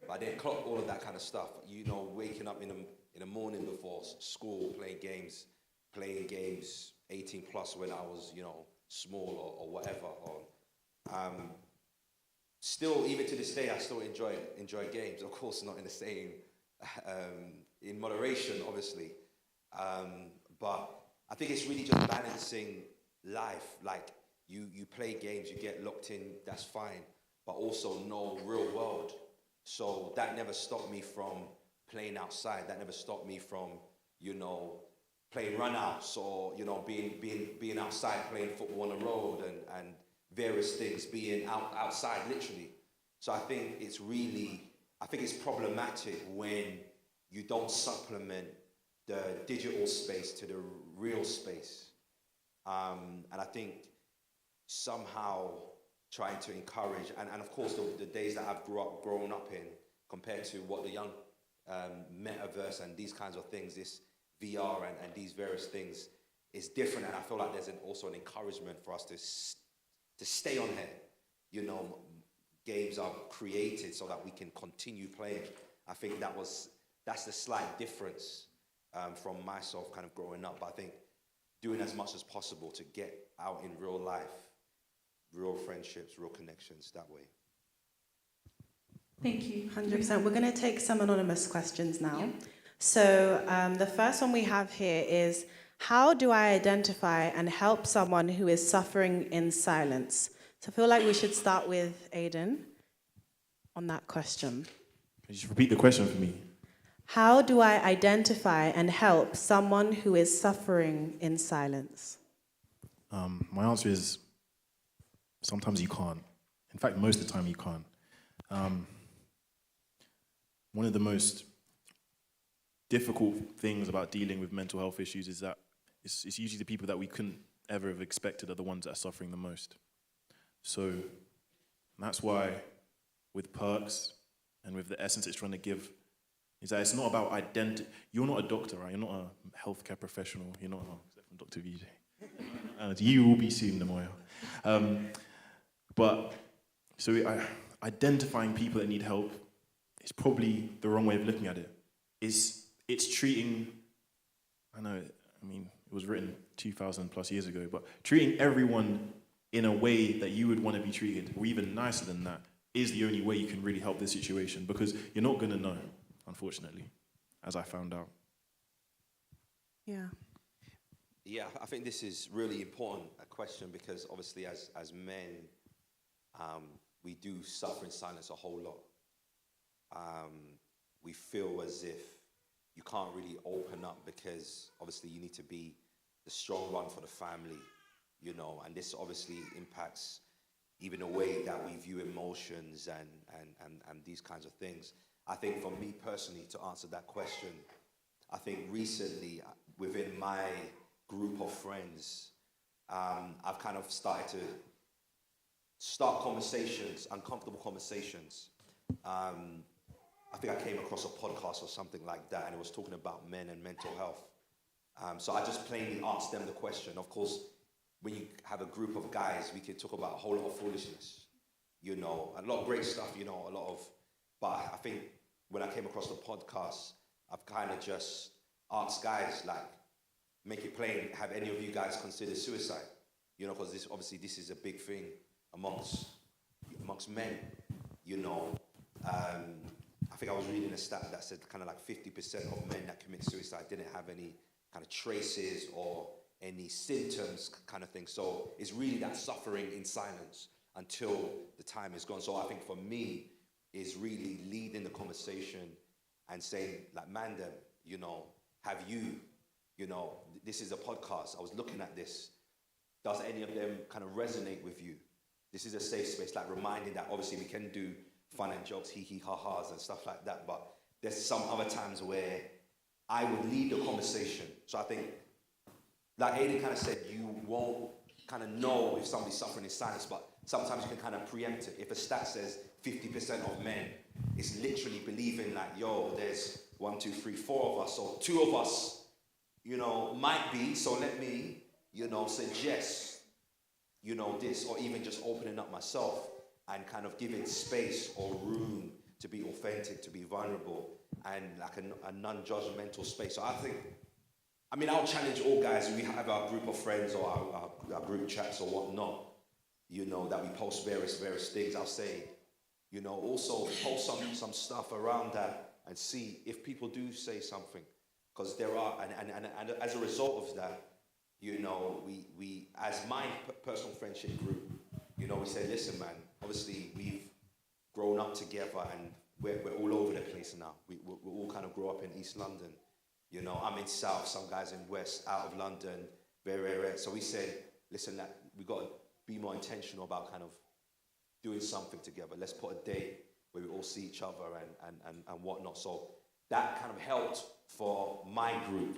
But I didn't clock all of that kind of stuff. You know, waking up in the morning before school, playing games 18 plus when I was, you know, small or whatever. Still, even to this day, I still enjoy games. Of course, not in the same, in moderation, obviously. But I think it's really just balancing life. Like, you play games, you get locked in, that's fine. But also know real world. So that never stopped me from playing outside. That never stopped me from, you know, playing run-outs or, you know, being outside, playing football on the road and various things, being outside, literally. So I think it's problematic when you don't supplement the digital space to the real space. And I think somehow trying to encourage, and of course the days that I've grown up in compared to what the young metaverse and these kinds of things, this VR and these various things, is different, and I feel like there's also an encouragement for us to stay on here. You know, games are created so that we can continue playing. I think that's the slight difference from myself kind of growing up. But I think doing as much as possible to get out in real life, real friendships, real connections that way. Thank you, 100%. We're going to take some anonymous questions now. So the first one we have here is, how do I identify and help someone who is suffering in silence? So I feel like we should start with Aiden on that question. Can you just repeat the question for me? How do I identify and help someone who is suffering in silence? My answer is sometimes you can't. In fact, most of the time you can't. One of the most difficult things about dealing with mental health issues is that it's usually the people that we couldn't ever have expected are the ones that are suffering the most. So that's why with Perks and with the essence it's trying to give, is that it's not about identity. You're not a doctor, right? You're not a healthcare professional. You're not except from Dr. VJ. And you will be soon, Namoya. But so identifying people that need help is probably the wrong way of looking at it. It's treating, it was written 2,000 plus years ago, but treating everyone in a way that you would want to be treated, or even nicer than that, is the only way you can really help this situation, because you're not going to know, unfortunately, as I found out. Yeah. Yeah, I think this is really important, a question, because obviously as men, we do suffer in silence a whole lot. We feel as if you can't really open up because obviously you need to be the strong one for the family, you know, and this obviously impacts even the way that we view emotions and these kinds of things. I think for me personally, to answer that question, I think recently within my group of friends, I've kind of started to start conversations, uncomfortable conversations. I think I came across a podcast or something like that, and it was talking about men and mental health. So I just plainly asked them the question. Of course, when you have a group of guys, we can talk about a whole lot of foolishness, you know, a lot of great stuff, you know, but I think when I came across the podcast, I've kind of just asked guys, like, make it plain, have any of you guys considered suicide? You know, because this is a big thing amongst men, you know. I think I was reading a stat that said kind of like 50% of men that commit suicide didn't have any kind of traces or any symptoms kind of thing. So it's really that suffering in silence until the time is gone. So I think for me, is really leading the conversation and saying, like, man, them, you know, have you, you know, this is a podcast. I was looking at this. Does any of them kind of resonate with you? This is a safe space, like reminding that obviously we can do fun and jokes, hee-hee, ha-has and stuff like that, but there's some other times where I would lead the conversation. So I think, like Aiden kind of said, you won't kind of know if somebody's suffering in silence, but sometimes you can kind of preempt it. If a stat says 50% of men is literally believing like, yo, there's 1, 2, 3, 4 of us, or 2 of us, you know, might be, so let me, you know, suggest, you know, this, or even just opening up myself and kind of giving space or room to be authentic, to be vulnerable, and like a non-judgmental space. So I think, I mean, I'll challenge all guys. We have our group of friends or our group chats or whatnot, you know, that we post various things. I'll say, you know, also post some stuff around that and see if people do say something. Because there are, and as a result of that, you know, we as my personal friendship group, you know, we say, listen, man, obviously we've grown up together and we're all over the place now. We all kind of grow up in East London. You know, I'm in South, some guys in West, out of London, very rare. So we said, listen, we've got to be more intentional about kind of doing something together. Let's put a date where we all see each other and whatnot. So that kind of helped for my group.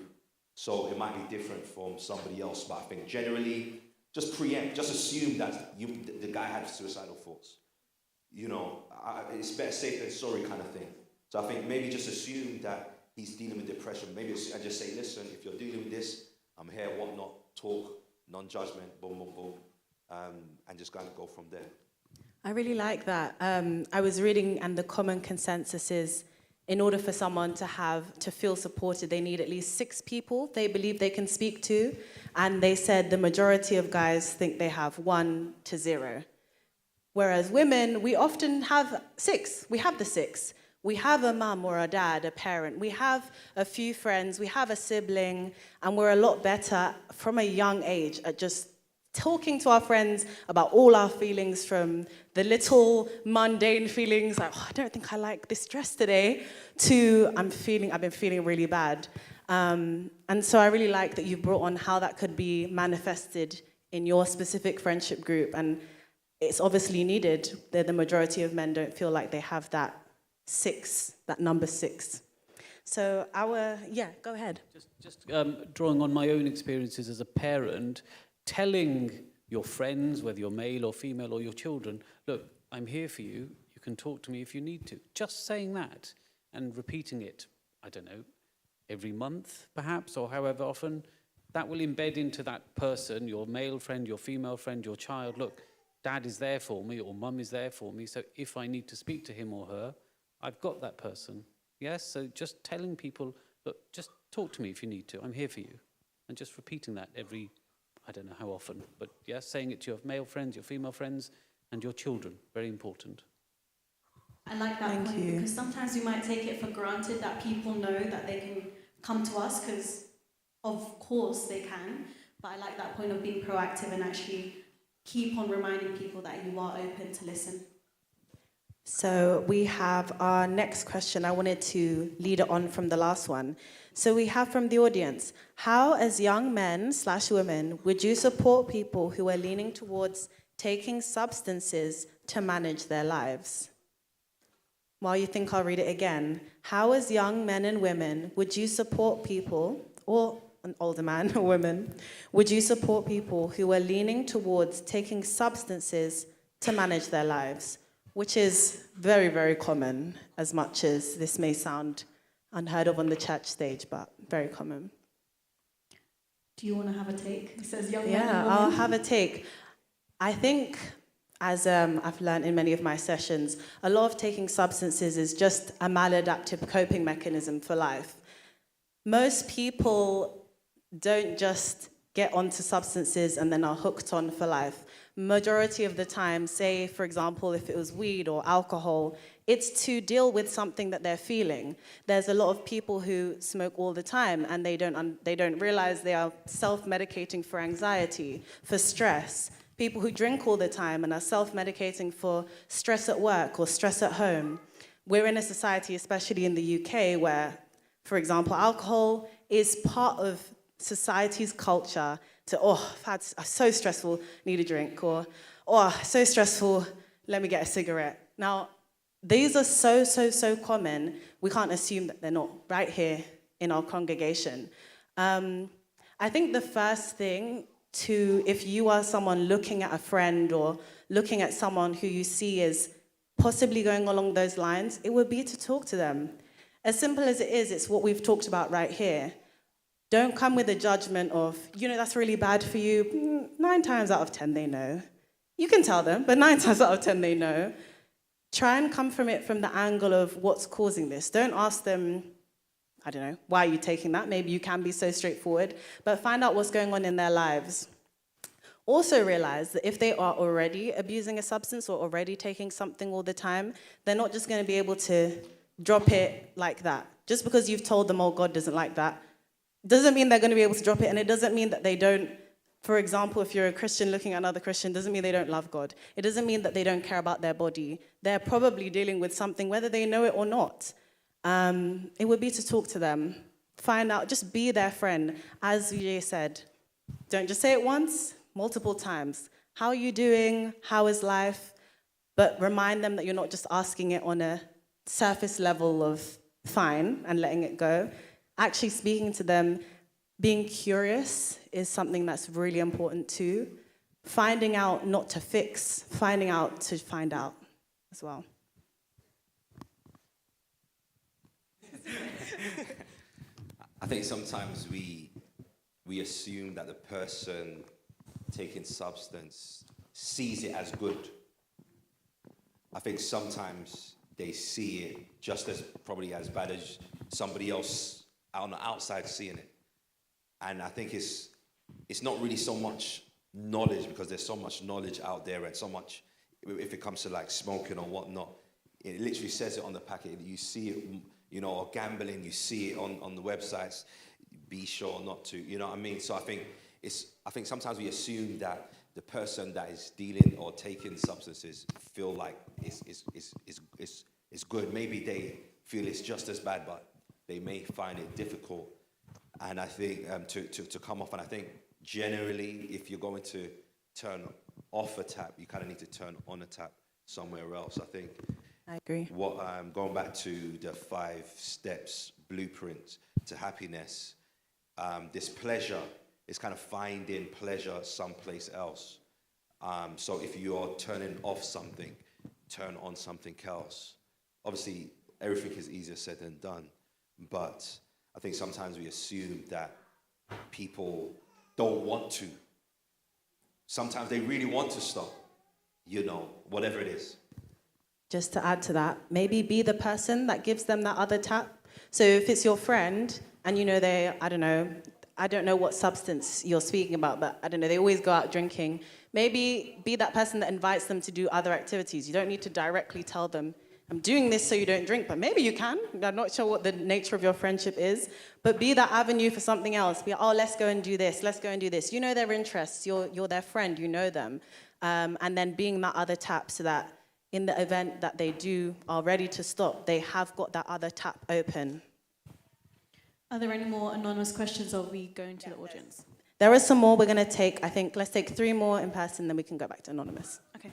So it might be different from somebody else, but I think generally, just preempt, just assume that the guy had suicidal thoughts. You know, it's better safe than sorry kind of thing. So I think maybe just assume that he's dealing with depression. Maybe I just say, listen, if you're dealing with this, I'm here, whatnot. talk, non-judgment, boom, boom, boom, and just kind of go from there. I really like that. I was reading, and the common consensus is, in order for someone to feel supported, they need at least 6 people they believe they can speak to. And they said the majority of guys think they have 1 to 0. Whereas women, we often have 6. We have the 6. We have a mum or a dad, a parent. We have a few friends. We have a sibling. And we're a lot better from a young age at just talking to our friends about all our feelings, from the little mundane feelings like, oh, I don't think I like this dress today, to I've been feeling really bad. And so I really like that you brought on how that could be manifested in your specific friendship group. And it's obviously needed. The majority of men don't feel like they have that 6, that number 6. So go ahead. Just drawing on my own experiences as a parent, telling your friends, whether you're male or female, or your children, look, I'm here for you. You can talk to me if you need to. Just saying that and repeating it, I don't know, every month perhaps, or however often, that will embed into that person, your male friend, your female friend, your child. Look, dad is there for me, or mum is there for me, so if I need to speak to him or her, I've got that person. Yes, so just telling people, look, just talk to me if you need to. I'm here for you. And just repeating that every, I don't know how often, but yes, saying it to your male friends, your female friends, and your children. Very important. I like that point, because sometimes we might take it for granted that people know that they can come to us, because of course they can. But I like that point of being proactive and actually keep on reminding people that you are open to listen. So we have our next question. I wanted to lead it on from the last one. So we have from the audience, how as young men/women would you support people who are leaning towards taking substances to manage their lives? While you think, I'll read it again. How as young men and women would you support people, or an older man or woman, would you support people who are leaning towards taking substances to manage their lives? Which is very, very common, as much as this may sound unheard of on the church stage, but very common. Do you want to have a take? It says young men Yeah, and women. I'll have a take. I think, as I've learned in many of my sessions, a lot of taking substances is just a maladaptive coping mechanism for life. Most people don't just get onto substances and then are hooked on for life. Majority of the time, say, for example, if it was weed or alcohol, it's to deal with something that they're feeling. There's a lot of people who smoke all the time and they don't realize they are self-medicating for anxiety, for stress. People who drink all the time and are self-medicating for stress at work or stress at home. We're in a society, especially in the UK, where, for example, alcohol is part of society's culture to, so stressful, need a drink, or, so stressful, let me get a cigarette. Now, these are so common, we can't assume that they're not right here in our congregation. I think the first thing if you are someone looking at a friend or looking at someone who you see is possibly going along those lines, it would be to talk to them. As simple as it is, it's what we've talked about right here. Don't come with a judgment of, that's really bad for you. 9 times out of 10 they know. You can tell them, but 9 times out of 10 they know. Try and come from it from the angle of what's causing this. Don't ask them, I don't know, why are you taking that? Maybe you can be so straightforward, but find out what's going on in their lives. Also realize that if they are already abusing a substance or already taking something all the time, they're not just going to be able to drop it like that. Just because you've told them, oh, God doesn't like that, doesn't mean they're going to be able to drop it, and it doesn't mean that they don't, for example, if you're a Christian looking at another Christian, doesn't mean they don't love God. It doesn't mean that they don't care about their body. They're probably dealing with something, whether they know it or not. It would be to talk to them, find out, just be their friend. As Vijay said, don't just say it once, multiple times. How are you doing? How is life? But remind them that you're not just asking it on a surface level of fine and letting it go. Actually speaking to them, being curious is something that's really important too. Finding out not to fix, finding out to find out as well. I think sometimes we we assume that the person taking substance sees it as good. I think sometimes they see it just as probably as bad as somebody else on the outside seeing it. And I think it's not really so much knowledge, because there's so much knowledge out there and so much, if it comes to like smoking or whatnot, it literally says it on the packet. You see it, you know, or gambling, you see it on the websites. Be sure not to, you know what I mean? So I think sometimes we assume that the person that is dealing or taking substances feel like it's good. Maybe they feel it's just as bad, but they may find it difficult. And I think to come off, and I think generally, if you're going to turn off a tap, you kind of need to turn on a tap somewhere else. I think. I agree. What going back to the 5 steps blueprint to happiness, this pleasure is kind of finding pleasure someplace else. So if you're turning off something, turn on something else. Obviously, everything is easier said than done, but I think sometimes we assume that people don't want to. Sometimes they really want to stop, you know, whatever it is. Just to add to that, maybe be the person that gives them that other tap. So if it's your friend and you know I don't know what substance you're speaking about, but I don't know, they always go out drinking. Maybe be that person that invites them to do other activities. You don't need to directly tell them, I'm doing this so you don't drink, but maybe you can. I'm not sure what the nature of your friendship is, but be that avenue for something else. Be, oh, let's go and do this, let's go and do this. You know their interests, you're their friend, you know them. And then being that other tap so that in the event that they are ready to stop, they have got that other tap open. Are there any more anonymous questions, or are we going to the audience? There are some more we're going to take. I think let's take 3 more in person, then we can go back to anonymous. Okay.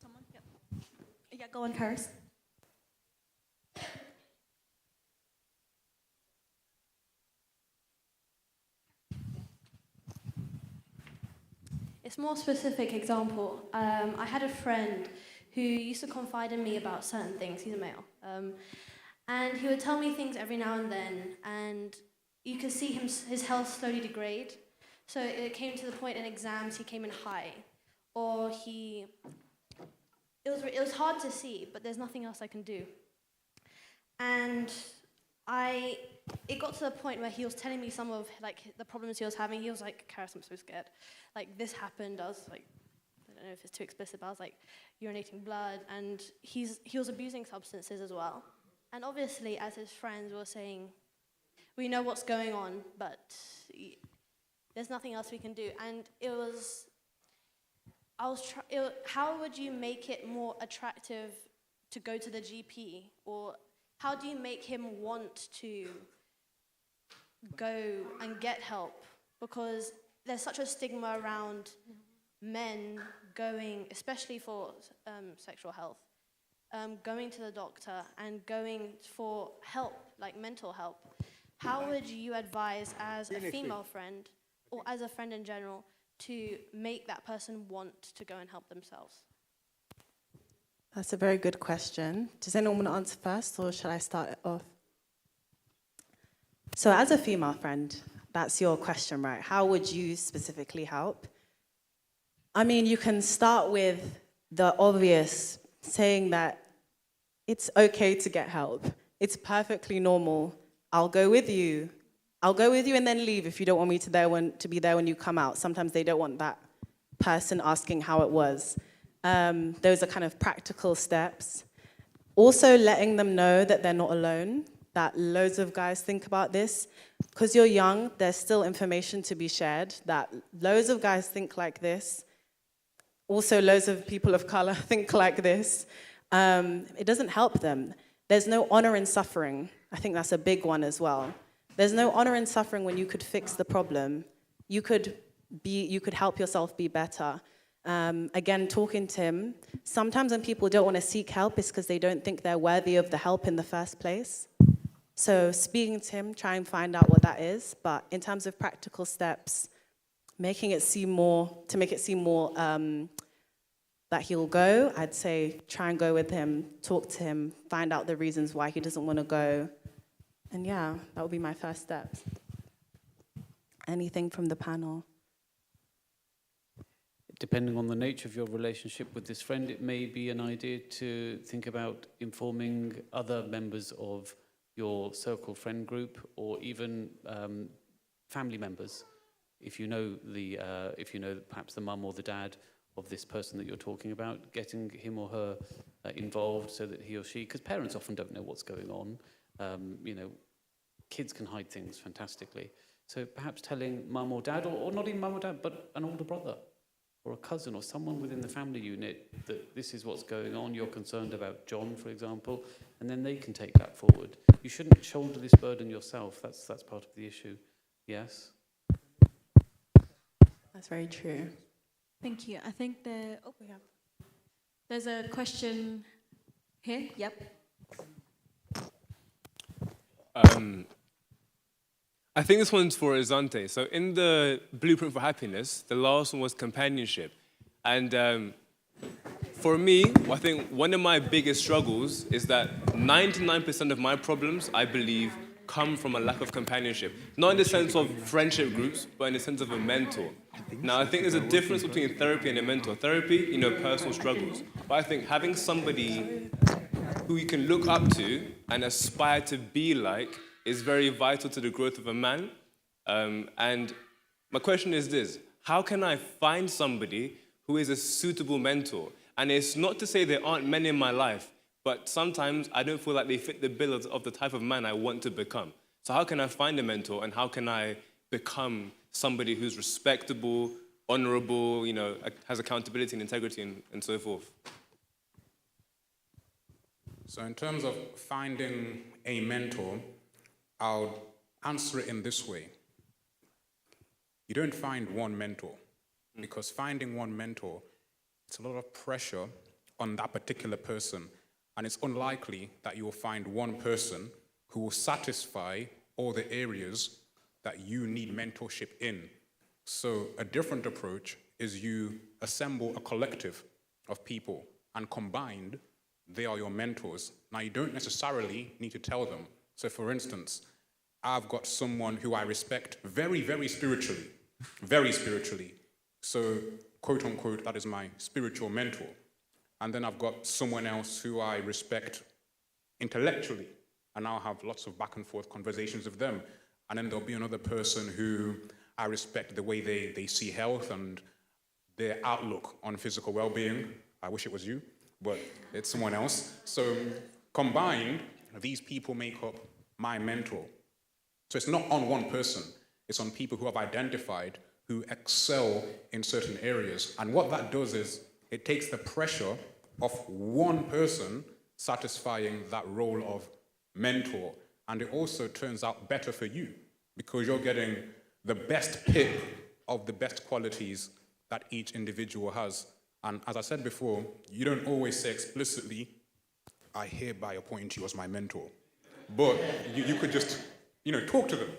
Someone? Yep. Yeah, go on, Karis. It's more specific example. I had a friend who used to confide in me about certain things. He's a male. And he would tell me things every now and then, and you could see his health slowly degrade. So it came to the point in exams he came in high, or it was hard to see, but there's nothing else I can do. And it got to the point where he was telling me some of like the problems he was having. He was like, Karis, I'm so scared. Like this happened. I was like, I don't know if it's too explicit, but I was like urinating blood, and he was abusing substances as well. And obviously, as his friends were saying, we know what's going on, but there's nothing else we can do. And how would you make it more attractive to go to the GP? Or how do you make him want to go and get help? Because there's such a stigma around men going, especially for sexual health, going to the doctor and going for help, like mental help. How would you advise as a female friend, or as a friend in general, to make that person want to go and help themselves? That's a very good question. Does anyone want to answer first, or shall I start it off? So as a female friend, that's your question, right? How would you specifically help? I mean, you can start with the obvious, saying that it's okay to get help. It's perfectly normal. I'll go with you. I'll go with you and then leave if you don't want me to be there when you come out. Sometimes they don't want that person asking how it was. Those are kind of practical steps. Also letting them know that they're not alone, that loads of guys think about this. Because you're young, there's still information to be shared, that loads of guys think like this. Also, loads of people of color think like this. It doesn't help them. There's no honor in suffering. I think that's a big one as well. There's no honor in suffering when you could fix the problem. You could help yourself be better. Again, talking to him. Sometimes when people don't want to seek help, it's because they don't think they're worthy of the help in the first place. So speaking to him, try and find out what that is. But in terms of practical steps, to make it seem more that he'll go, I'd say try and go with him, talk to him, find out the reasons why he doesn't want to go. And yeah, that would be my first steps. Anything from the panel? Depending on the nature of your relationship with this friend, it may be an idea to think about informing other members of your circle friend group, or even family members. If you know perhaps the mum or the dad of this person that you're talking about, getting him or her involved so that he or she, because parents often don't know what's going on. Kids can hide things fantastically. So perhaps telling mum or dad, or not even mum or dad, but an older brother or a cousin or someone within the family unit, that this is what's going on, you're concerned about John, for example, and then they can take that forward. You shouldn't shoulder this burden yourself. That's part of the issue. Yes? That's very true. Thank you. I think there's a question here. Yep. I think this one's for Azante. So in the Blueprint for Happiness, the last one was companionship. And for me, I think one of my biggest struggles is that 99% of my problems, I believe, come from a lack of companionship. Not in the sense of friendship groups, but in the sense of a mentor. Now, I think there's a difference between therapy and a mentor. Therapy, personal struggles. But I think having somebody who you can look up to and aspire to be like is very vital to the growth of a man. And my question is this: how can I find somebody who is a suitable mentor? And it's not to say there aren't men in my life, but sometimes I don't feel like they fit the bill of the type of man I want to become. So how can I find a mentor, and how can I become somebody who's respectable, honorable, has accountability and integrity and so forth? So in terms of finding a mentor, I'll answer it in this way. You don't find one mentor, because finding one mentor, it's a lot of pressure on that particular person, and it's unlikely that you will find one person who will satisfy all the areas that you need mentorship in. So a different approach is you assemble a collective of people, and combined, they are your mentors. Now, you don't necessarily need to tell them. So for instance, I've got someone who I respect very, very spiritually. So, quote unquote, that is my spiritual mentor. And then I've got someone else who I respect intellectually, and I'll have lots of back and forth conversations with them. And then there'll be another person who I respect the way they see health and their outlook on physical well-being. I wish it was you, but it's someone else. So combined, these people make up my mentor. So it's not on one person, it's on people who have identified who excel in certain areas. And what that does is it takes the pressure of one person satisfying that role of mentor. And it also turns out better for you, because you're getting the best pick of the best qualities that each individual has. And as I said before, you don't always say explicitly, I hereby appoint you as my mentor. But you could just, talk to them.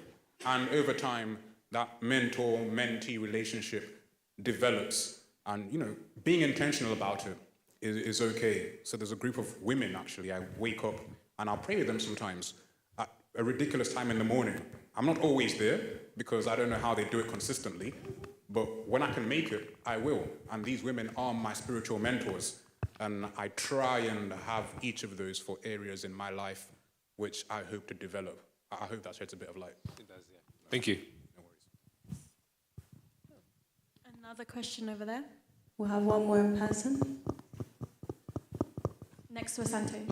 And over time, that mentor-mentee relationship develops. And, being intentional about it is okay. So there's a group of women, actually, I wake up and I'll pray with them sometimes at a ridiculous time in the morning. I'm not always there, because I don't know how they do it consistently. But when I can make it, I will. And these women are my spiritual mentors. And I try and have each of those for areas in my life which I hope to develop. I hope that sheds a bit of light. It does, yeah. Thank you. No worries. Another question over there. We'll have one more in person. Next to Asante.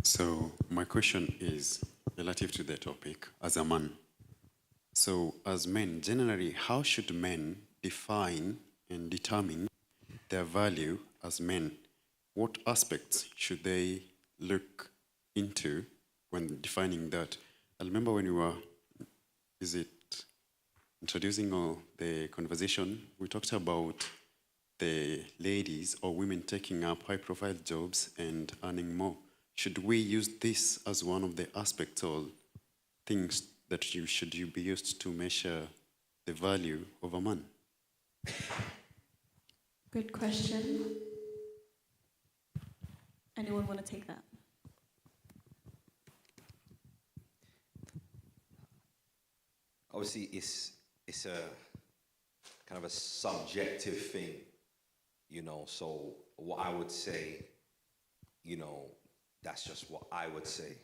So my question is relative to the topic as a man. So as men, generally, how should men define and determine their value as men? What aspects should they look into when defining that? I remember when we were, introducing the conversation, we talked about the ladies or women taking up high-profile jobs and earning more. Should we use this as one of the aspects or things that should be used to measure the value of a man? Good question. Anyone want to take that? obviously it's a kind of a subjective thing, you know, so what I would say, you know, that's just what I would say.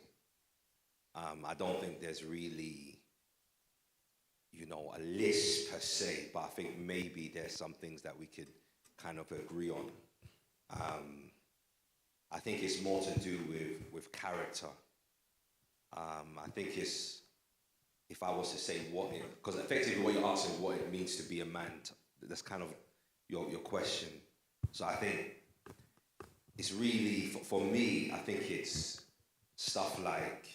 I don't think there's really, you know, a list per se, but I think maybe there's some things that we could kind of agree on. I think it's more to do with character. I think it's, if I was to say what, because effectively what you're asking what it means to be a man, that's kind of your question. So I think it's really, for me, I think it's stuff like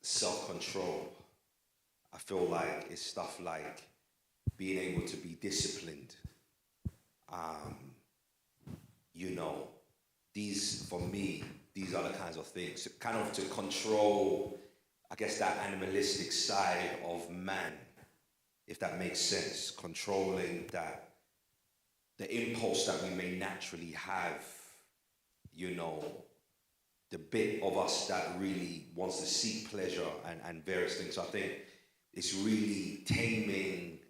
self-control. I feel like it's stuff like being able to be disciplined. You know, for me, these are the kinds of things, kind of to control, I guess, that animalistic side of man, if that makes sense, controlling that, the impulse that we may naturally have, you know, the bit of us that really wants to seek pleasure and various things. So I think it's really taming,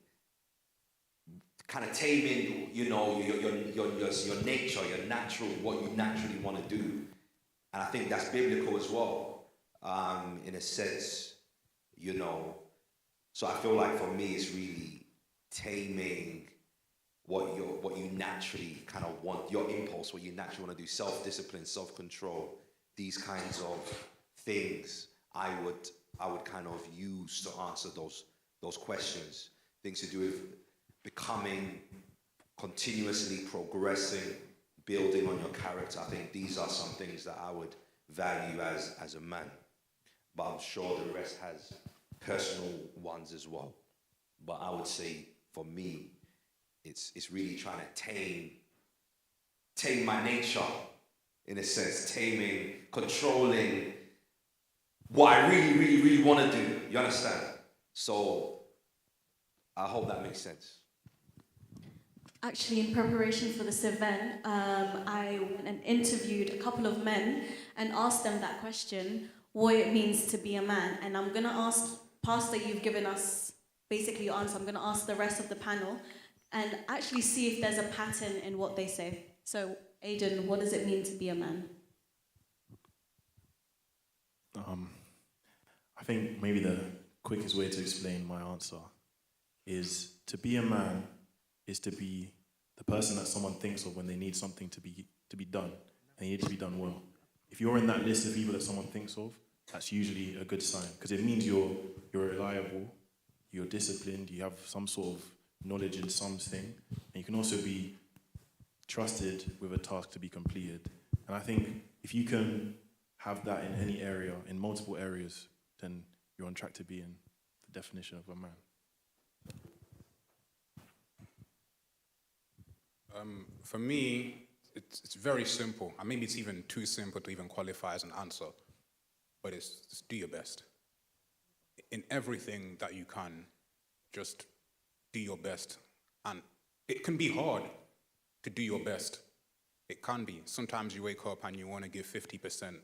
you know, your nature, your natural, what you naturally want to do. And I think that's biblical as well, in a sense, you know. So I feel like for me, it's really taming what you naturally kind of want, your impulse, what you naturally want to do, self-discipline, self-control, these kinds of things I would kind of use to answer those questions. Things to do with becoming, continuously progressing, building on your character. I think these are some things that I would value as a man. But I'm sure the rest has personal ones as well. But I would say, for me, it's really trying to tame my nature, in a sense, taming, controlling what I really, really, really want to do. You understand? So I hope that makes sense. Actually, in preparation for this event, I went and interviewed a couple of men and asked them that question, what it means to be a man. And I'm going to ask, Pastor, you've given us basically your answer. I'm going to ask the rest of the panel and actually see if there's a pattern in what they say. So, Aidan, what does it mean to be a man? I think maybe the quickest way to explain my answer is to be a man is to be the person that someone thinks of when they need something to be done, and it needs to be done well. If you're in that list of people that someone thinks of, that's usually a good sign, because it means you're reliable, you're disciplined, you have some sort of knowledge in something, and you can also be trusted with a task to be completed. And I think if you can have that in any area, in multiple areas, then you're on track to being the definition of a man. For me, it's very simple. And maybe it's even too simple to even qualify as an answer. But it's do your best. In everything that you can, just do your best. And it can be hard to do your best. It can be. Sometimes you wake up and you want to give 50%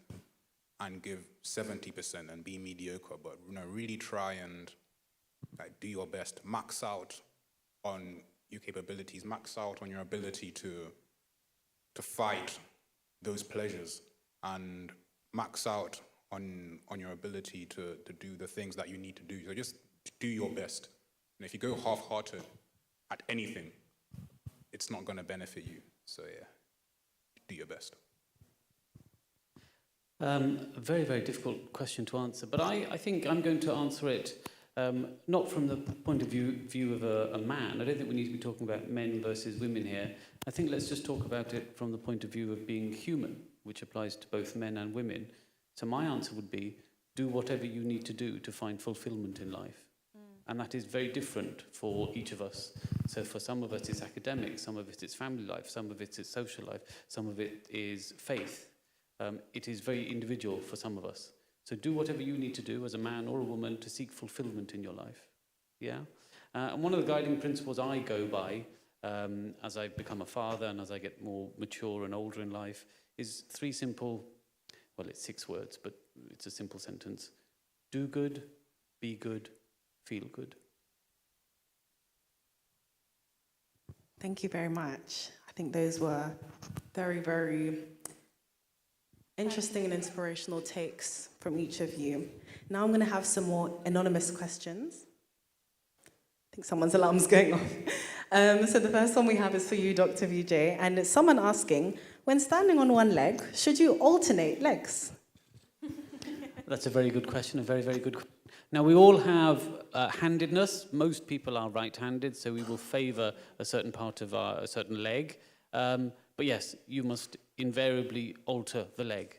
and give 70% and be mediocre. But really try and do your best. Max out on your capabilities, max out on your ability to fight those pleasures, and max out on your ability to do the things that you need to do. So just do your best. And if you go half-hearted at anything, it's not going to benefit you. So yeah, do your best. A very, very difficult question to answer, but I think I'm going to answer it not from the point of view of a man. I don't think we need to be talking about men versus women here. I think let's just talk about it from the point of view of being human, which applies to both men and women. So my answer would be, do whatever you need to do to find fulfillment in life. And that is very different for each of us. So for some of us it's academic, some of it is family life, some of it is social life, some of it is faith. It is very individual for some of us. So do whatever you need to do as a man or a woman to seek fulfillment in your life. Yeah? And one of the guiding principles I go by as I become a father and as I get more mature and older in life is three simple, well, it's 6 words, but it's a simple sentence. Do good, be good, feel good. Thank you very much. I think those were very, very interesting and inspirational takes from each of you. Now I'm going to have some more anonymous questions. I think someone's alarm's going off. So the first one we have is for you, Dr. Vijay, and it's someone asking, when standing on one leg, should you alternate legs? That's a very good question, a very, very good question. Now, we all have handedness. Most people are right-handed, so we will favour a certain part of a certain leg. But yes, you must invariably alter the leg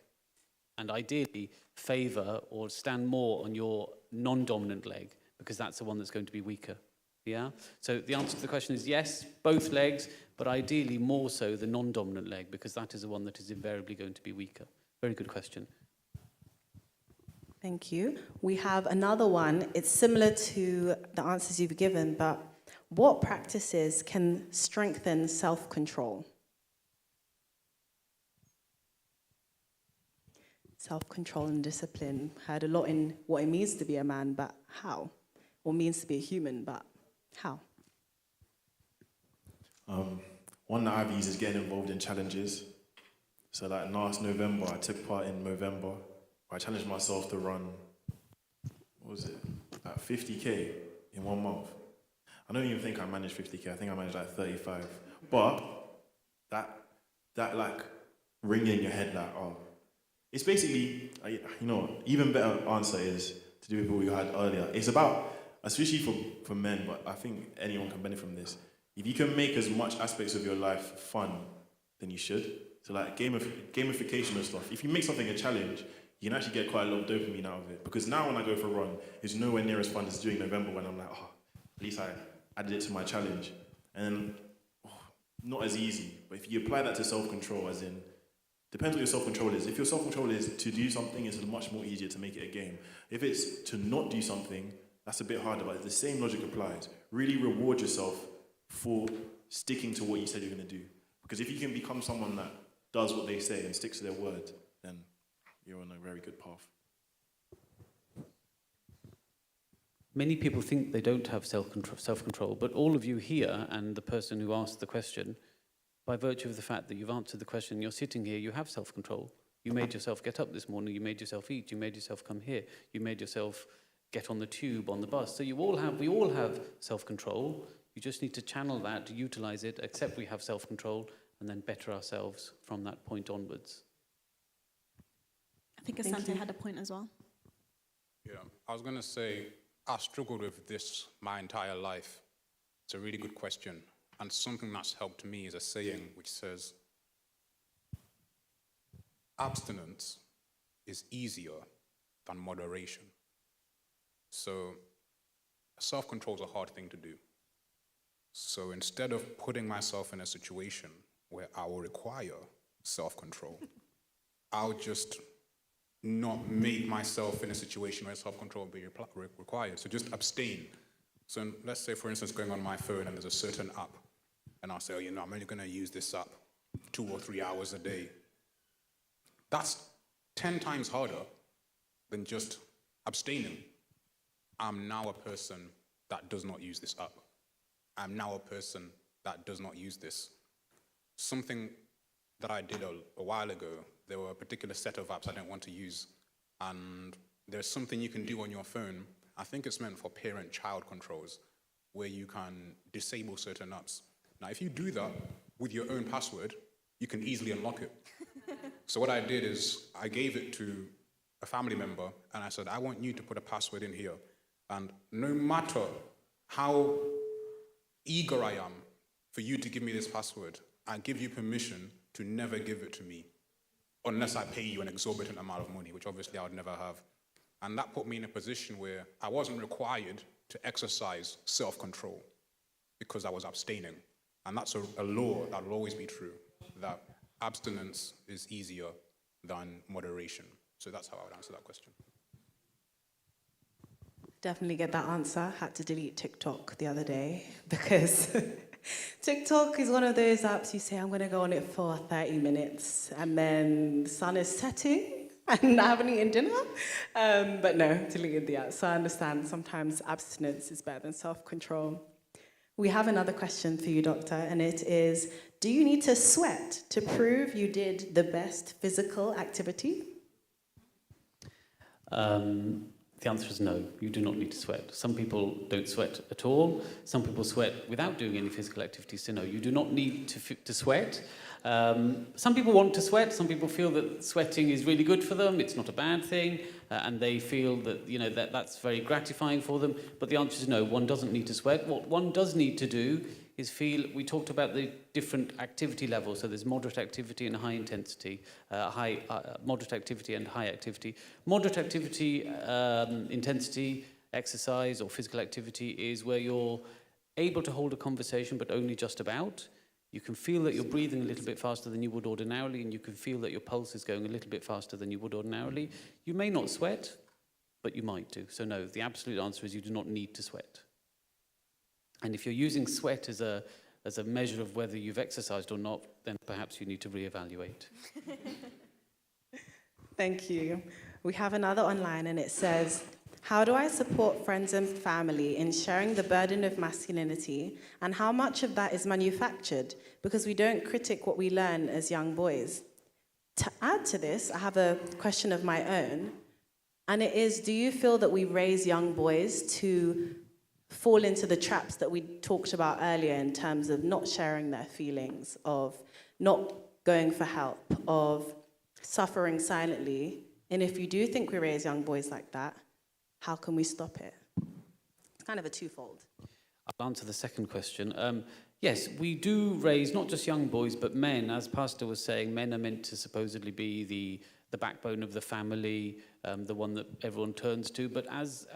and ideally favour or stand more on your non-dominant leg because that's the one that's going to be weaker. Yeah? So the answer to the question is yes, both legs, but ideally more so the non-dominant leg because that is the one that is invariably going to be weaker. Very good question. Thank you. We have another one. It's similar to the answers you've given, but what practices can strengthen self-control? Self-control and discipline. Heard a lot in what it means to be a man, but how? What it means to be a human, but how? One that I've used is getting involved in challenges. So like last November, I took part in Movember. I challenged myself to run, what was it, like 50K in 1 month. I don't even think I managed 50K, I think I managed like 35. But that like ringing in your head like, oh, it's basically, even better answer is to do with what we had earlier. It's about, especially for men, but I think anyone can benefit from this. If you can make as much aspects of your life fun, then you should. So like gamification and stuff. If you make something a challenge, you can actually get quite a lot of dopamine out of it. Because now when I go for a run, it's nowhere near as fun as during November when I'm like, oh, at least I added it to my challenge. And not as easy. But if you apply that to self-control, as in, depends what your self-control is. If your self-control is to do something, it's much more easier to make it a game. If it's to not do something, that's a bit harder, but the same logic applies. Really reward yourself for sticking to what you said you're going to do. Because if you can become someone that does what they say and sticks to their word, then you're on a very good path. Many people think they don't have self-control, but all of you here and the person who asked the question, by virtue of the fact that you've answered the question, you're sitting here, you have self-control. You made yourself get up this morning, you made yourself eat, you made yourself come here, you made yourself get on the tube, on the bus. So we all have self-control. You just need to channel that, to utilize it, accept we have self-control, and then better ourselves from that point onwards. I think Asante had a point as well. Yeah, I was going to say, I've struggled with this my entire life. It's a really good question. And something that's helped me is a saying which says, abstinence is easier than moderation. So self-control is a hard thing to do. So instead of putting myself in a situation where I will require self-control, I'll just not make myself in a situation where self-control will be required. So just abstain. So let's say, for instance, going on my phone and there's a certain app, and I'll say, I'm only going to use this app 2 or 3 hours a day. That's 10 times harder than just abstaining. I'm now a person that does not use this app. I'm now a person that does not use this. Something that I did a while ago, there were a particular set of apps I didn't want to use, and there's something you can do on your phone, I think it's meant for parent-child controls, where you can disable certain apps. Now, if you do that with your own password, you can easily unlock it. So what I did is I gave it to a family member, and I said, I want you to put a password in here, and no matter how eager I am for you to give me this password, I give you permission to never give it to me unless I pay you an exorbitant amount of money, which obviously I would never have. And that put me in a position where I wasn't required to exercise self-control because I was abstaining. And that's a law that will always be true, that abstinence is easier than moderation. So that's how I would answer that question. Definitely get that answer. Had to delete TikTok the other day because TikTok is one of those apps you say, I'm going to go on it for 30 minutes, and then the sun is setting and I haven't eaten dinner. But no, deleted the app. So I understand sometimes abstinence is better than self-control. We have another question for you, Doctor, and it is, do you need to sweat to prove you did the best physical activity? The answer is no, you do not need to sweat. Some people don't sweat at all. Some people sweat without doing any physical activity, so no, you do not need to sweat. Some people want to sweat. Some people feel that sweating is really good for them. It's not a bad thing, and they feel that, you know, that's very gratifying for them. But the answer is no, one doesn't need to sweat. What one does need to do is feel, we talked about the different activity levels, so there's moderate activity and high intensity, moderate activity and high activity. Moderate activity, intensity, exercise or physical activity is where you're able to hold a conversation, but only just about. You can feel that you're breathing a little bit faster than you would ordinarily, and you can feel that your pulse is going a little bit faster than you would ordinarily. You may not sweat, but you might do. So no, the absolute answer is you do not need to sweat. And if you're using sweat as a measure of whether you've exercised or not, then perhaps you need to reevaluate. Thank you. We have another online, and it says, how do I support friends and family in sharing the burden of masculinity, and how much of that is manufactured because we don't critique what we learn as young boys? To add to this, I have a question of my own, and it is, do you feel that we raise young boys to fall into the traps that we talked about earlier in terms of not sharing their feelings, of not going for help, of suffering silently? And if you do think we raise young boys like that, how can we stop it? It's kind of a twofold. I'll answer the second question. Yes, we do raise not just young boys, but men. As Pastor was saying, men are meant to supposedly be the backbone of the family, the one that everyone turns to. But as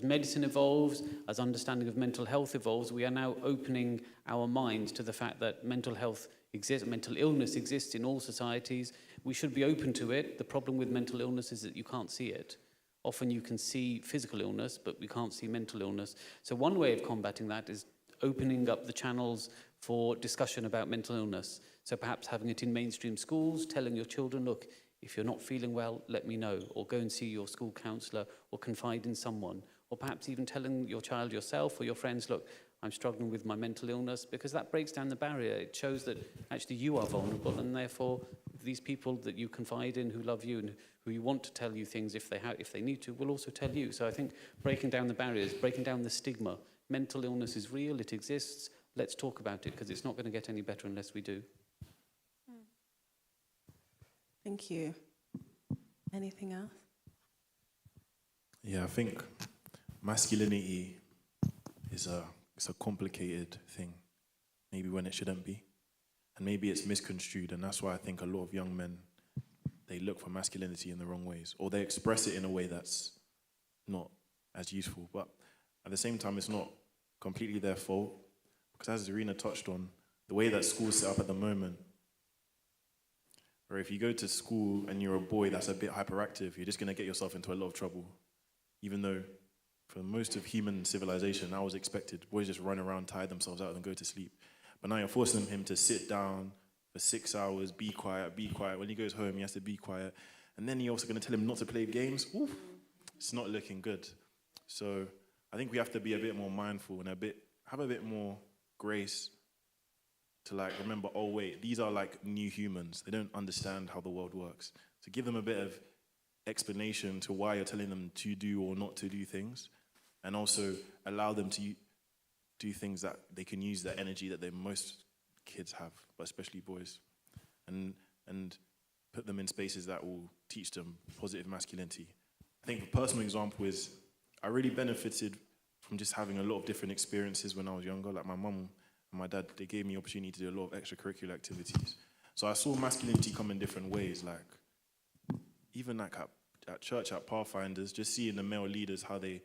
medicine evolves, as understanding of mental health evolves, we are now opening our minds to the fact that mental health exists, mental illness exists in all societies. We should be open to it. The problem with mental illness is that you can't see it. Often you can see physical illness, but we can't see mental illness. So one way of combating that is opening up the channels for discussion about mental illness. So perhaps having it in mainstream schools, telling your children, look, if you're not feeling well, let me know, or go and see your school counsellor, or confide in someone, or perhaps even telling your child yourself or your friends, look, I'm struggling with my mental illness, because that breaks down the barrier. It shows that actually you are vulnerable, and therefore these people that you confide in, who love you and who you want to tell you things if they need to, will also tell you. So I think breaking down the barriers, breaking down the stigma. Mental illness is real, it exists. Let's talk about it, because it's not going to get any better unless we do. Thank you. Anything else? Yeah, I think masculinity is it's a complicated thing, maybe when it shouldn't be. And maybe it's misconstrued, and that's why I think a lot of young men, they look for masculinity in the wrong ways, or they express it in a way that's not as useful. But at the same time, it's not completely their fault, because as Zarina touched on, the way that school's set up at the moment, or if you go to school and you're a boy that's a bit hyperactive, you're just going to get yourself into a lot of trouble. Even though for most of human civilization, that was expected. Boys just run around, tire themselves out and go to sleep. But now you're forcing him to sit down for 6 hours, be quiet, be quiet. When he goes home, he has to be quiet. And then you're also going to tell him not to play games. Oof, it's not looking good. So I think we have to be a bit more mindful and have a bit more grace to remember, oh wait, these are new humans. They don't understand how the world works. So give them a bit of explanation to why you're telling them to do or not to do things, and also allow them to do things that they can use the energy that most kids have, but especially boys, and put them in spaces that will teach them positive masculinity. I think a personal example is I really benefited from just having a lot of different experiences when I was younger. Like my mum and my dad, they gave me opportunity to do a lot of extracurricular activities. So I saw masculinity come in different ways, even at church, at Pathfinders, just seeing the male leaders, how they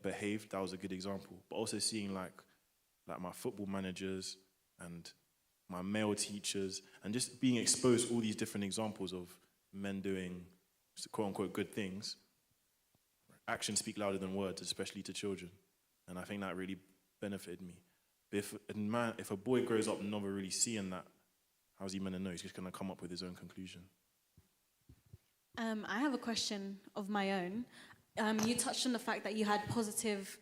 behaved, that was a good example. But also seeing my football managers and my male teachers, and just being exposed to all these different examples of men doing quote unquote good things. Actions speak louder than words, especially to children. And I think that really benefited me. But if a boy grows up never really seeing that, how's he meant to know? He's just going to come up with his own conclusion. I have a question of my own. You touched on the fact that you had positive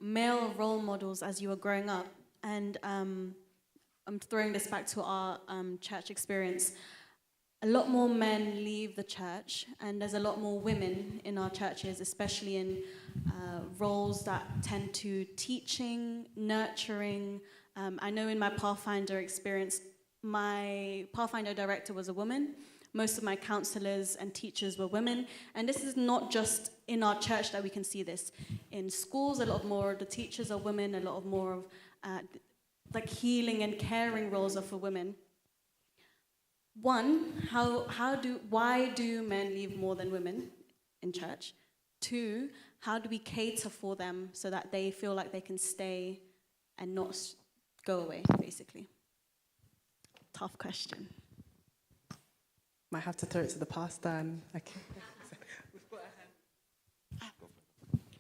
male role models as you were growing up, and I'm throwing this back to our church experience. A lot more men leave the church, and there's a lot more women in our churches, especially in roles that tend to teaching, nurturing. I know in my Pathfinder experience, my Pathfinder director was a woman. Most of my counselors and teachers were women. And this is not just in our church that we can see this. In schools, a lot more of the teachers are women, a lot of more of like healing and caring roles are for women. One, why do men leave more than women in church? Two, how do we cater for them so that they feel like they can stay and not go away, basically? Tough question. Might have to throw it to the pastor and okay.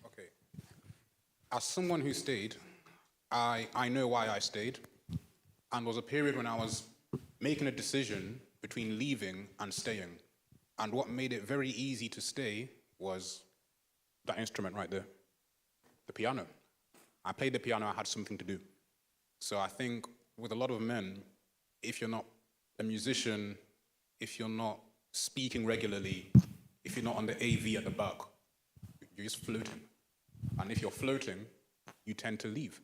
Okay. As someone who stayed, I know why I stayed. And was a period when I was making a decision between leaving and staying. And what made it very easy to stay was that instrument right there, the piano. I played the piano, I had something to do. So I think with a lot of men, if you're not a musician, if you're not speaking regularly, if you're not on the AV at the back, you're just floating. And if you're floating, you tend to leave.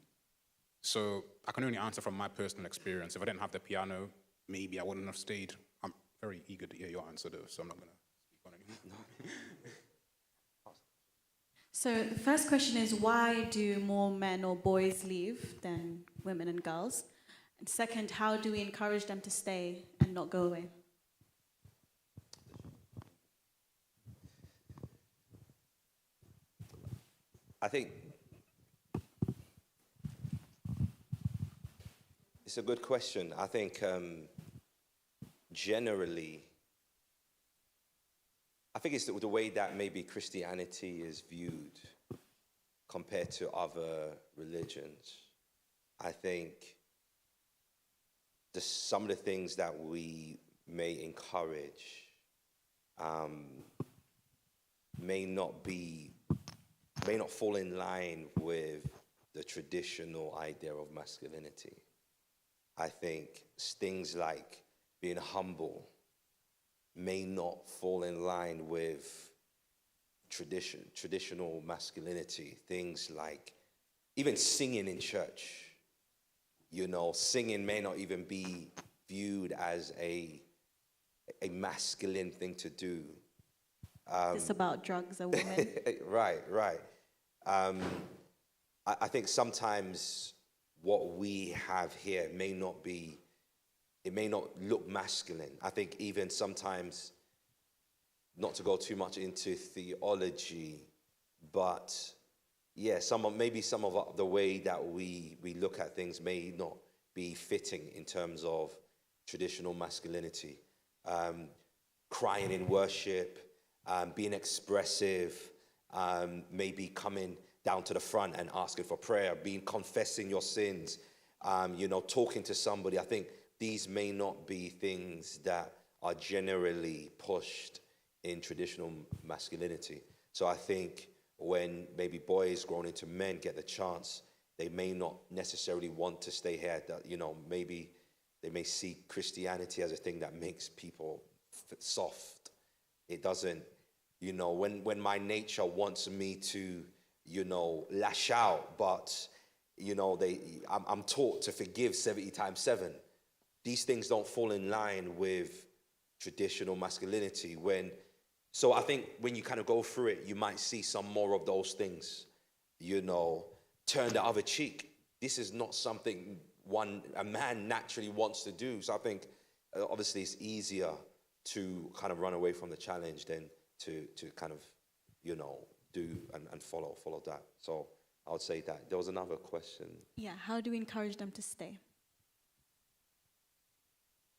So I can only answer from my personal experience. If I didn't have the piano, maybe I wouldn't have stayed. I'm very eager to hear your answer though, so I'm not going to speak on anything. So the first question is, why do more men or boys leave than women and girls? And second, how do we encourage them to stay and not go away? I think it's a good question. I think generally, I think it's the way that maybe Christianity is viewed compared to other religions. I think some of the things that we may encourage may not fall in line with the traditional idea of masculinity. I think things like being humble may not fall in line with traditional masculinity. Things like even singing in church. You know, singing may not even be viewed as a masculine thing to do. It's about drugs and women. Right. I think sometimes what we have here may not look masculine. I think even sometimes, not to go too much into theology, but yeah, maybe some of the way that we look at things may not be fitting in terms of traditional masculinity. Crying in worship, being expressive, maybe coming down to the front and asking for prayer, confessing your sins, talking to somebody. I think these may not be things that are generally pushed in traditional masculinity. So I think when maybe boys grown into men get the chance, they may not necessarily want to stay here. That, maybe they may see Christianity as a thing that makes people soft. It doesn't, when my nature wants me to, lash out, but, I'm taught to forgive 70 times 7. These things don't fall in line with traditional masculinity. So I think when you kind of go through it, you might see some more of those things, turn the other cheek. This is not something a man naturally wants to do. So I think obviously it's easier to kind of run away from the challenge than to kind of, do and follow that. So I would say that. There was another question. Yeah, how do we encourage them to stay?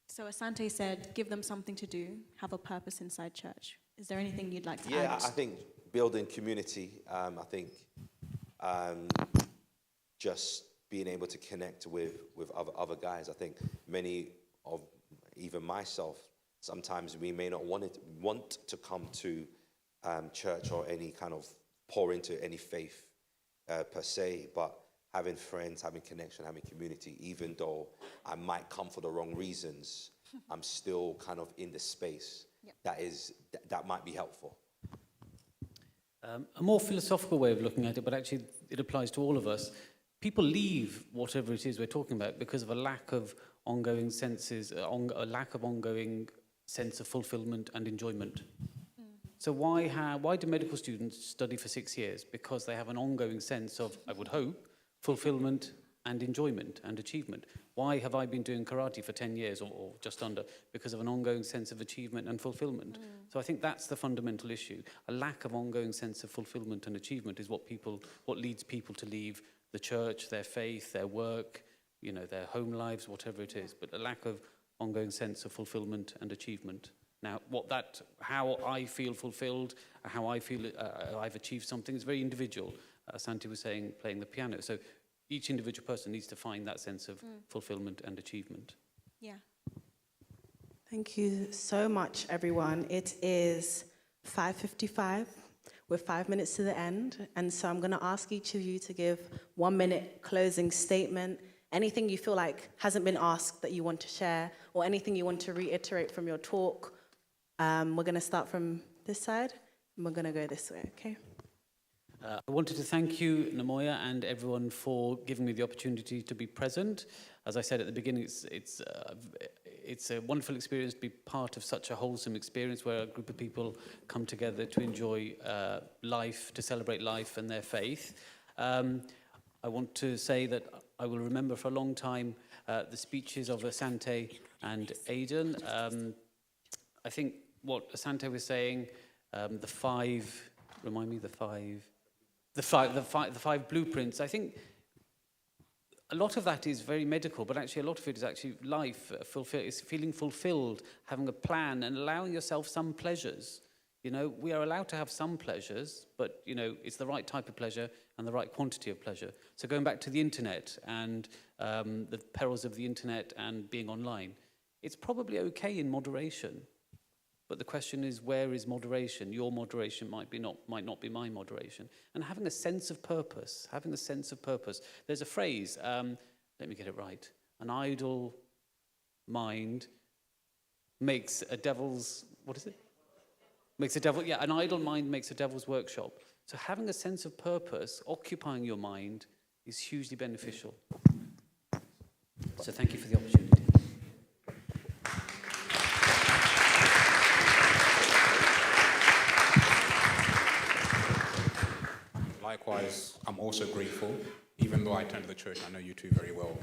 So Asante said, give them something to do, have a purpose inside church. Is there anything you'd like to add? Yeah, I think building community. I think just being able to connect with other guys. I think many of, even myself, Sometimes we may not want to come to church or any kind of pour into any faith per se, but having friends, having connection, having community, even though I might come for the wrong reasons, I'm still kind of in the space that might be helpful. A more philosophical way of looking at it, but actually it applies to all of us. People leave whatever it is we're talking about because of a lack of ongoing senses, a lack of ongoing sense of fulfillment and enjoyment. So why do medical students study for 6 years? Because they have an ongoing sense of, I would hope, fulfillment and enjoyment and achievement. Why have I been doing karate for 10 years or just under? Because of an ongoing sense of achievement and fulfillment. So I think that's the fundamental issue. A lack of ongoing sense of fulfillment and achievement is what leads people to leave the church, their faith, their work, their home lives, whatever it is. But a lack of ongoing sense of fulfillment and achievement. Now, how I feel fulfilled, how I feel I've achieved something is very individual. Santi was saying, playing the piano. So each individual person needs to find that sense of fulfillment and achievement. Yeah. Thank you so much, everyone. It is 5:55. We're 5 minutes to the end. And so I'm going to ask each of you to give 1 minute closing statement, anything you feel like hasn't been asked that you want to share, or anything you want to reiterate from your talk. We're going to start from this side, and we're going to go this way, okay? I wanted to thank you, Namoya, and everyone for giving me the opportunity to be present. As I said at the beginning, it's a wonderful experience to be part of such a wholesome experience where a group of people come together to enjoy life, to celebrate life and their faith. I want to say that I will remember for a long time the speeches of Asante and Aidan. I think what Asante was saying, the five blueprints, I think a lot of that is very medical, but actually a lot of it is actually life, is feeling fulfilled, having a plan and allowing yourself some pleasures. We are allowed to have some pleasures, but, it's the right type of pleasure and the right quantity of pleasure. So going back to the internet and the perils of the internet and being online, it's probably okay in moderation. But the question is, where is moderation? Your moderation might not be my moderation. And having a sense of purpose, There's a phrase, let me get it right. An idle mind makes a devil's, what is it? An idle mind makes a devil's workshop. So having a sense of purpose, occupying your mind, is hugely beneficial. So thank you for the opportunity. Likewise, I'm also grateful, even though I attend the church, I know you two very well.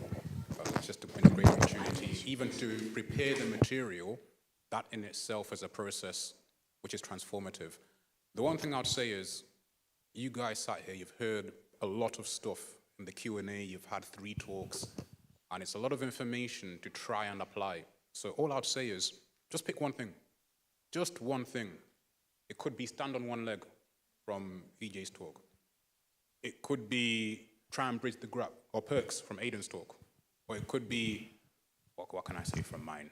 It's just been a great opportunity, even to prepare the material, that in itself is a process which is transformative. The one thing I'd say is, you guys sat here, you've heard a lot of stuff in the Q&A, you've had 3 talks, and it's a lot of information to try and apply. So all I'd say is, just pick one thing. Just one thing. It could be stand on one leg from VJ's talk. It could be try and bridge the gap, or perks from Aidan's talk. Or it could be, what can I say from mine?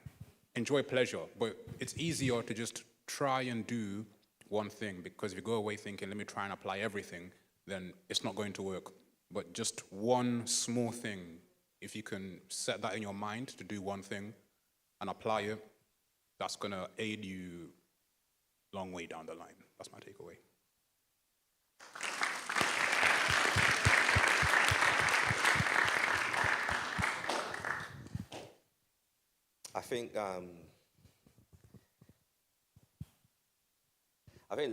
Enjoy pleasure, but it's easier to just try and do one thing, because if you go away thinking, let me try and apply everything, then it's not going to work. But just one small thing, if you can set that in your mind to do one thing and apply it, that's going to aid you a long way down the line. That's my takeaway. I think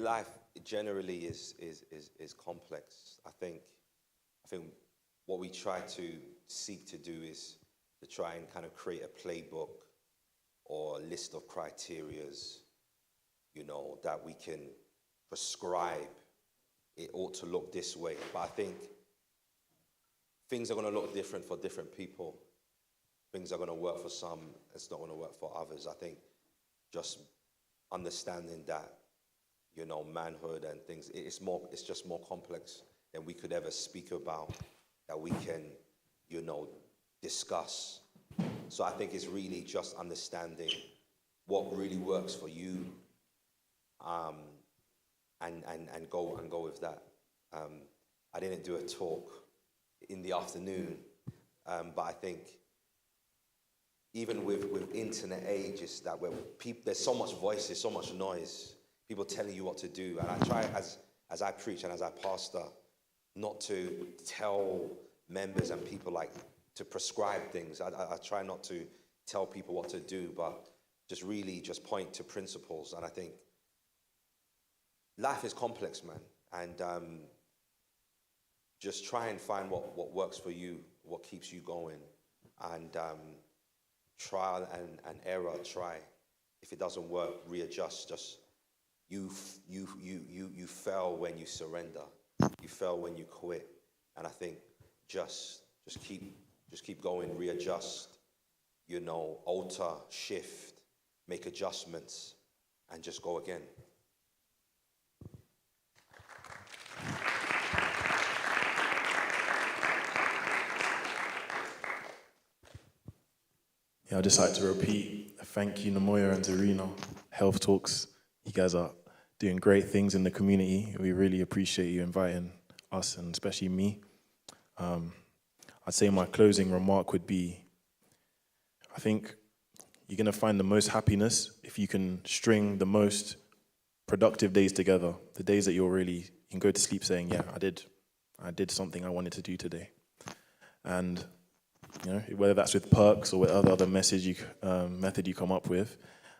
life generally is complex. I think what we try to seek to do is to try and kind of create a playbook or a list of criterias, that we can prescribe. It ought to look this way. But I think things are going to look different for different people. Things are going to work for some, it's not going to work for others. I think just understanding that, manhood and things, it's just more complex than we could ever speak about, that we can, discuss. So I think it's really just understanding what really works for you, and go with that. I didn't do a talk in the afternoon, but I think even with internet age, is that where there's so much voices, so much noise, people telling you what to do, and I try as I preach and as I pastor, not to tell members and people like to prescribe things. I try not to tell people what to do, but just really just point to principles. And I think life is complex, man, and just try and find what works for you, what keeps you going, and trial and error. Try. If it doesn't work, readjust. Just you fail when you surrender. You fail when you quit. And I think just keep going, readjust, alter, shift, make adjustments, and just go again. Yeah, I'd just like to repeat a thank you, Namoya and Zarina, Health Talks. You guys are doing great things in the community. We really appreciate you inviting us, and especially me. I'd say my closing remark would be, I think you're going to find the most happiness if you can string the most productive days together. The days that you can go to sleep saying, yeah, I did something I wanted to do today. And whether that's with perks or whatever other method you come up with,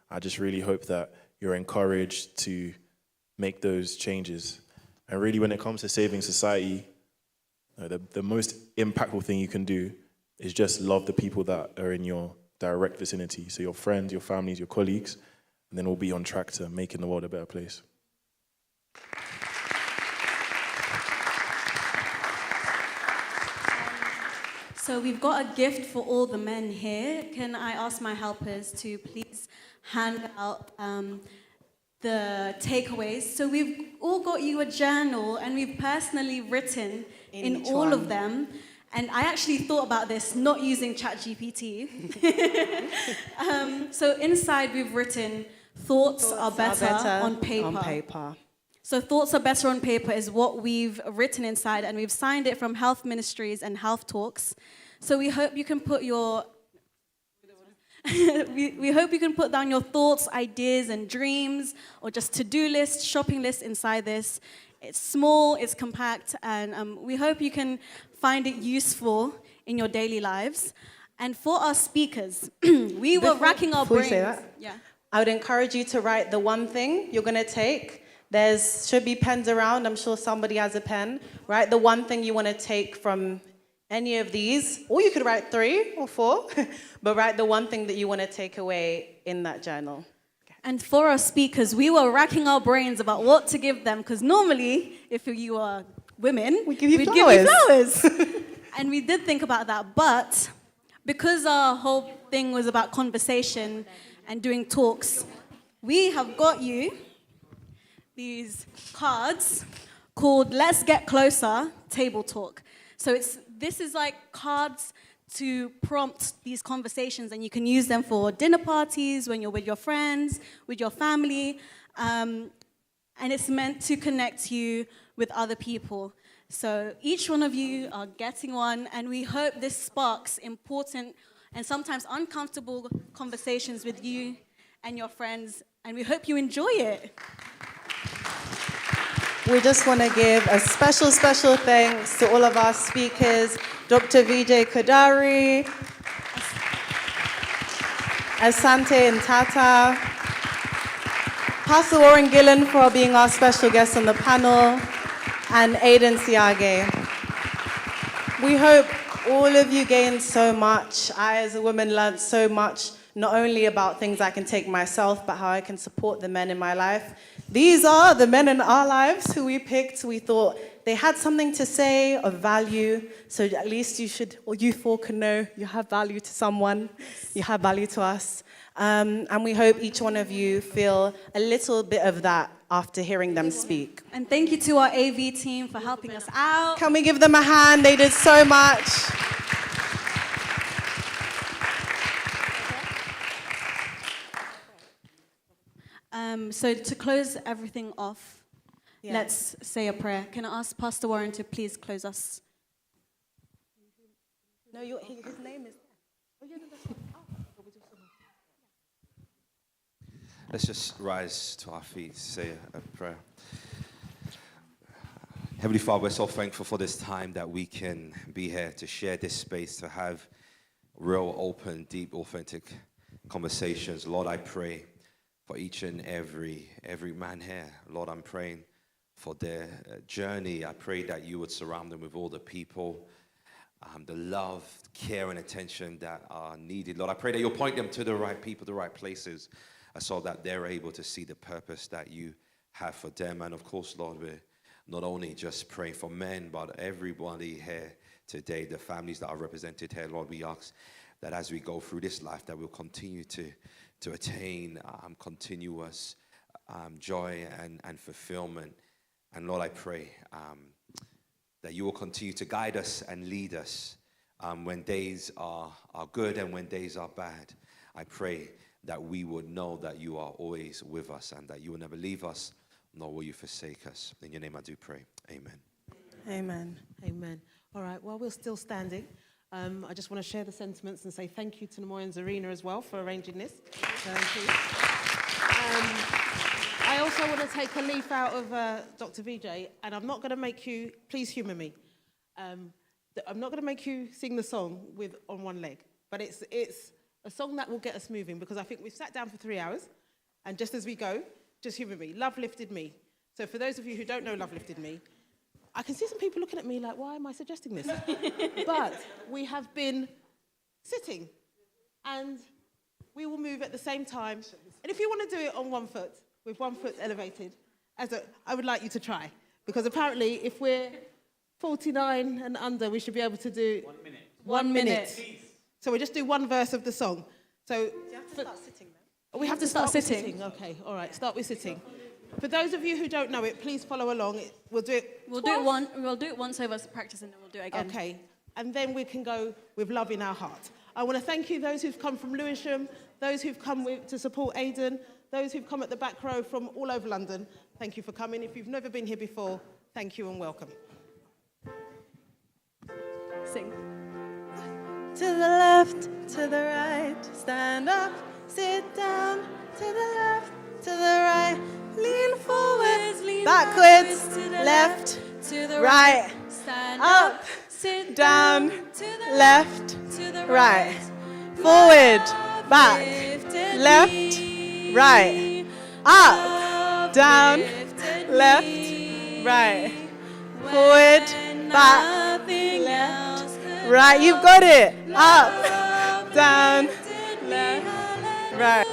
I just really hope that you're encouraged to make those changes. And really, when it comes to saving society, the most impactful thing you can do is just love the people that are in your direct vicinity. So your friends, your families, your colleagues, and then we'll be on track to making the world a better place. So we've got a gift for all the men here. Can I ask my helpers to please hand out the takeaways? So we've all got you a journal, and we've personally written in all of them. And I actually thought about this, not using ChatGPT. So inside we've written, thoughts are better on paper. So thoughts are better on paper is what we've written inside, and we've signed it from Health Ministries and Health Talks. So we hope you can put your we hope you can put down your thoughts, ideas, and dreams, or just to-do lists, shopping lists inside this. It's small, it's compact, and we hope you can find it useful in your daily lives. And for our speakers, we were racking our brains. Yeah. I would encourage you to write the one thing you're going to take. There should be pens around. I'm sure somebody has a pen. Write the one thing you want to take from any of these, or you could write 3 or 4, but write the one thing that you want to take away in that journal. And for our speakers, we were racking our brains about what to give them, because normally, if you are women, we'd give you flowers. And we did think about that, but because our whole thing was about conversation and doing talks, we have got you these cards called Let's Get Closer Table Talk. So this is like cards to prompt these conversations, and you can use them for dinner parties, when you're with your friends, with your family, and it's meant to connect you with other people. So each one of you are getting one, and we hope this sparks important and sometimes uncomfortable conversations with you and your friends, and we hope you enjoy it. We just want to give a special thanks to all of our speakers, Dr. Vijay Kodari, Asante and Tata, Pastor Warren Gillen for being our special guest on the panel, and Aidan Siage. We hope all of you gained so much. I, as a woman, learned so much, not only about things I can take myself, but how I can support the men in my life. These are the men in our lives who we picked. We thought they had something to say of value, so at least you four can know you have value to someone, you have value to us. And we hope each one of you feel a little bit of that after hearing them speak. And thank you to our AV team for helping us out. Can we give them a hand? They did so much. So to close everything off, Yeah. let's say a prayer. Can I ask Pastor Warren to please close us? No, his name is. Let's just rise to our feet, say a prayer. Heavenly Father, we're so thankful for this time that we can be here to share this space, to have real, open, deep, authentic conversations. Lord, I pray for each and every man here. Lord, I'm praying for their journey. I pray that you would surround them with all the people, the love, care, and attention that are needed. Lord, I pray that you'll point them to the right people, the right places, so that they're able to see the purpose that you have for them. And of course, Lord, we're not only just praying for men, but everybody here today, the families that are represented here. Lord, we ask that as we go through this life, that we'll continue to attain continuous joy and fulfillment. And Lord, I pray that you will continue to guide us and lead us when days are good and when days are bad. I pray that we would know that you are always with us and that you will never leave us, nor will you forsake us. In your name I do pray. Amen. Amen. Amen. All right, while we're still standing, I just want to share the sentiments and say thank you to Namoy and Zarina as well for arranging this. Thank you. I also want to take a leaf out of Dr. VJ, and I'm not going to make you, please humour me, I'm not going to make you sing the song on one leg, but it's a song that will get us moving, because I think we've sat down for 3 hours, and just as we go, just humour me. Love Lifted Me. So for those of you who don't know Love Lifted Me, I can see some people looking at me like, why am I suggesting this? But we have been sitting, and we will move at the same time. And if you want to do it on one foot, with one foot elevated, I would like you to try. Because apparently, if we're 49 and under, we should be able to do 1 minute. 1 minute. So we'll just do one verse of the song. So You have to start sitting now. we have to start sitting. Okay, all right, start with sitting. For those of you who don't know it, please follow along. We'll do it. We'll do it once over practice, and then we'll do it again. Okay, and then we can go with love in our heart. I want to thank you, those who've come from Lewisham, those who've come to support Aidan, those who've come at the back row from all over London. Thank you for coming. If you've never been here before, thank you and welcome. Sing. To the left, to the right, stand up, sit down, to the left, to the right, lean forwards, lean backwards, to the left, to the right, stand up, sit down, to the left, to the right, forward, back, left, right, up, down, left, right, forward, back, left, right. You've got it. Up, down, left, right.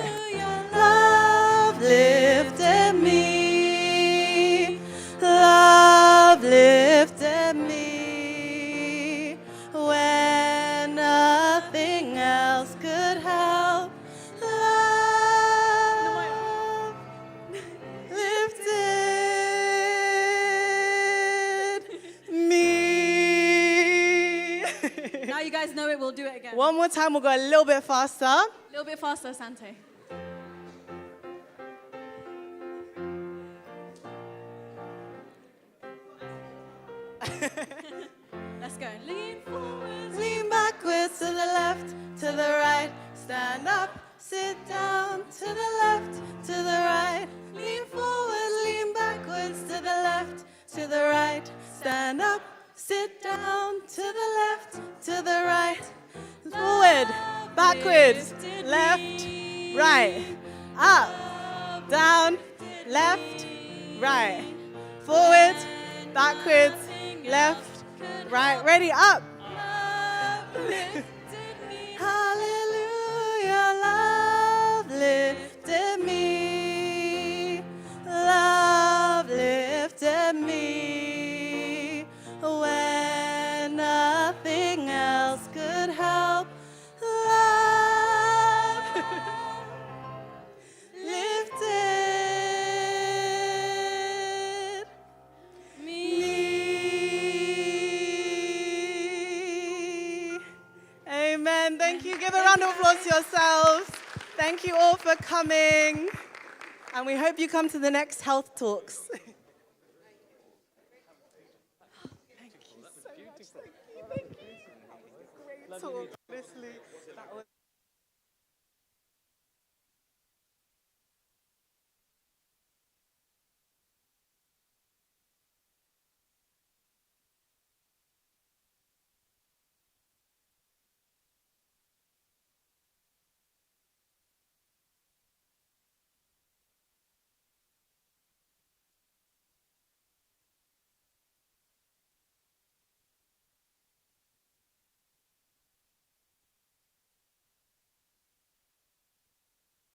Love lifted me. Love lifted me when nothing else could help. Love lifted me. Now you guys know it, we'll do it again. One more time, we'll go a little bit faster. A little bit faster, Sante. Let's go. Lean forward. Lean backwards, to the left, to the right. Stand up, sit down, to the left, to the right. Lean forward, lean backwards, to the left, to the right. Stand up, sit down, to the left, to the right. Forward, backwards, left, right. Up, down, left, right. Forward, backwards, left, right. Ready, up. Hallelujah, love lifted me. Love lifted me when nothing else could help. Love lifted me. Amen. Thank you. Give a round of applause to yourselves. Thank you all for coming. And we hope you come to the next health talks. Thank you so much. Thank you. Thank you. That was a great talk.